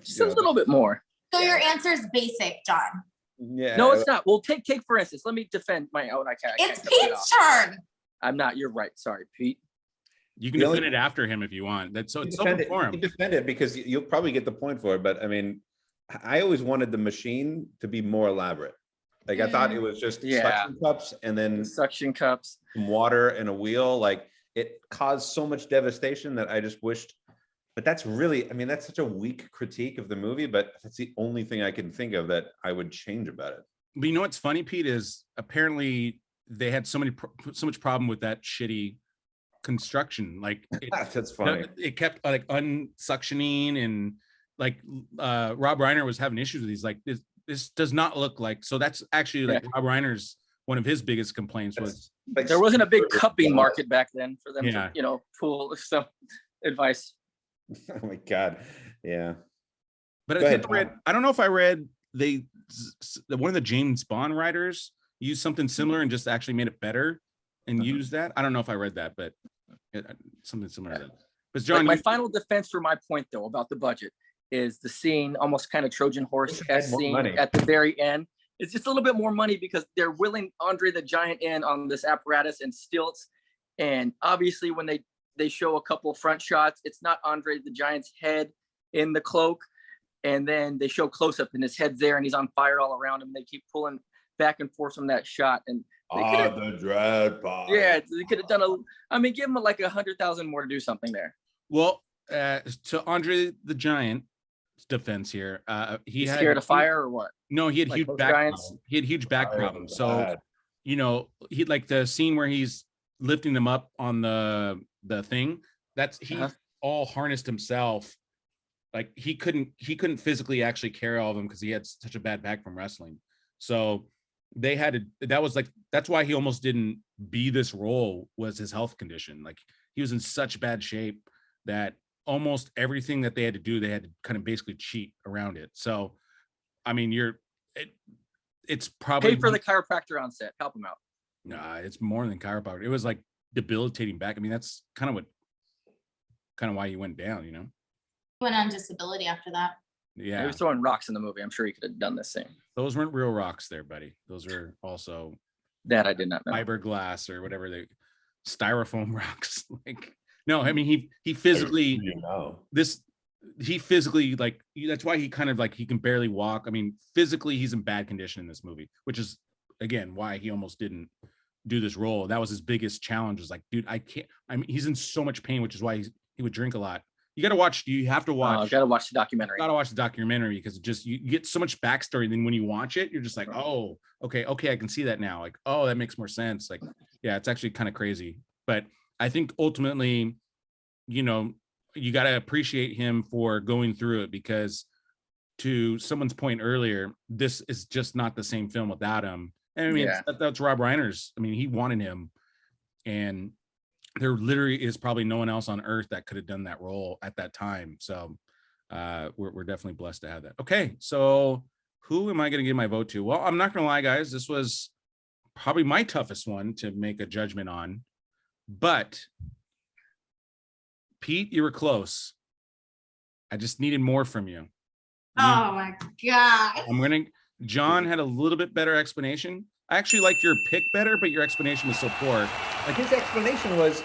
just a little bit more. So your answer is basic, John. Yeah. No, it's not. Well, take for instance, let me defend my own. It's Pete's turn. I'm not, you're right. Sorry, Pete. You can defend it after him if you want. That's it's open for him. You can defend it because you'll probably get the point for it. But I mean, I always wanted the machine to be more elaborate. Like I thought it was just suction cups and then suction cups, some water and a wheel. Like it caused so much devastation that I just wished. But that's really, I mean, that's such a weak critique of the movie, but that's the only thing I can think of that I would change about it. But you know what's funny, Pete, is apparently they had so much problem with that shitty construction. Like that's funny. It kept like unsuctioning, and like Rob Reiner was having issues with these. Like this does not look like. So that's actually like Rob Reiner's one of his biggest complaints was like there wasn't a big cupping market back then for them to pull some advice. Oh my God. Yeah. But I don't know if I read one of the James Bond writers used something similar and just actually made it better and used that. I don't know if I read that, but something similar to that. But John, my final defense for my point though about the budget is the scene, almost kind of Trojan horse scene at the very end. It's just a little bit more money because they're wheeling Andre the Giant in on this apparatus and stilts. And obviously when they show a couple of front shots, it's not Andre the Giant's head in the cloak. And then they show close up and his head's there and he's on fire all around him. They keep pulling back and forth from that shot. And the dread part. Yeah, they could have done give him like 100,000 more to do something there. Well, to Andre the Giant's defense here, he's scared of fire or what? No, he had huge back problems. He had huge back problems. So, he like the scene where he's lifting them up on the thing. That's he all harnessed himself. Like he couldn't physically actually carry all of them because he had such a bad back from wrestling. So they had to. That's why he almost didn't be this role, was his health condition. Like he was in such bad shape that almost everything that they had to do, they had to kind of basically cheat around it. So, I mean, it's probably pay for the chiropractor on set, help him out. Nah, it's more than chiropractor. It was like debilitating back. I mean, that's kind of why he went down, Went on disability after that. Yeah. He was throwing rocks in the movie. I'm sure he could have done the same. Those weren't real rocks there, buddy. Those are also That I did not know. fiberglass or whatever styrofoam rocks. Like, no, I mean, he physically, he physically, like, that's why he kind of like, he can barely walk. I mean, physically, he's in bad condition in this movie, which is, again, why he almost didn't do this role. That was his biggest challenge, was like, dude, I can't, I mean, he's in so much pain, which is why he would drink a lot. You have to watch I've got to watch the documentary. Got to watch the documentary, because you get so much backstory. Then when you watch it, you're just like, oh, okay, I can see that now. Like, oh, that makes more sense. Like, yeah, it's actually kind of crazy. But I think ultimately, you know, you got to appreciate him for going through it, because to someone's point earlier, this is just not the same film without him. And I mean, that's Rob Reiner's. I mean, he wanted him, and there literally is probably no one else on earth that could have done that role at that time. So we're definitely blessed to have that. Okay, so who am I going to give my vote to? Well, I'm not going to lie, guys. This was probably my toughest one to make a judgment on. But Pete, you were close. I just needed more from you. Oh my God. John had a little bit better explanation. I actually liked your pick better, but your explanation was so poor. Like, his explanation was,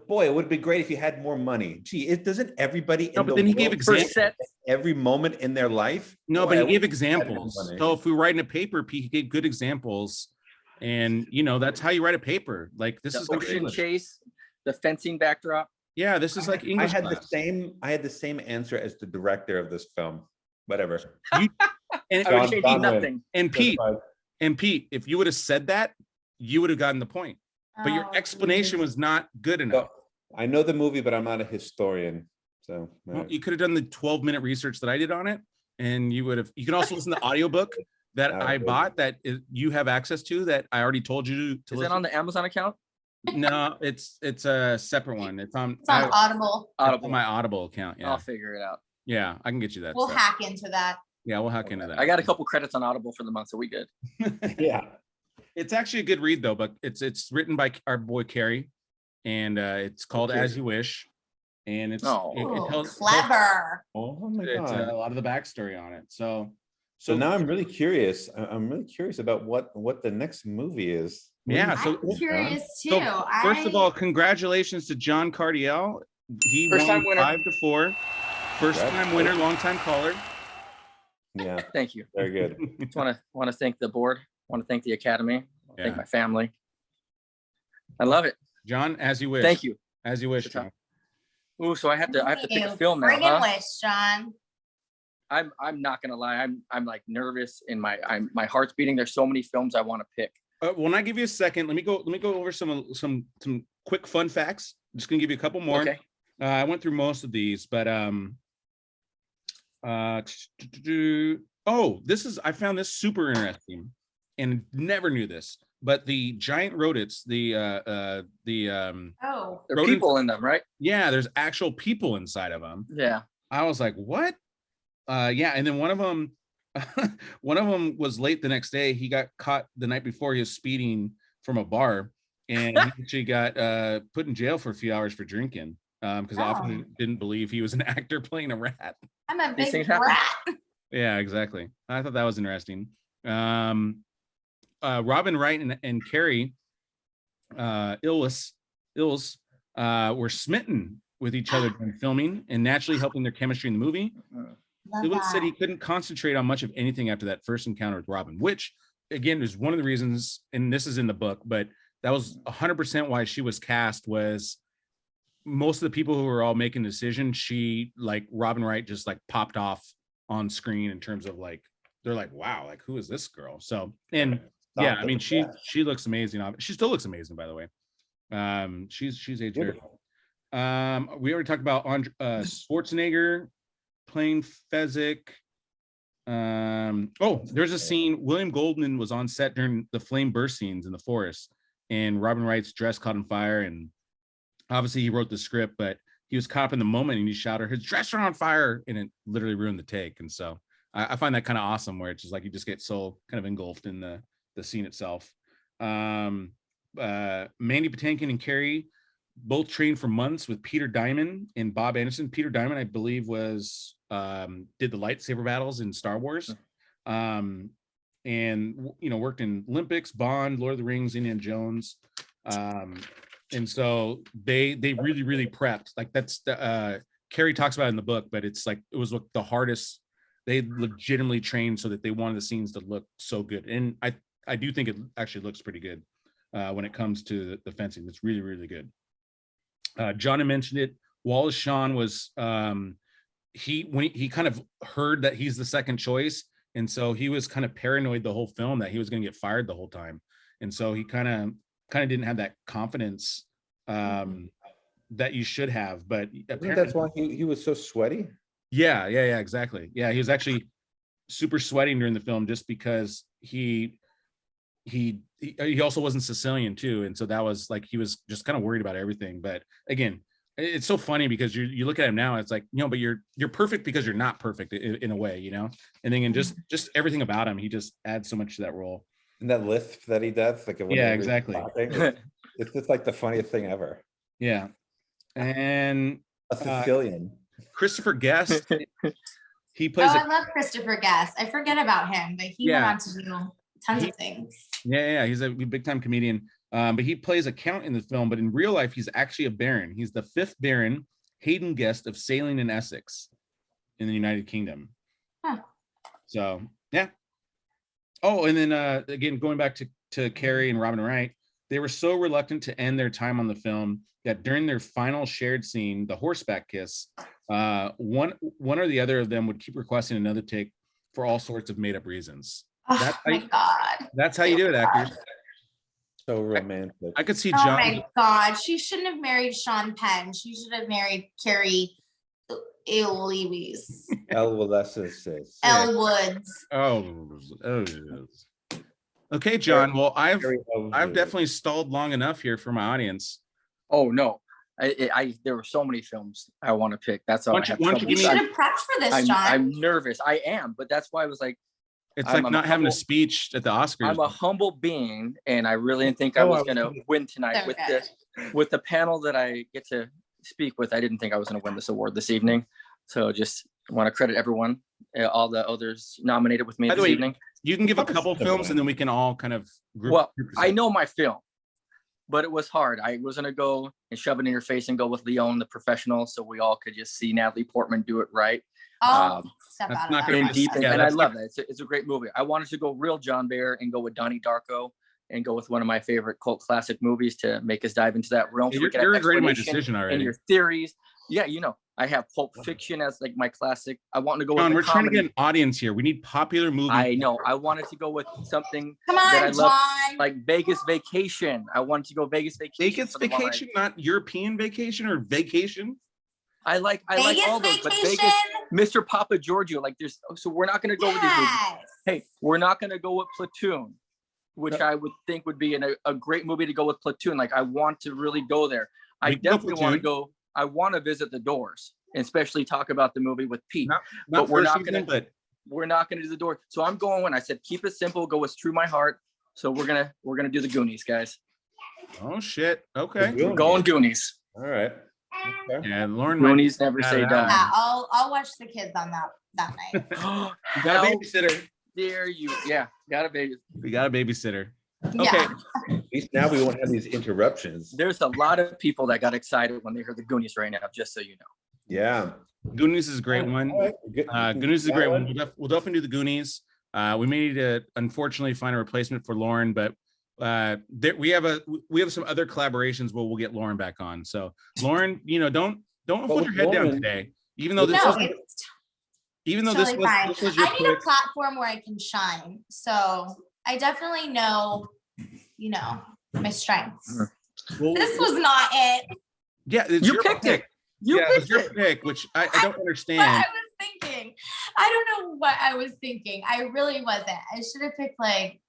boy, it would be great if you had more money. Gee, it doesn't everybody in the then he gave world examples every moment in their life. No, but he gave examples. So if we write in a paper, Pete, he gave good examples. And you know, that's how you write a paper. Like, this is like ocean chase, the fencing backdrop. Yeah, this is like English. I had the same answer as the director of this film. Whatever. I was changing nothing. And Pete, if you would have said that, you would have gotten the point. But your explanation was not good enough. I know the movie, but I'm not a historian. So well, you could have done the 12-minute research that I did on it, and you can also listen to the audiobook that I bought that you have access to, that I already told you to Is that on the Amazon account? No, it's a separate one. It's on Audible. Audible. My Audible account. Yeah. I'll figure it out. Yeah, I can get you that. We'll hack into that. Yeah, we'll hack into that. I got a couple credits on Audible for the month, so we good. Yeah. It's actually a good read though, but it's written by our boy Carrie, and it's called As You Wish, and it's it tells clever. Oh my God. It's a lot of the backstory on it. So now I'm really curious. I'm really curious about what the next movie is. Yeah, so I'm curious too. So first of all, congratulations to John Cardiel. He First won time winner. 5-4. First time winner, long time caller. Yeah. Thank you. Very good. Just want to thank the board. Want to thank the Academy. Thank my family. I love it. John, as you wish. Thank you. As you wish, John. Ooh, so I have to pick a film now. Friggin' wish, John. I'm not gonna lie. I'm like nervous and my heart's beating. There's so many films I want to pick. When I give you a second, let me go over some quick fun facts. I'm just gonna give you a couple more. Okay. I went through most of these, but I found this super interesting and never knew this. But the giant rodents, There are rodents, people in them, right? yeah, there's actual people inside of them. Yeah. I was like, what? Yeah, and then one of them was late the next day. He got caught the night before. He was speeding from a bar, and he actually got put in jail for a few hours for drinking because the officer didn't believe he was an actor playing a rat. I'm a big rat. Yeah, exactly. I thought that was interesting. Robin Wright and Carrie Illes were smitten with each other during filming and naturally helping their chemistry in the movie. Illes said he couldn't concentrate on much of anything after that first encounter with Robin, which again is one of the reasons, and this is in the book, but that was 100% why she was cast. Was most of the people who were all making decisions, Robin Wright just like popped off on screen in terms of like, they're like, wow, like who is this girl? So, and yeah, I mean, she looks amazing. She still looks amazing, by the way. She's aged very well. We already talked about Schwarzenegger playing Fezzik. There's a scene. William Goldman was on set during the flame burst scenes in the forest, and Robin Wright's dress caught on fire. And obviously, he wrote the script, but he was caught up in the moment, and he shouted, "His dress are on fire!" And it literally ruined the take. And so I find that kind of awesome, where it's just like you just get so kind of engulfed in the scene itself. Mandy Patinkin and Carrie both trained for months with Peter Diamond and Bob Anderson. Peter Diamond, I believe, was did the lightsaber battles in Star Wars, and worked in Olympics, Bond, Lord of the Rings, Indiana Jones, and so they really really prepped. Like that's the Carrie talks about it in the book, but it's like it was the hardest. They legitimately trained so that they wanted the scenes to look so good, and I do think it actually looks pretty good when it comes to the fencing. It's really really good. John had mentioned it. Wallace Shawn was he kind of heard that he's the second choice, and so he was kind of paranoid the whole film that he was going to get fired the whole time, and so he kind of didn't have that confidence that you should have. But apparently that's why he was so sweaty. Yeah, exactly. Yeah, he was actually super sweating during the film just because he also wasn't Sicilian too, and so that was like he was just kind of worried about everything. But again, it's so funny because you look at him now, it's like, but you're perfect because you're not perfect in a way, and then just everything about him, he just adds so much to that role. And that lisp that he does, like exactly. It's just like the funniest thing ever. Yeah, and a Sicilian. Christopher Guest, he plays. I love Christopher Guest. I forget about him, but he went on to do tons of things. Yeah, he's a big time comedian. But he plays a count in the film, but in real life, he's actually a baron. He's the 5th Baron, Hayden Guest of Sailing in Essex in the United Kingdom. Huh. So, yeah. Oh, and then again, going back to Carrie and Robin Wright, they were so reluctant to end their time on the film that during their final shared scene, the horseback kiss, one or the other of them would keep requesting another take for all sorts of made up reasons. Oh my God. That's how you do it, actors. So romantic. I could see John. Oh my God. She shouldn't have married Sean Penn. She should have married Carrie Elwes. Elle Woods. Oh. Okay, John. Well, I've definitely stalled long enough here for my audience. Oh no. There were so many films I want to pick. That's all. You should have prepped for this, John. I'm nervous. I am, but that's why I was like, it's like not having a speech at the Oscars. I'm a humble being, and I really didn't think I was going to win tonight with the panel that I get to speak with. I didn't think I was going to win this award this evening. So just want to credit everyone, all the others nominated with me this evening. You can give a couple films, and then we can all kind of group. Well, I know my film, but it was hard. I was going to go and shove it in your face and go with Leon, the Professional, so we all could just see Natalie Portman do it right. Step out of and I love that. It's a great movie. I wanted to go real John Baer and go with Donnie Darko and go with one of my favorite cult classic movies to make us dive into that realm. You're regretting my decision already. And your theories. Yeah, I have Pulp Fiction as like my classic. I want to go with we're trying to get an audience here. We need popular movies. I know. I wanted to go with something that I love, like Vegas Vacation. I wanted to go Vegas Vacation. Vegas Vacation, not European Vacation or Vacation. I like all those, but Vegas, Mr. Papa Giorgio, so we're not going to go with these movies. Hey, we're not going to go with Platoon, which I would think would be a great movie to go with Platoon. Like, I want to really go there. I definitely want to go. I want to visit The Doors, and especially talk about the movie with Pete. But we're not going to do The Doors. So I'm going when I said keep it simple, go with True My Heart. So we're gonna do the Goonies, guys. Oh shit! Okay, we're going Goonies. All right. Okay. Yeah, Lauren. Goonies never say die. Yeah, I'll watch the kids on that night. You got a babysitter. Dare you? Yeah, we got a babysitter. Okay. Yeah. At least now we won't have these interruptions. There's a lot of people that got excited when they heard the Goonies right now, just so you know. Yeah. Goonies is a great one. Goonies is a great one. We'll definitely do the Goonies. We may need to unfortunately find a replacement for Lauren, but we have some other collaborations where we'll get Lauren back on. So Lauren, don't hold your head down today. Even though this was your I need a platform where I can shine. So I definitely know, my strengths. Well, this was not it. Yeah, it's you picked it. It's your pick, which I don't understand. What I was thinking. I don't know what I was thinking. I really wasn't. I should have picked like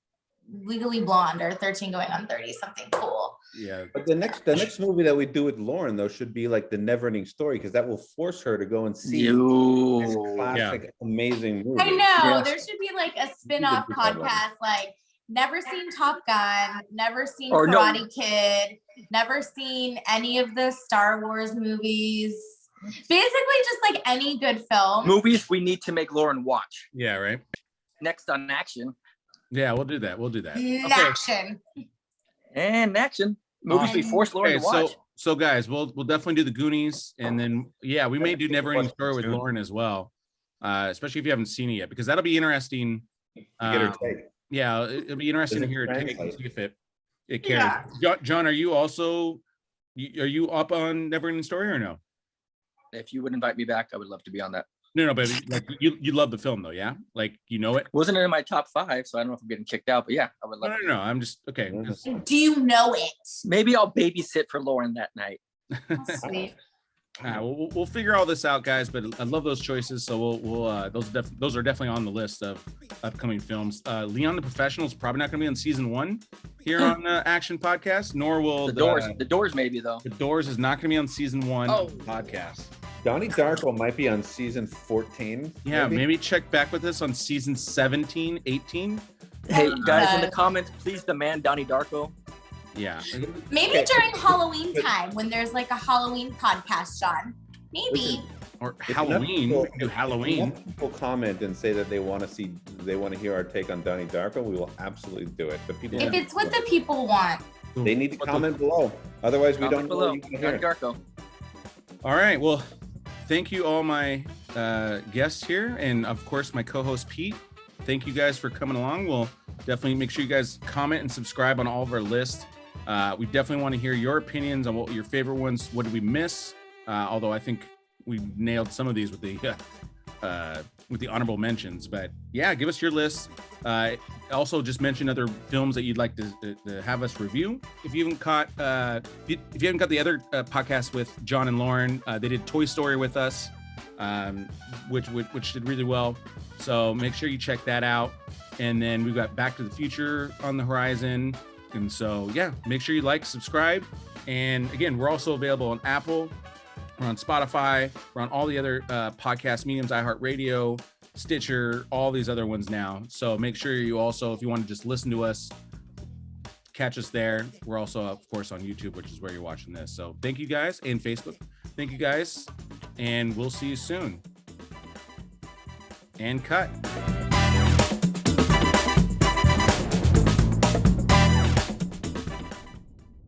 Legally Blonde or 13 Going on 30, something cool. Yeah. But the next movie that we do with Lauren though should be like The Neverending Story, because that will force her to go and see this classic, amazing movie. I know. There should be like a spin-off podcast, like never seen Top Gun, never seen Karate Kid, never seen any of the Star Wars movies. Basically, just like any good film. Movies we need to make Lauren watch. Yeah, right. Next on Action. Yeah, we'll do that. Action. And Action. Movies we force Lauren to watch. So guys, we'll definitely do the Goonies, and then we may do Never Ending Story with Lauren as well, especially if you haven't seen it yet, because that'll be interesting. Get her take. Yeah, it'll be interesting to hear her take and see if it carries. Yeah. John, are you up on Never Ending Story or no? If you would invite me back, I would love to be on that. No, but like you love the film though, yeah? Like you know it? Wasn't in my top 5, so I don't know if I'm getting kicked out, but yeah, I would love to. No, I'm just okay. Do you know it? Maybe I'll babysit for Lauren that night. Sweet. We'll figure all this out, guys. But I love those choices, so we'll those are definitely on the list of upcoming films. Leon the Professional is probably not going to be on season 1 here on Action Podcast, nor will The Doors maybe though. The Doors is not going to be on season 1 podcast. Donnie Darko might be on season 14. Yeah, maybe check back with us on season 17, 18. Hey guys, in the comments, please demand Donnie Darko. Yeah. Maybe during Halloween time when there's like a Halloween podcast, John. Maybe. Or Halloween. We can do Halloween. If people comment and say that they want to hear our take on Donnie Darko, we will absolutely do it. But people, If it's what the people want. they need to comment below. Otherwise, we don't know below. what you can hear. Donnie Darko. All right. Well, thank you all my guests here, and of course my co-host Pete. Thank you guys for coming along. We'll definitely make sure you guys comment and subscribe on all of our lists. We definitely want to hear your opinions on what your favorite ones. What did we miss? Although I think we nailed some of these with the honorable mentions. But yeah, give us your list. Also, just mention other films that you'd like to have us review. If you haven't caught, if you haven't got the other podcast with John and Lauren, they did Toy Story with us, which did really well. So make sure you check that out. And then we've got Back to the Future on the horizon. And so, yeah, make sure you like, subscribe. And again, we're also available on Apple, we're on Spotify, we're on all the other podcast mediums, iHeartRadio, Stitcher, all these other ones now. So make sure you also, if you want to just listen to us, catch us there. We're also, of course, on YouTube, which is where you're watching this. So thank you guys, and Facebook. Thank you guys, and we'll see you soon. And cut.